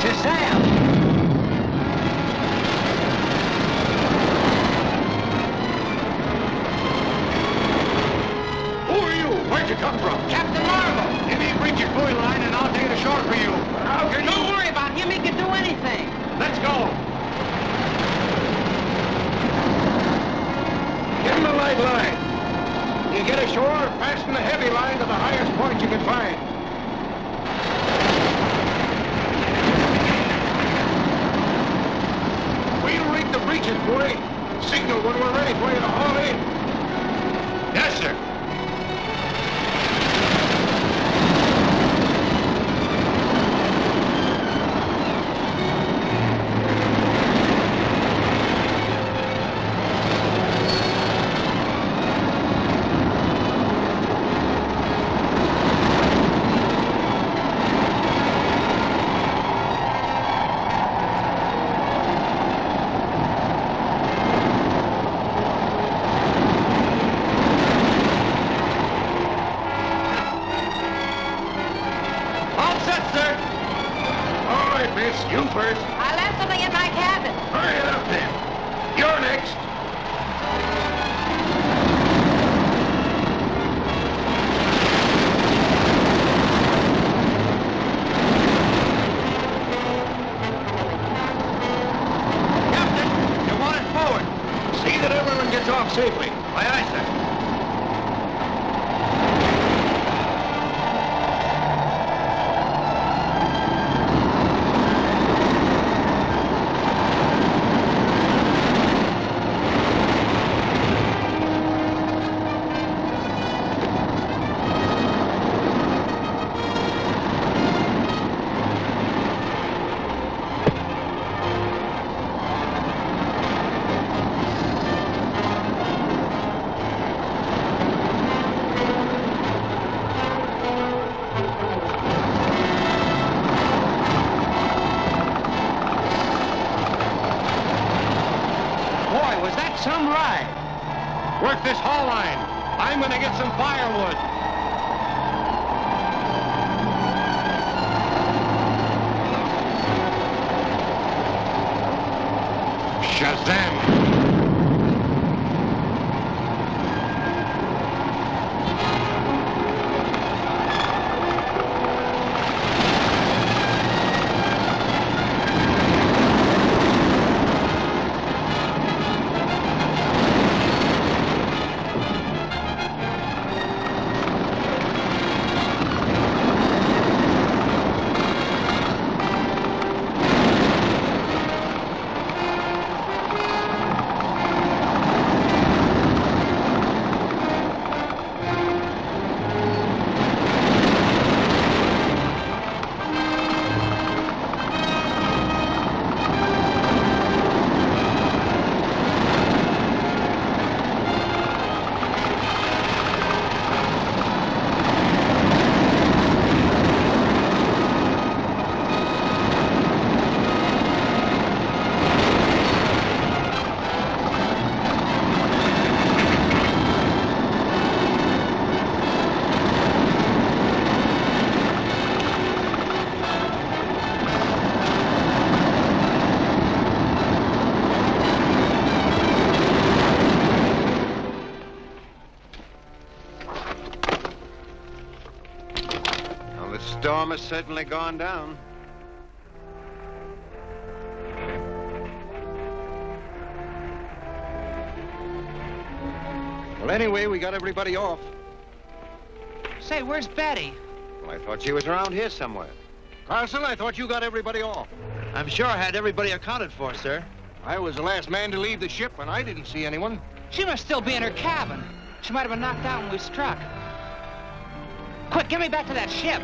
Shazam! Who are you? Where'd you come from? Captain Marvel! Give me Breach's buoy line and I'll take it ashore for you. How can Don't worry about him. He can do anything. Let's go. Give him a light line. You get ashore, fasten the heavy line to the highest point you can find. We'll rig the Breach's buoy. Signal when we're ready for you to haul in. Yes, sir. You first. I left something in my cabin. Hurry it up, then. You're next. Captain, you want it forward. See that everyone gets off safely. Aye, aye, sir. Some ride. Work this haul line. I'm gonna get some firewood. Shazam! The storm has certainly gone down. Well, anyway, we got everybody off. Say, where's Betty? Well, I thought she was around here somewhere. Carson, I thought you got everybody off. I'm sure I had everybody accounted for, sir. I was the last man to leave the ship, and I didn't see anyone. She must still be in her cabin. She might have been knocked out when we struck. Quick, get me back to that ship.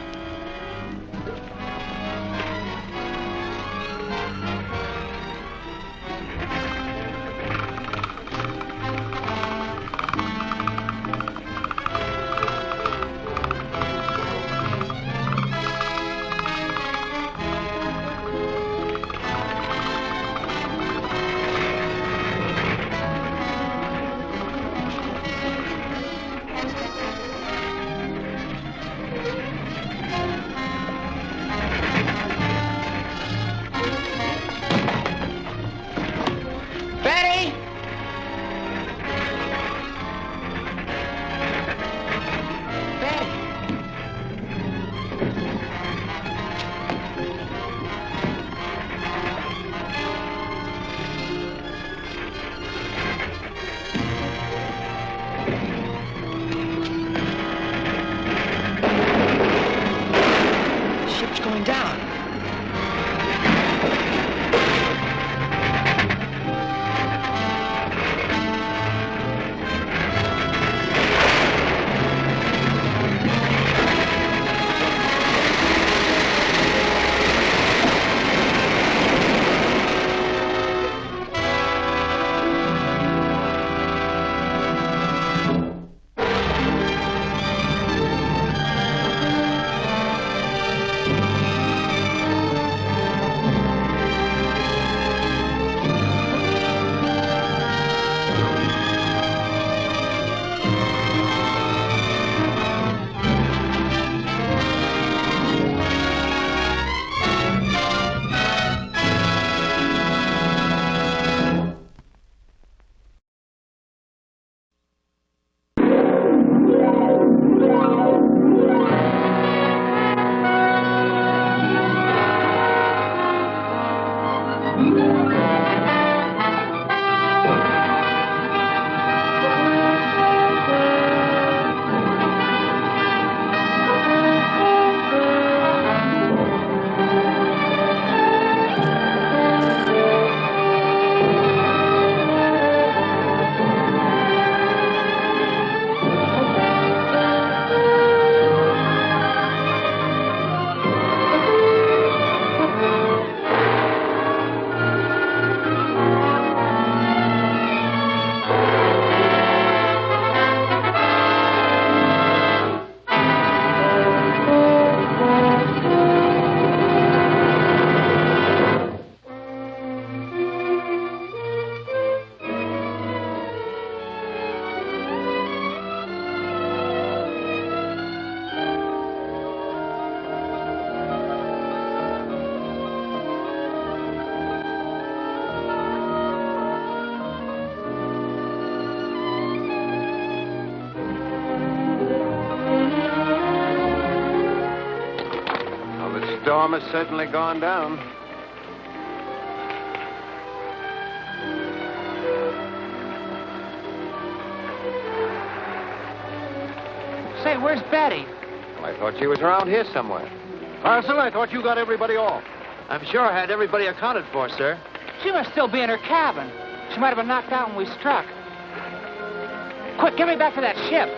storm has certainly gone down. Say, where's Betty? Well, I thought she was around here somewhere. Parson, I thought you got everybody off. I'm sure I had everybody accounted for, sir. She must still be in her cabin. She might have been knocked out when we struck. Quick, get me back to that ship.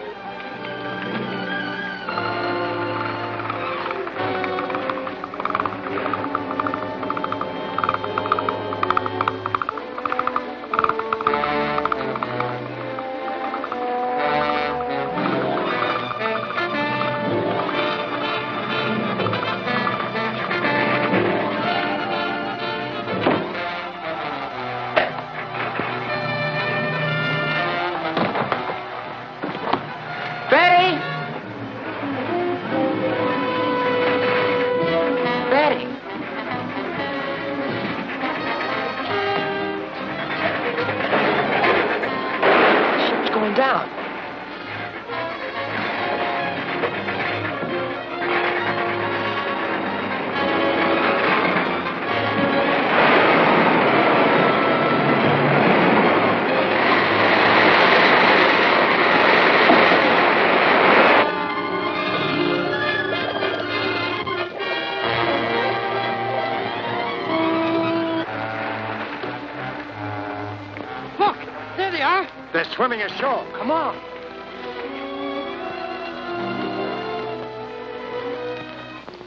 They're swimming ashore. Come on.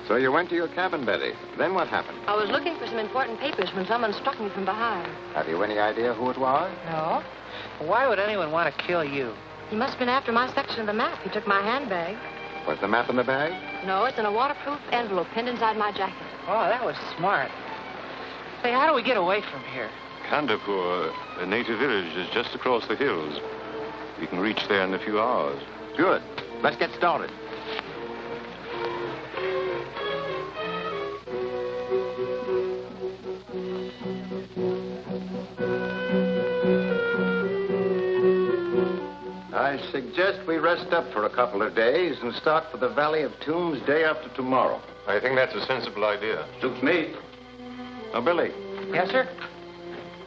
So you went to your cabin, Betty. Then what happened? I was looking for some important papers when someone struck me from behind. Have you any idea who it was? No. Why would anyone want to kill you? He must have been after my section of the map. He took my handbag. Was the map in the bag? No, it's in a waterproof envelope pinned inside my jacket. Oh, that was smart. Say, how do we get away from here? Kandapur, a native village, is just across the hills. We can reach there in a few hours. Good. Let's get started. I suggest we rest up for a couple of days and start for the Valley of Tombs day after tomorrow. I think that's a sensible idea. Suits me. Now, Billy. Yes, sir?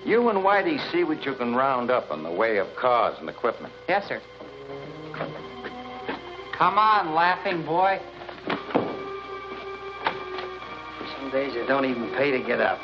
You and Whitey see what you can round up in the way of cars and equipment. Yes, sir. Come on, laughing boy. Some days it don't even pay to get up.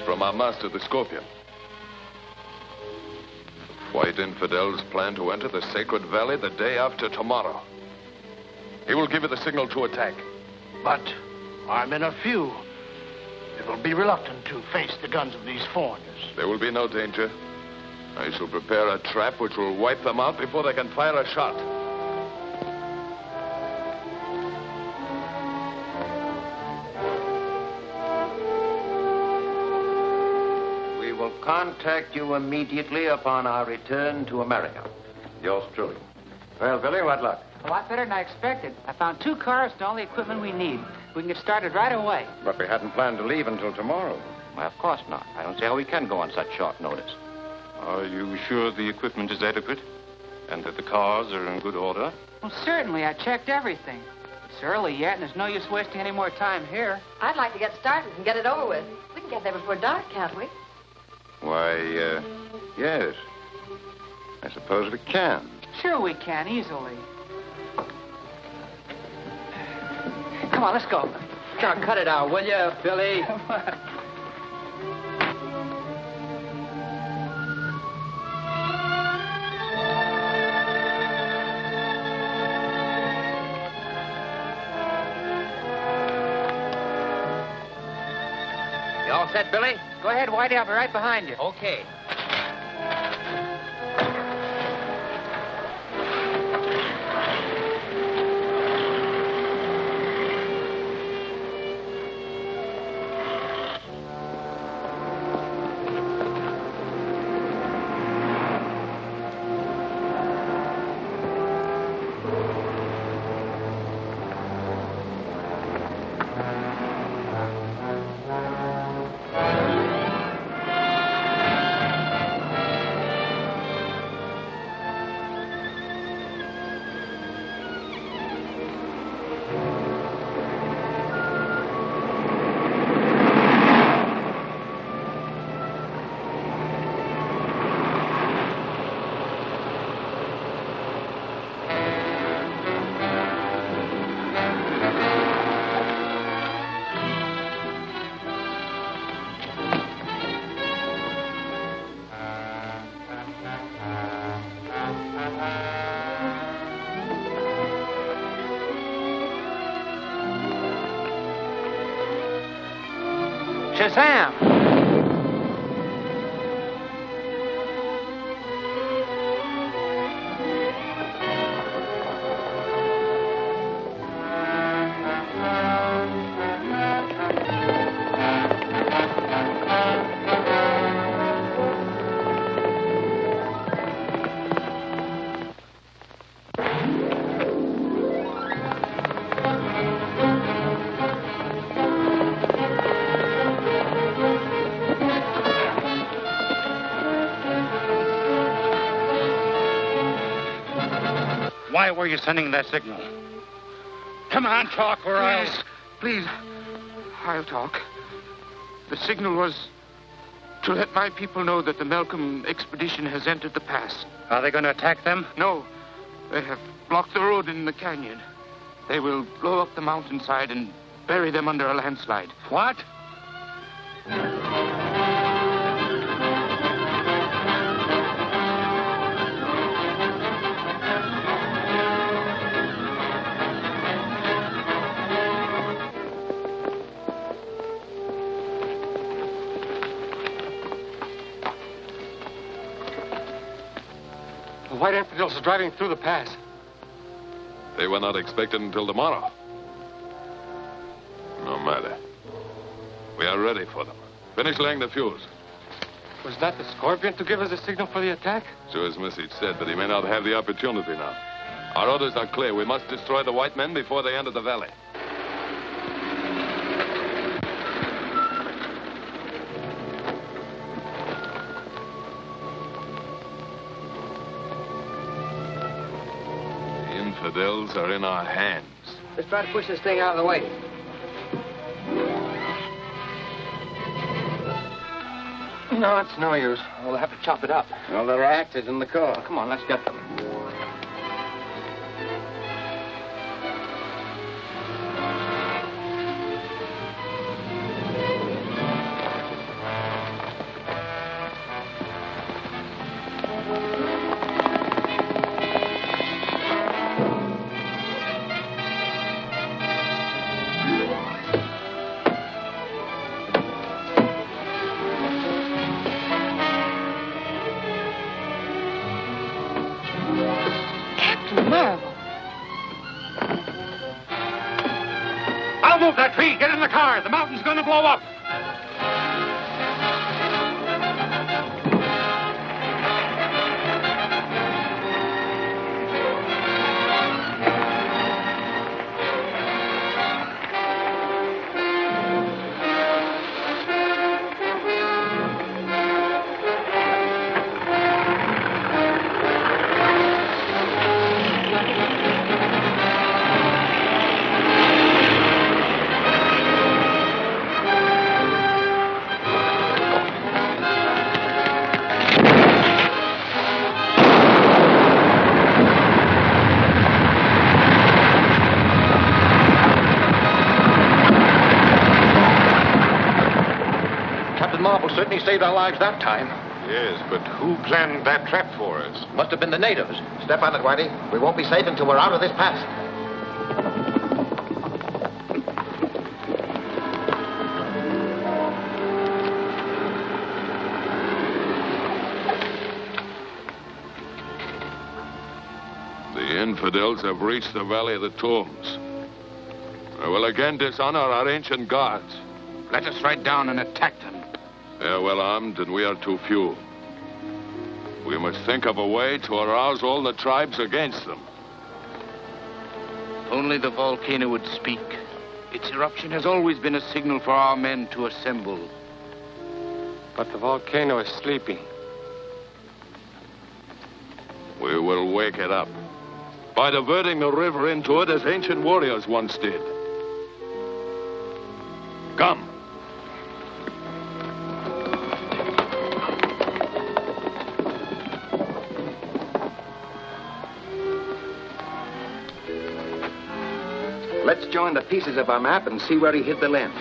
From our master, the Scorpion. White infidels plan to enter the Sacred Valley the day after tomorrow. He will give you the signal to attack. But our men are few. They will be reluctant to face the guns of these foreigners. There will be no danger. I shall prepare a trap which will wipe them out before they can fire a shot. Contact you immediately upon our return to America. Yours truly. Well, Billy, what luck? A lot better than I expected. I found 2 cars and all the equipment we need. We can get started right away. But we hadn't planned to leave until tomorrow. Why, of course not. I don't see how we can go on such short notice. Are you sure the equipment is adequate? And that the cars are in good order? Well, certainly. I checked everything. It's early yet, and there's no use wasting any more time here. I'd like to get started and get it over with. We can get there before dark, can't we? Why, yes. I suppose we can. Sure we can, easily. Come on, let's go. Now, cut it out, will you, Billy? Come on. You all set, Billy? Go ahead, Whitey. I'll be right behind you. Okay. Shazam! Why were you sending that signal? Come on, talk, or else... Please, I'll talk. The signal was to let my people know that the Malcolm expedition has entered the pass. Are they going to attack them? No. They have blocked the road in the canyon. They will blow up the mountainside and bury them under a landslide. What? The white infidels are driving through the pass. They were not expected until tomorrow. No matter. We are ready for them. Finish laying the fuse. Was that the Scorpion to give us a signal for the attack? So his message said, but he may not have the opportunity now. Our orders are clear. We must destroy the white men before they enter the valley. The infidels are in our hands. Let's try to push this thing out of the way. No, it's no use. We'll have to chop it up. Well, there are axes in the car. Oh, come on, let's get them. I'll move that tree. Get in the car. The mountain's going to blow up. saved our lives that time. Yes, but who planned that trap for us? Must have been the natives. Step on it, Whitey. We won't be safe until we're out of this pass. The infidels have reached the Valley of the Tombs. I will again dishonor our ancient gods. Let us ride down and attack them. They are well armed, and we are too few. We must think of a way to arouse all the tribes against them. If only the volcano would speak. Its eruption has always been a signal for our men to assemble. But the volcano is sleeping. We will wake it up by diverting the river into it as ancient warriors once did. Come. Let's join the pieces of our map and see where he hid the lens.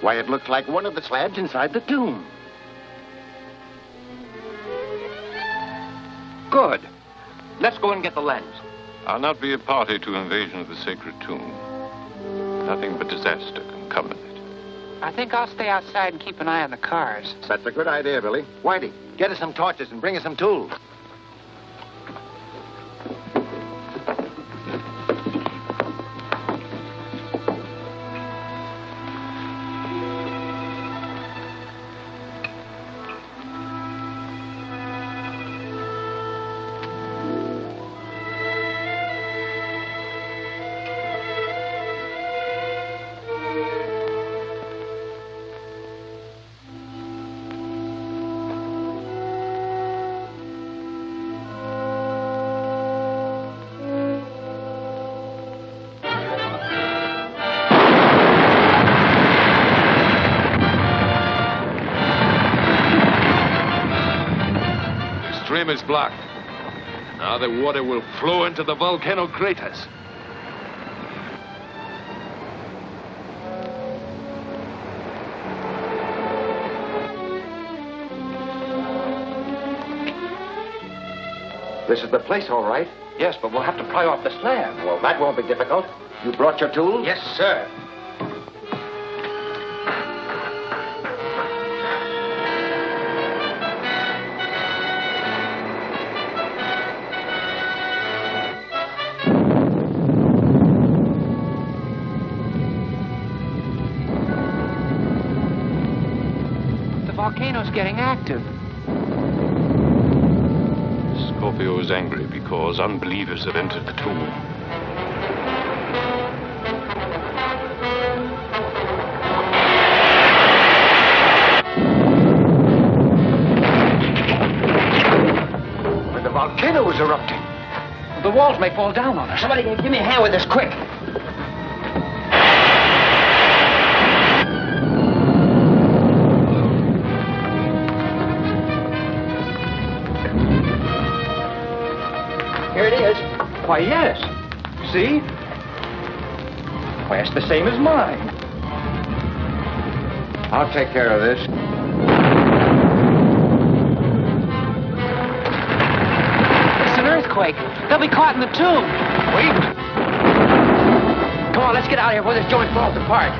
Why, it looked like one of the slabs inside the tomb. Good. Let's go and get the lens. I'll not be a party to invasion of the sacred tomb. Nothing but disaster can come of it. I think I'll stay outside and keep an eye on the cars. That's a good idea, Billy. Whitey, get us some torches and bring us some tools. Is blocked. Now the water will flow into the volcano craters. This is the place, all right. Yes, but we'll have to pry off the slab. Well, that won't be difficult. You brought your tools? Yes, sir. Volcano's getting active. Scorpio is angry because unbelievers have entered the tomb. But the volcano is erupting. The walls may fall down on us. Somebody give me a hand with this, quick. Here it is. Why, yes. See? Why, it's the same as mine. I'll take care of this. It's an earthquake. They'll be caught in the tomb. Wait. Come on, let's get out of here before this joint falls apart.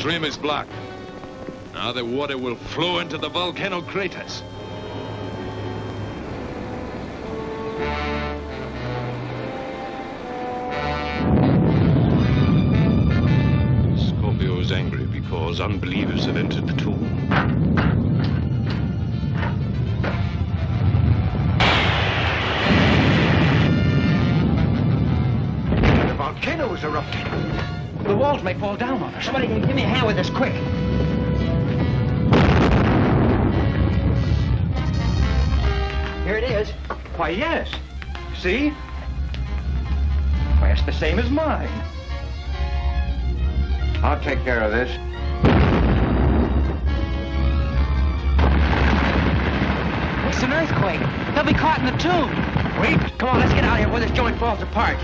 stream is blocked. Now the water will flow into the volcano craters. Scorpio is angry because unbelievers have entered the tomb. The volcano is erupting. The walls may fall down on us. Somebody can give me a hand with this, quick. Here it is. Why, yes. See? Why, it's the same as mine. I'll take care of this. It's an earthquake. They'll be caught in the tomb. Wait, come on, let's get out of here before this joint falls apart.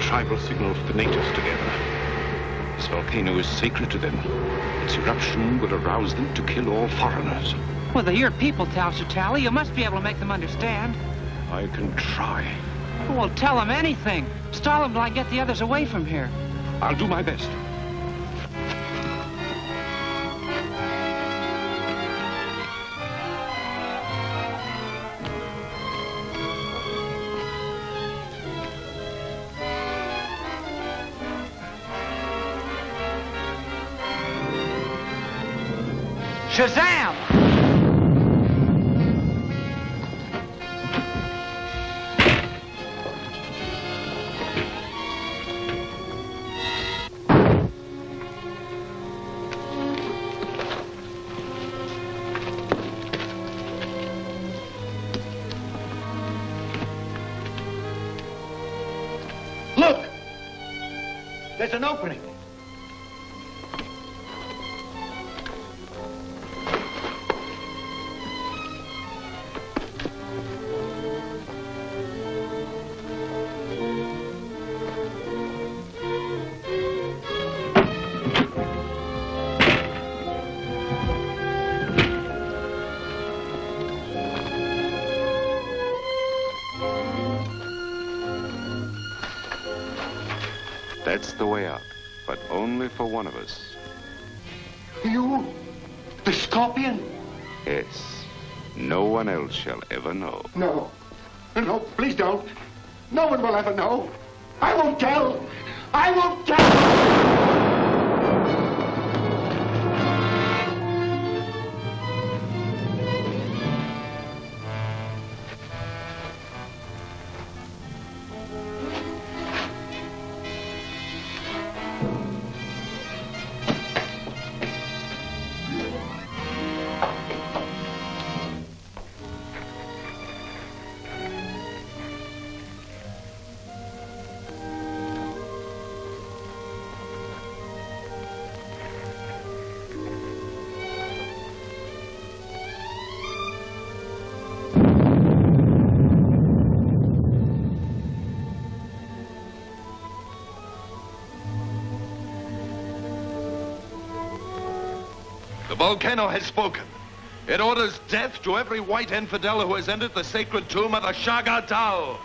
Tribal signal for the natives together. This volcano is sacred to them. Its eruption will arouse them to kill all foreigners. Well, they're your people, Tal. You must be able to make them understand. I can try. Well, tell them anything. Stall them till I get the others away from here. I'll do my best. Shazam! Look! There's an opening. That's the way out, but only for one of us. You? The Scorpion? Yes. No one else shall ever know. No. No, please don't. No one will ever know. I won't tell. I won't tell. The volcano has spoken. It orders death to every white infidel who has entered the sacred tomb of the Shagatal.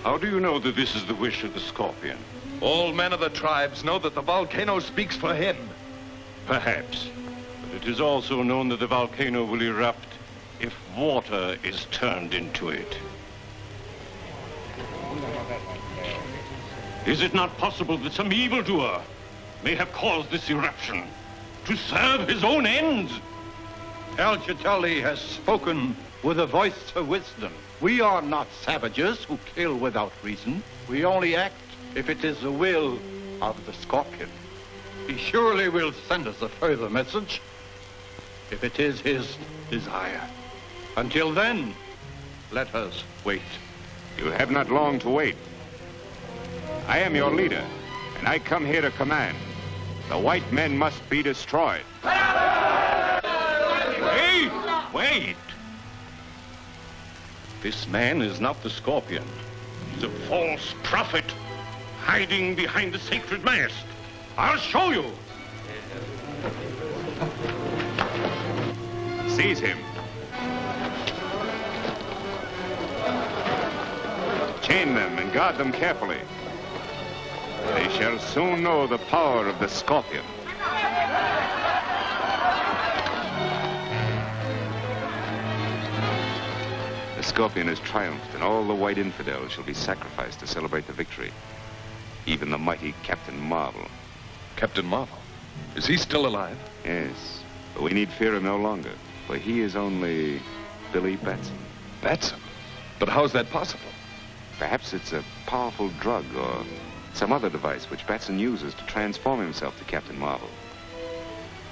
How do you know that this is the wish of the Scorpion? All men of the tribes know that the volcano speaks for him. Perhaps. But it is also known that the volcano will erupt if water is turned into it. Is it not possible that some evildoer may have caused this eruption to serve his own ends? El Chitali has spoken with a voice of wisdom. We are not savages who kill without reason. We only act if it is the will of the Scorpion. He surely will send us a further message if it is his desire. Until then, let us wait. You have not long to wait. I am your leader, and I come here to command. The white men must be destroyed. Wait! Wait! This man is not the Scorpion. He's a false prophet, hiding behind the sacred mast. I'll show you. Seize him. Chain them and guard them carefully. They shall soon know the power of the Scorpion. The Scorpion has triumphed, and all the white infidels shall be sacrificed to celebrate the victory. Even the mighty Captain Marvel. Captain Marvel? Is he still alive? Yes, but we need fear him no longer, for he is only Billy Batson. Batson? But how's that possible? Perhaps it's a powerful drug or some other device which Batson uses to transform himself to Captain Marvel.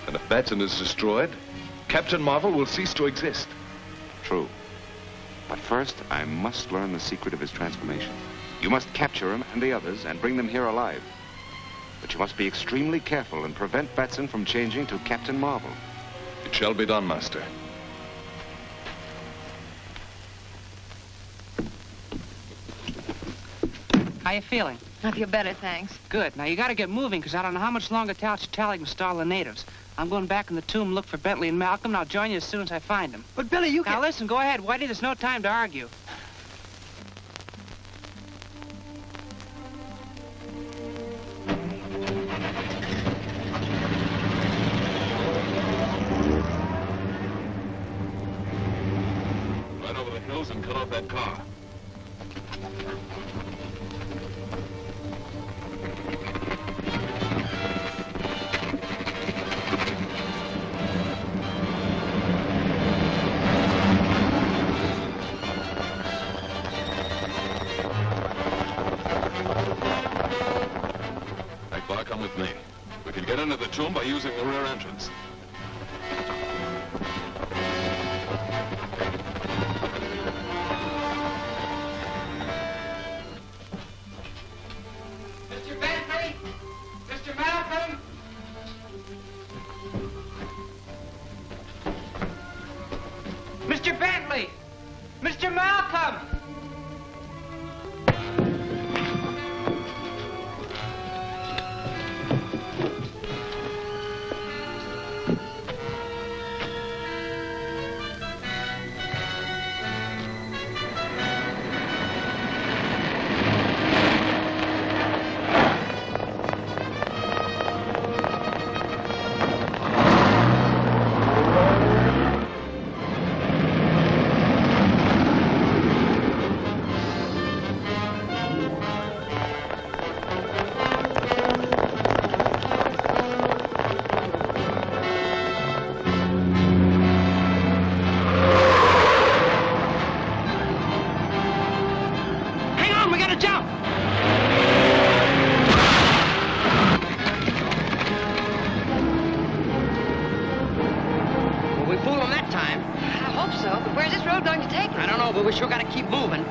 And if Batson is destroyed, Captain Marvel will cease to exist. True. But first, I must learn the secret of his transformation. You must capture him and the others and bring them here alive. But you must be extremely careful and prevent Batson from changing to Captain Marvel. It shall be done, Master. How you feeling? I feel better, thanks. Good. Now, you got to get moving, because I don't know how much longer Tally can stall the natives. I'm going back in the tomb, look for Bentley and Malcolm, and I'll join you as soon as I find them. But, Billy, you Now, listen, go ahead, Whitey. There's no time to argue. Right over the hills and cut off that car. Come with me. We can get into the tomb by using the rear entrance. Mr. Bentley? Mr. Malcolm? Mr. Bentley! Mr. Malcolm! We sure got to keep moving.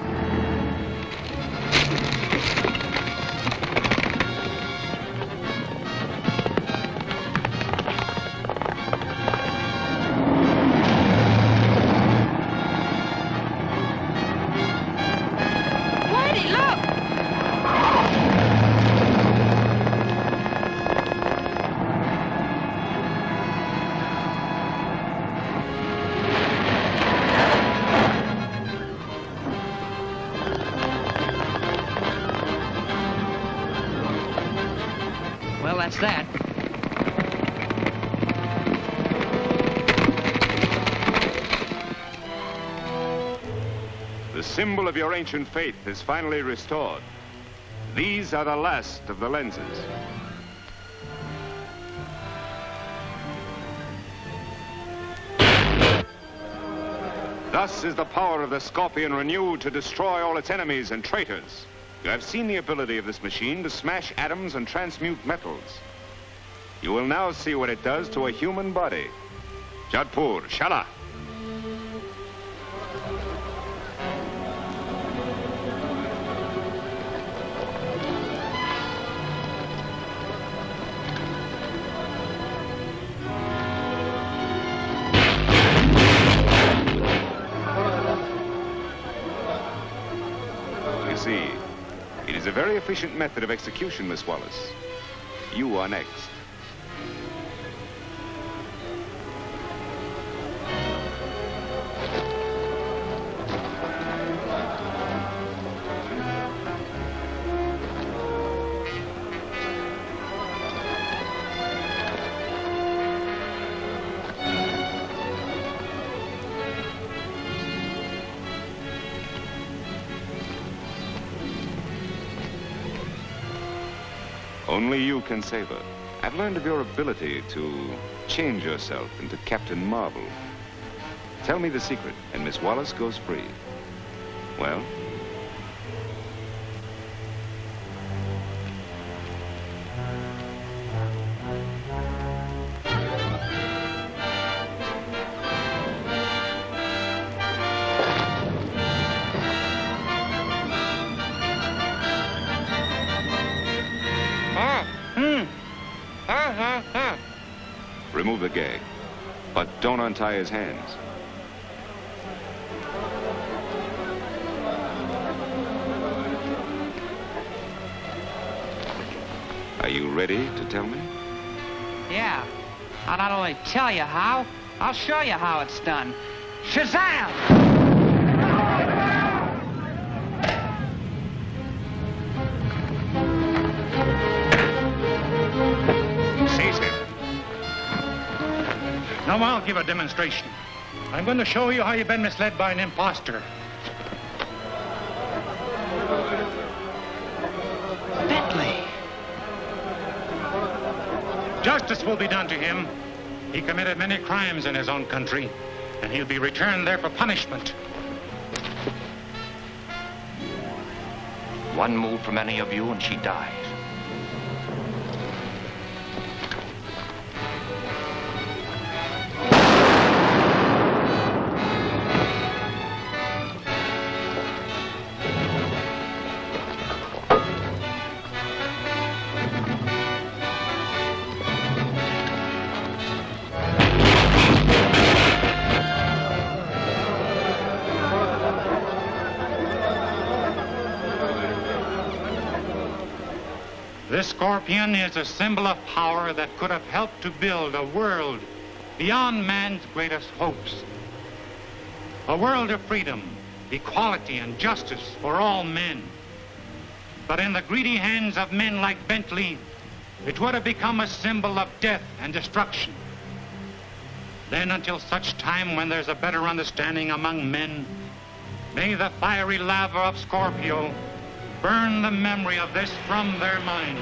Whitey, look! That's that. The symbol of your ancient faith is finally restored. These are the last of the lenses. Thus is the power of the Scorpion renewed to destroy all its enemies and traitors. You have seen the ability of this machine to smash atoms and transmute metals. You will now see what it does to a human body. Jadpur, Shala. see. It is a very efficient method of execution, Miss Wallace. You are next. Only you can save her. I've learned of your ability to change yourself into Captain Marvel. Tell me the secret, and Miss Wallace goes free. Well? Remove the gag, but don't untie his hands. Are you ready to tell me? Yeah. I'll not only tell you how, I'll show you how it's done. Shazam! Now I'll give a demonstration. I'm going to show you how you've been misled by an imposter. Bentley! Justice will be done to him. He committed many crimes in his own country, and he'll be returned there for punishment. One move from any of you and she dies. This scorpion is a symbol of power that could have helped to build a world beyond man's greatest hopes. A world of freedom, equality, and justice for all men. But in the greedy hands of men like Bentley, it would have become a symbol of death and destruction. Then, until such time when there's a better understanding among men, may the fiery lava of Scorpio burn the memory of this from their minds.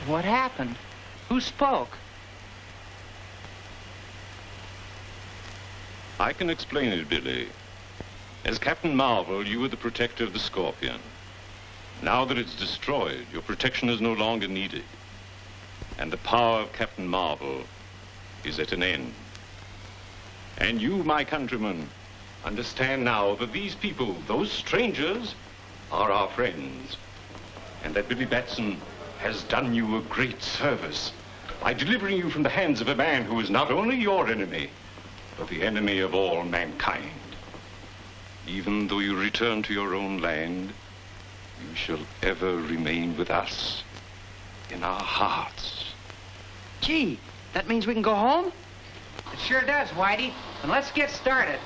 What happened? Who spoke? I can explain it, Billy. As Captain Marvel, you were the protector of the Scorpion. Now that it's destroyed, your protection is no longer needed. And the power of Captain Marvel is at an end. And you, my countrymen, understand now that these people, those strangers, are our friends. And that Billy Batson has done you a great service by delivering you from the hands of a man who is not only your enemy, but the enemy of all mankind. Even though you return to your own land, you shall ever remain with us in our hearts. Gee, that means we can go home? It sure does, Whitey. And let's get started.